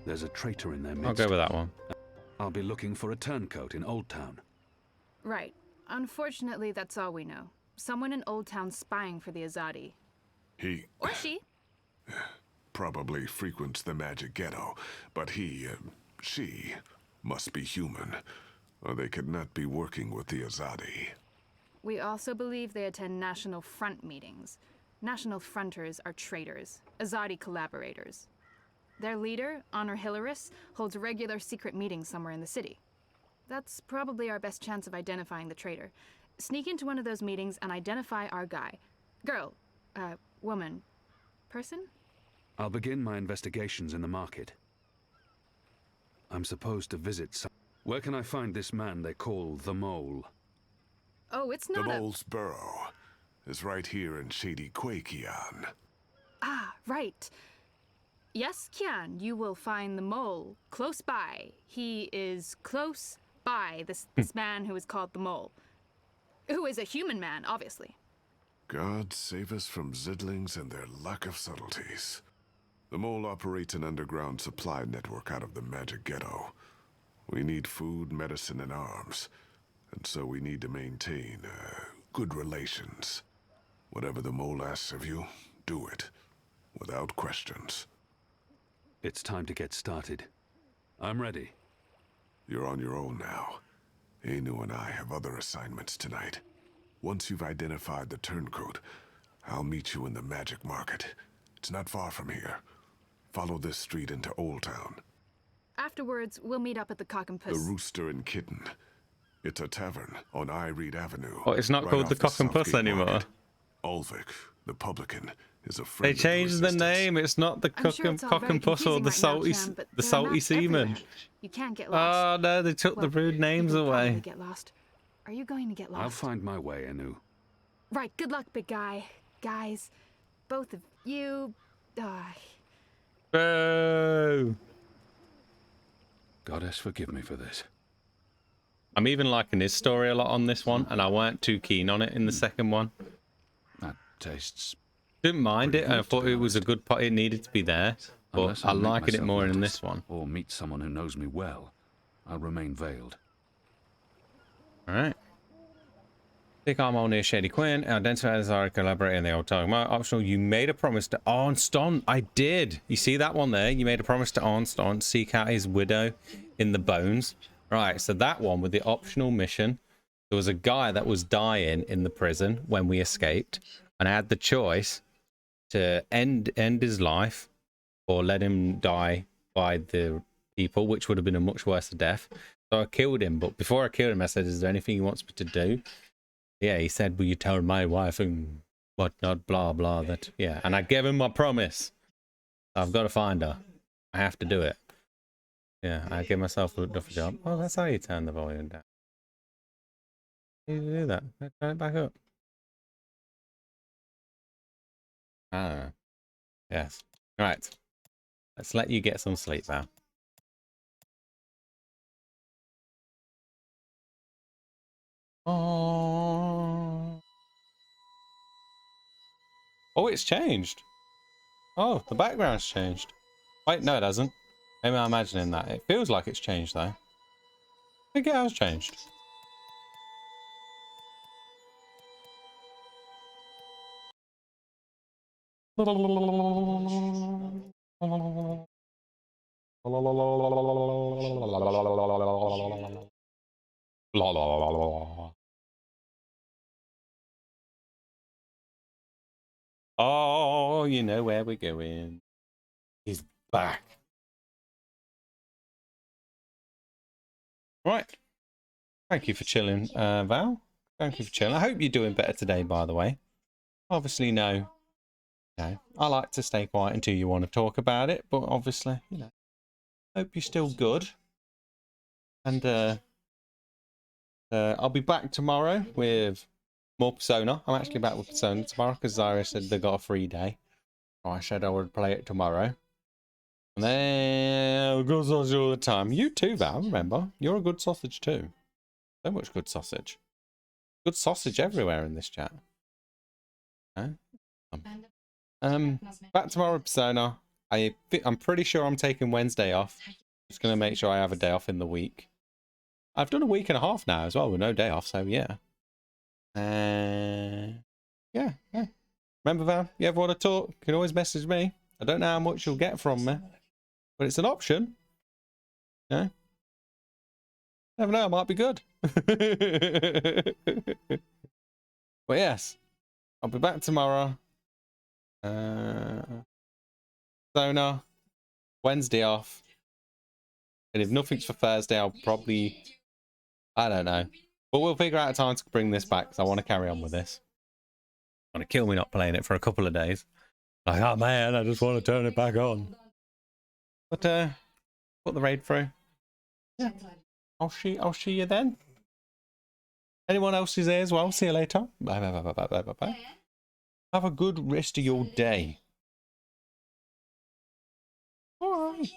There's a traitor in their midst. I'll go with that one. I'll be looking for a turncoat in Old Town. Right. Unfortunately, that's all we know. Someone in Old Town spying for the Azadi. He... Or she. Probably frequents the magic ghetto, but she must be human, or they could not be working with the Azadi. We also believe they attend National Front meetings. National Fronters are traitors, Azadi collaborators. Their leader, Honor Hilaris, holds regular secret meetings somewhere in the city. That's probably our best chance of identifying the traitor. Sneak into one of those meetings and identify our guy. Girl, woman, person? I'll begin my investigations in the market. I'm supposed to visit some... Where can I find this man they call the Mole? Oh, it's The not a... Mole's burrow is right here in Shady Quakian. Ah, right. Yes, Kian, you will find the mole close by. He is close by, this man who is called the Mole. Who is a human man, obviously. God save us from Zidlings and their lack of subtleties. The Mole operates an underground supply network out of the Magic Ghetto. We need food, medicine, and arms. And so we need to maintain good relations. Whatever the Mole asks of you, do it. Without questions. It's time to get started. I'm ready. You're on your own now. Anu and I have other assignments tonight. Once you've identified the turncoat, I'll meet you in the Magic Market. It's not far from here. Follow this street into Old Town. Afterwards, we'll meet up at the Cock and Puss. The Rooster and Kitten. It's a tavern on I Reed Avenue. Oh, it's not right called off the Cock and Puss Southgate anymore. Market. Ulvik, the publican, is a friend They of the changed the Resistance. name. It's not the I'm sure it's all Cock very and Puss or confusing the right now, salty Cam, but the there are salty maps seaman. everywhere. You can't get lost. Oh no, they took the rude names you could probably away. get lost. Are you going to get lost? I'll find my way, Anu. Right, good luck, big guy. Guys, both of you... Boo! Goddess, forgive me for this. I'm even liking his story a lot on this one, and I weren't too keen on it in the second one. That tastes... Didn't mind it. I thought it was a good part. It needed to be there, but Unless I make liked it myself more in noticed, this one. Or meet someone who knows me well, I'll remain veiled. All right. Think I'm all near Shady Quinn. Identify as our collaborator in the old time. Optional. You made a promise to Arnston. I did. You see that one there? You made a promise to Arnston. Seek out his widow in the bones. Right. So that one with the optional mission. There was a guy that was dying in the prison when we escaped, and I had the choice to end his life or let him die by the people, which would have been a much worse death. So I killed him. But before I killed him, I said, "Is there anything he wants me to do?" Yeah, he said, "Will you tell my wife and whatnot, blah, blah, that." Yeah, and I gave him my promise. I've got to find her. I have to do it. Yeah, I give myself a enough job. Oh, that's how you turn the volume down. How do you do that? Turn it back up. Ah, yes. Right. Let's let you get some sleep now. Oh, it's changed. Oh, the background's changed. Wait, no, it hasn't. Maybe I'm imagining that. It feels like it's changed, though. I think it has changed. Oh, you know where we're going. He's back. Right. Thank you for chilling, Val. Thank you for chilling. I hope you're doing better today, by the way. Obviously, no. I like to stay quiet until you want to talk about it, but obviously, hope you're still good. And I'll be back tomorrow with more Persona. I'm actually back with Persona tomorrow because Zyra said they got a free day. So I said I would play it tomorrow. And then good sausage all the time. You too, Val, remember? You're a good sausage too. So much good sausage. Good sausage everywhere in this chat. Okay. Back tomorrow with Persona. I'm pretty sure I'm taking Wednesday off. Just gonna make sure I have a day off in the week. I've done a week and a half now as well with no day off, so yeah. Yeah. Remember, Val, you ever want to talk, you can always message me. I don't know how much you'll get from me, but it's an option. Yeah. Never know, it might be good. But yes, I'll be back tomorrow. Persona, Wednesday off. And if nothing's for Thursday, I'll probably, I don't know. But we'll figure out a time to bring this back because I want to carry on with this. I want to kill me not playing it for a couple of days. Like, oh man, I just want to turn it back on. But put the raid through. Yeah. I'll see you then. Anyone else is there as well? See you later. Bye, bye, bye, bye, bye, bye, bye. Have a good rest of your day. All right.